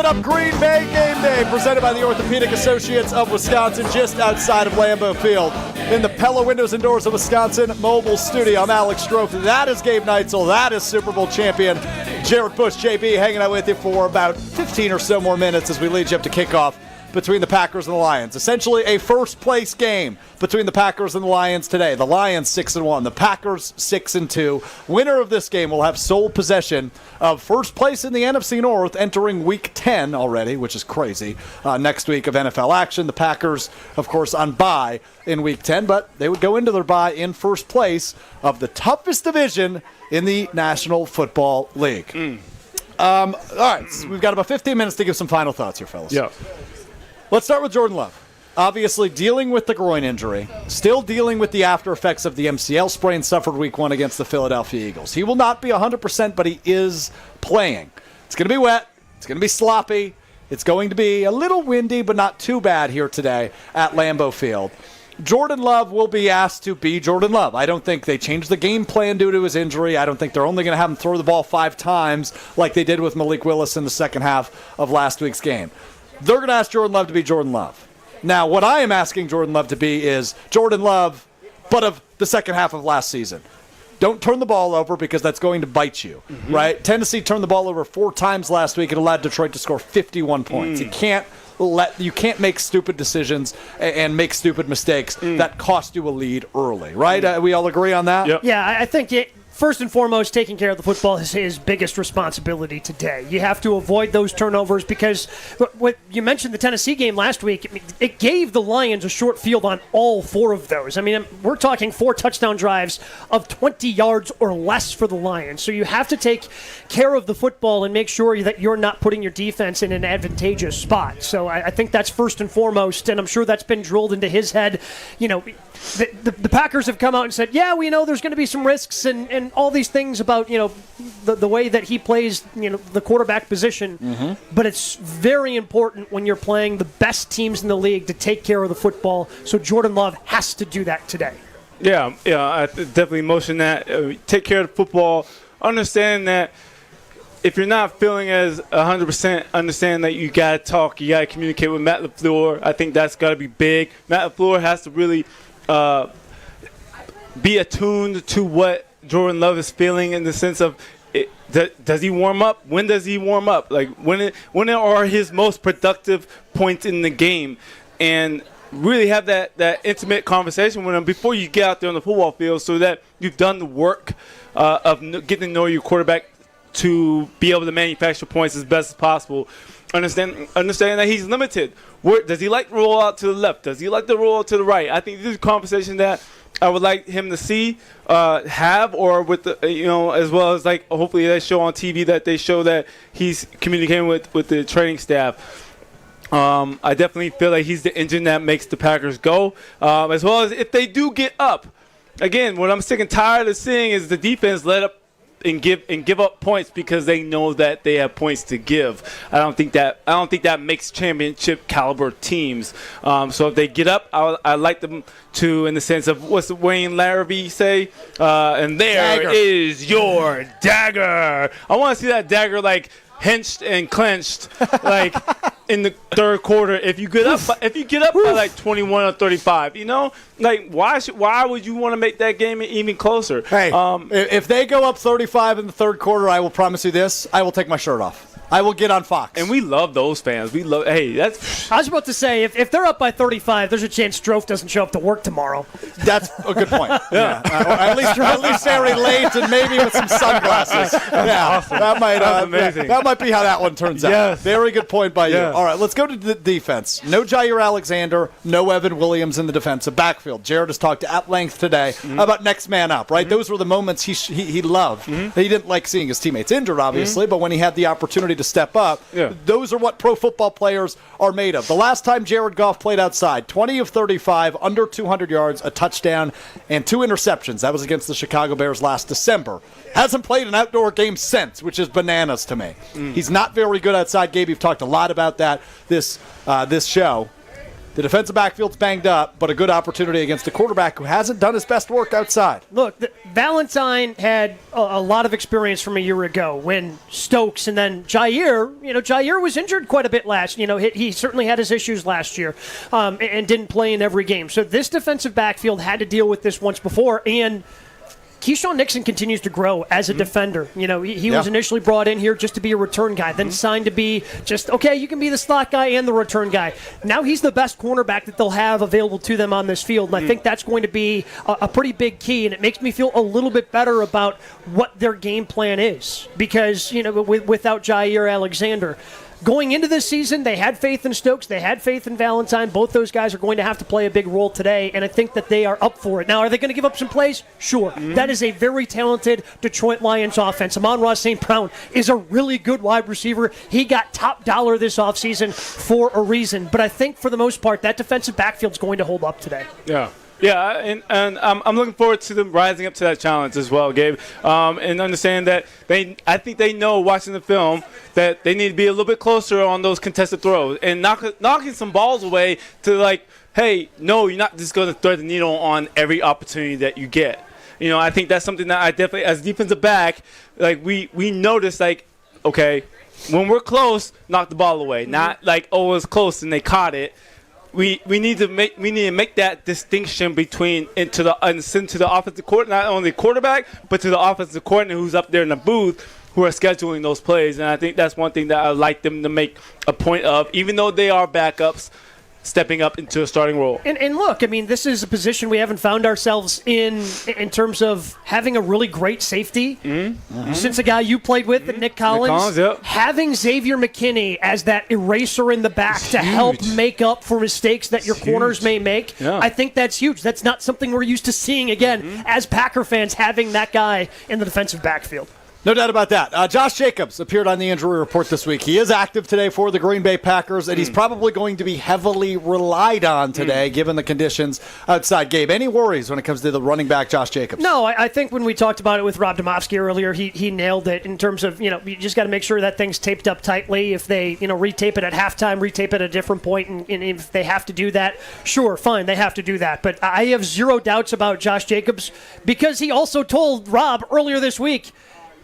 Up Green Bay Game Day, presented by the Orthopedic Associates of Wisconsin, just outside of Lambeau Field in the Pella Windows and Doors of Wisconsin mobile studio. I'm Alex Strofe. That is Gabe Neitzel. That is Super Bowl champion Jared Bush. JB hanging out with you for about 15 or so more minutes as we lead you up to kickoff between the Packers and the Lions. Essentially a first-place game between the Packers and the Lions today. The Lions 6-1, the Packers 6-2. Winner of this game will have sole possession of first place in the NFC North entering Week 10 already, which is crazy. Next week of NFL action. The Packers, of course, on bye in Week 10, but they would go into their bye in first place of the toughest division in the National Football League. All right, so we've got about 15 minutes to give some final thoughts here, fellas. Yeah. Let's start with Jordan Love. Obviously dealing with the groin injury, still dealing with the after effects of the MCL sprain suffered Week 1 against the Philadelphia Eagles. He will not be 100%, but he is playing. It's going to be wet. It's going to be sloppy. It's going to be a little windy, but not too bad here today at Lambeau Field. Jordan Love will be asked to be Jordan Love. I don't think they changed the game plan due to his injury. I don't think they're only going to have him throw the ball 5 times like they did with Malik Willis in the second half of last week's game. They're going to ask Jordan Love to be Jordan Love. Now, what I am asking Jordan Love to be is Jordan Love, but of the second half of last season. Don't turn the ball over because that's going to bite you, right? Tennessee turned the ball over 4 times last week and allowed Detroit to score 51 points. You can't you can't make stupid decisions and make stupid mistakes that cost you a lead early, right? We all agree on that? Yep. Yeah, I think first and foremost, taking care of the football is his biggest responsibility today. You have to avoid those turnovers because what you mentioned the Tennessee game last week, it gave the Lions a short field on all 4 of those. I mean, we're talking 4 touchdown drives of 20 yards or less for the Lions. So you have to take care of the football and make sure that you're not putting your defense in an advantageous spot. So I think that's first and foremost, and I'm sure that's been drilled into his head. You know, the Packers have come out and said, yeah, we know there's going to be some risks and all these things about, you know, the way that he plays, you know, the quarterback position. But it's very important when you're playing the best teams in the league to take care of the football. So Jordan Love has to do that today. Yeah, I definitely motion that. Take care of the football. Understand that if you're not feeling as 100%, understand that you got to talk, you got to communicate with Matt LaFleur. I think that's got to be big. Matt LaFleur has to really be attuned to what Jordan Love is feeling in the sense of does he warm up? When does he warm up? Like when are his most productive points in the game? And really have that intimate conversation with him before you get out there on the football field so that you've done the work of getting to know your quarterback to be able to manufacture points as best as possible. Understanding that he's limited. Does he like to roll out to the left? Does he like to roll out to the right? I think this is a conversation that I would like him to see, have, or with the, you know, as well as like hopefully they show on TV that they show that he's communicating with the training staff. I definitely feel like he's the engine that makes the Packers go, as well as if they do get up. Again, what I'm sick and tired of seeing is the defense let up and give up points because they know that they have points to give. I don't think that makes championship caliber teams. So if they get up, I like them to, in the sense of what's Wayne Larrabee say, and there Dagger. is your dagger. I want to see that dagger like henched and clenched like in the third quarter. If you get up by like 21 or 35, you know, like why would you want to make that game even closer? Hey, if they go up 35 in the third quarter, I will promise you this: I will take my shirt off. I will get on Fox. And we love those fans. I was about to say, if they're up by 35, there's a chance Strofe doesn't show up to work tomorrow. That's a good point. Yeah. At least very late and maybe with some sunglasses. Yeah, awesome. That might be how that one turns out. Yes. Very good point by you. Yes. All right, let's go to the defense. No Jair Alexander, no Evan Williams in the defensive backfield. Jared has talked at length today about next man up, right? Those were the moments he loved. He didn't like seeing his teammates injured, obviously, but when he had the opportunity to step up, those are what pro football players are made of. The last time Jared Goff played outside, 20 of 35, under 200 yards, a touchdown, and 2 interceptions. That was against the Chicago Bears last December. Hasn't played an outdoor game since, which is bananas to me. He's not very good outside. Gabe, you've talked a lot about that this show. The defensive backfield's banged up, but a good opportunity against a quarterback who hasn't done his best work outside. Look, Valentine had a lot of experience from a year ago when Stokes and then Jair was injured quite a bit last. He certainly had his issues last year and didn't play in every game. So this defensive backfield had to deal with this once before, and Keyshawn Nixon continues to grow as a defender. He was initially brought in here just to be a return guy, then signed to be you can be the slot guy and the return guy. Now he's the best cornerback that they'll have available to them on this field, and I think that's going to be a pretty big key, and it makes me feel a little bit better about what their game plan is because, without Jair Alexander. Going into this season, they had faith in Stokes. They had faith in Valentine. Both those guys are going to have to play a big role today, and I think that they are up for it. Now, are they going to give up some plays? Sure. That is a very talented Detroit Lions offense. Amon-Ra St. Brown is a really good wide receiver. He got top dollar this offseason for a reason. But I think, for the most part, that defensive backfield is going to hold up today. Yeah, and I'm looking forward to them rising up to that challenge as well, Gabe, and understand that I think they know, watching the film, that they need to be a little bit closer on those contested throws and knocking some balls away to hey, no, you're not just going to thread the needle on every opportunity that you get. I think that's something that I definitely, as a defensive back, we notice, okay, when we're close, knock the ball away. Not it was close and they caught it. We need to make that distinction between into the offensive coordinator, not only the quarterback, but to the offensive coordinator who's up there in the booth, who are scheduling those plays. And I think that's one thing that I like them to make a point of, even though they are backups, stepping up into a starting role. And look, I mean, this is a position we haven't found ourselves in terms of having a really great safety. Since a guy you played with, Nick Collins, having Xavier McKinney as that eraser in the back to help make up for mistakes that your corners may make, I think that's huge. That's not something we're used to seeing, again, as Packer fans, having that guy in the defensive backfield. No doubt about that. Josh Jacobs appeared on the injury report this week. He is active today for the Green Bay Packers, and he's probably going to be heavily relied on today, given the conditions outside. Gabe, any worries when it comes to the running back, Josh Jacobs? No, I think when we talked about it with Rob Domofsky earlier, he nailed it in terms of, you just got to make sure that thing's taped up tightly. If they, retape it at halftime, retape it at a different point, and if they have to do that, sure, fine, they have to do that. But I have zero doubts about Josh Jacobs because he also told Rob earlier this week,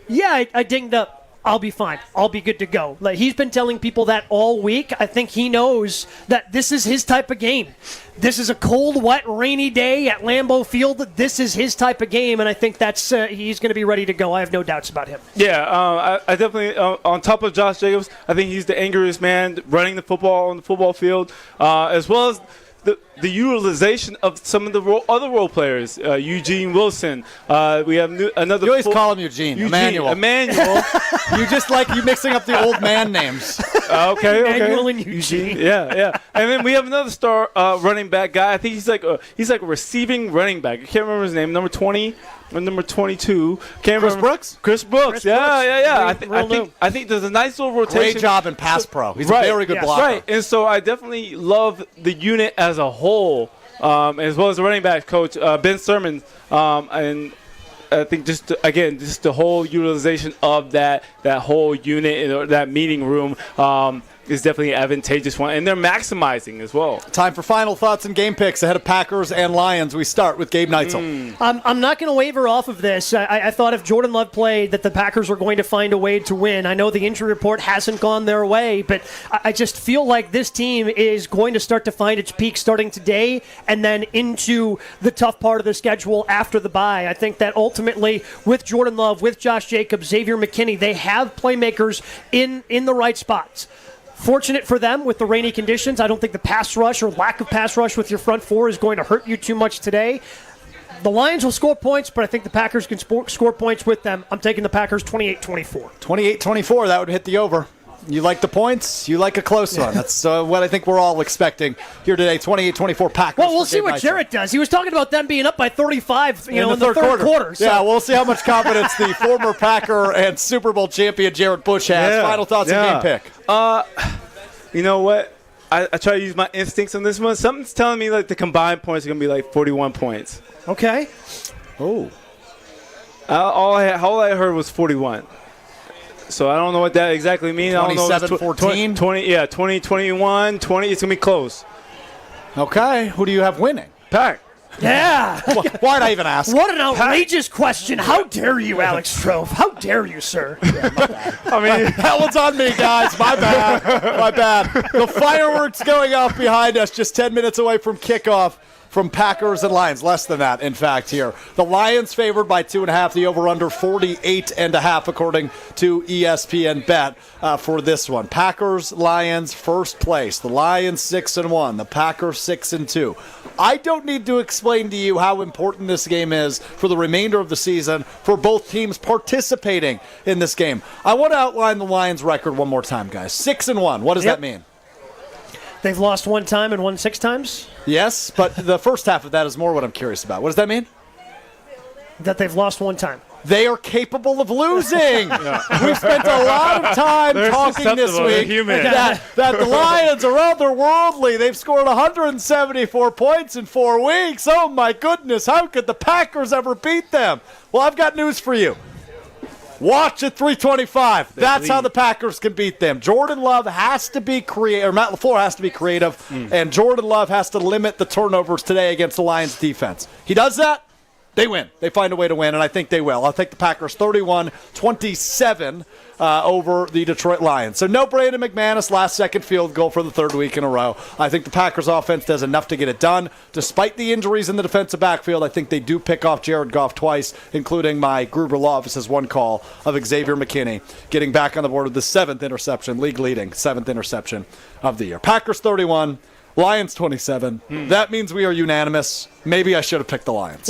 yeah, I dinged up. I'll be fine. I'll be good to go. Like, he's been telling people that all week. I think he knows that this is his type of game. This is a cold, wet, rainy day at Lambeau Field. This is his type of game, and I think that's he's going to be ready to go. I have no doubts about him. Yeah, I definitely, on top of Josh Jacobs, I think he's the angriest man running the football on the football field, as well as the utilization of some of the other role players, Eugene Wilson. We have another. You always call him Eugene. Emmanuel. You just like you mixing up the old man names. Okay. Emmanuel and Eugene. Yeah. And then we have another star running back guy. I think he's like a receiving running back. I can't remember his name. Number 20 or number 22. Can't Chris remember. Brooks? Chris Brooks. Yeah. I think there's a nice little rotation. Great job in pass pro. He's a very good blocker. Right. And so I definitely love the unit as a whole, as well as the running back coach, Ben Sermon, and I think just the whole utilization of that whole unit or that meeting room is definitely an advantageous one, and they're maximizing as well. Time for final thoughts and game picks ahead of Packers and Lions. We start with Gabe Neitzel. I'm not going to waver off of this. I thought if Jordan Love played that the Packers were going to find a way to win. I know the injury report hasn't gone their way, but I just feel like this team is going to start to find its peak starting today and then into the tough part of the schedule after the bye. I think that ultimately with Jordan Love, with Josh Jacobs, Xavier McKinney, they have playmakers in the right spots. Fortunate for them with the rainy conditions. I don't think the pass rush or lack of pass rush with your front four is going to hurt you too much today. The Lions will score points, but I think the Packers can score points with them. I'm taking the Packers 28-24. 28-24, that would hit the over. You like the points? You like a close one. That's what I think we're all expecting here today. 28-24 Packers. Well, we'll see what Jarrett does. He was talking about them being up by 35 in the third quarter. So. Yeah, we'll see how much confidence the former Packer and Super Bowl champion Jarrett Bush has. Yeah. Final thoughts and game pick. You know what? I try to use my instincts on this one. Something's telling me like the combined points are going to be like 41 points. Okay. Oh. All I heard was 41. So I don't know what that exactly means. 27-14? 20, 21, 20. It's going to be close. Okay. Who do you have winning? Pack. Yeah. Why'd I even ask? What an outrageous question. How dare you, Alex Strofe? How dare you, sir? Yeah, my bad. I mean, that one's on me, guys. My bad. The fireworks going off behind us, just 10 minutes away from kickoff. From Packers and Lions, less than that, in fact, here. The Lions favored by 2.5, the over-under 48.5, according to ESPN Bet for this one. Packers, Lions, first place. The Lions 6-1, the Packers 6-2. I don't need to explain to you how important this game is for the remainder of the season for both teams participating in this game. I want to outline the Lions' record one more time, guys. 6-1. What does that mean? They've lost one time and won 6 times? Yes, but the first half of that is more what I'm curious about. What does that mean? That they've lost one time. They are capable of losing. We've spent a lot of time talking this week that the Lions are otherworldly. They've scored 174 points in 4 weeks. Oh, my goodness. How could the Packers ever beat them? Well, I've got news for you. Watch at 325. That's how the Packers can beat them. Jordan Love has to be creative, or Matt LaFleur has to be creative, and Jordan Love has to limit the turnovers today against the Lions defense. He does that, They win. They find a way to win, and I think they will. I'll take the Packers 31-27 over the Detroit Lions. So no Brandon McManus, last-second field goal for the third week in a row. I think the Packers offense does enough to get it done. Despite the injuries in the defensive backfield, I think they do pick off Jared Goff twice, including my Gruber Law Office's one call of Xavier McKinney getting back on the board with the 7th interception, league-leading 7th interception of the year. Packers 31, Lions 27. That means we are unanimous. Maybe I should have picked the Lions.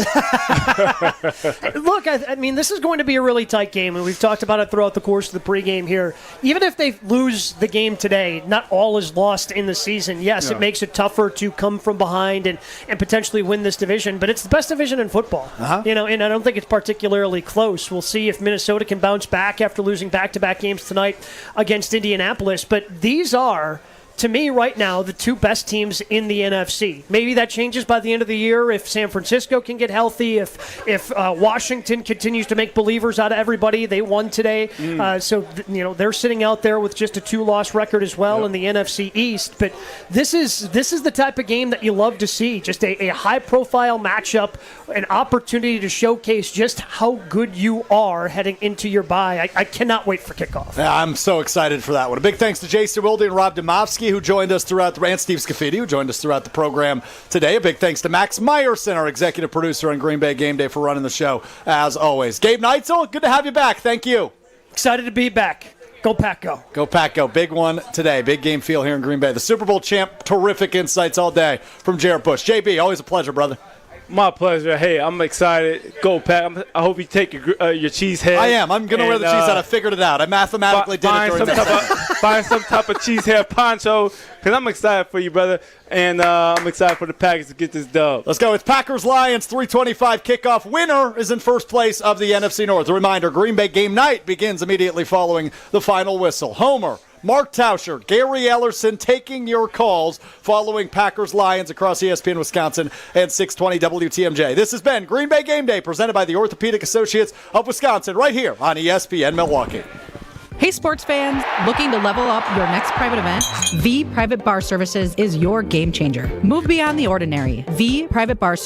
Look, I mean, this is going to be a really tight game, and we've talked about it throughout the course of the pregame here. Even if they lose the game today, not all is lost in the season. Yes, It makes it tougher to come from behind and potentially win this division, but it's the best division in football. And I don't think it's particularly close. We'll see if Minnesota can bounce back after losing back-to-back games tonight against Indianapolis, but these are, to me right now, the two best teams in the NFC. Maybe that changes by the end of the year if San Francisco can get healthy, if Washington continues to make believers out of everybody. They won today. They're sitting out there with just a 2-loss record as well in the NFC East. But this is the type of game that you love to see. Just a high-profile matchup, an opportunity to showcase just how good you are heading into your bye. I cannot wait for kickoff. Yeah, I'm so excited for that one. A big thanks to Jason Wilde and Rob Demovsky, who joined us throughout and Steve Scafidi, who joined us throughout the program today. A big thanks to Max Meyerson, our executive producer on Green Bay Game Day, for running the show, as always. Gabe Neitzel, good to have you back. Thank you. Excited to be back. Go Pack Go. Go Pack Go. Big one today. Big game feel here in Green Bay. The Super Bowl champ, terrific insights all day from Jared Bush. JB, always a pleasure, brother. My pleasure. Hey, I'm excited. Go Pack. I hope you take your cheese head. I am. I'm going to wear the cheese head. I figured it out. I mathematically did it during this. Find some type of cheese head poncho, because I'm excited for you, brother. And I'm excited for the Packers to get this dub. Let's go with Packers-Lions, 3:25 kickoff. Winner is in first place of the NFC North. A reminder, Green Bay game night begins immediately following the final whistle. Homer, Mark Tauscher, Gary Ellerson taking your calls following Packers-Lions across ESPN Wisconsin and 620 WTMJ. This has been Green Bay Game Day, presented by the Orthopedic Associates of Wisconsin, right here on ESPN Milwaukee. Hey, sports fans, looking to level up your next private event? V Private Bar Services is your game changer. Move beyond the ordinary. V Private Bar Services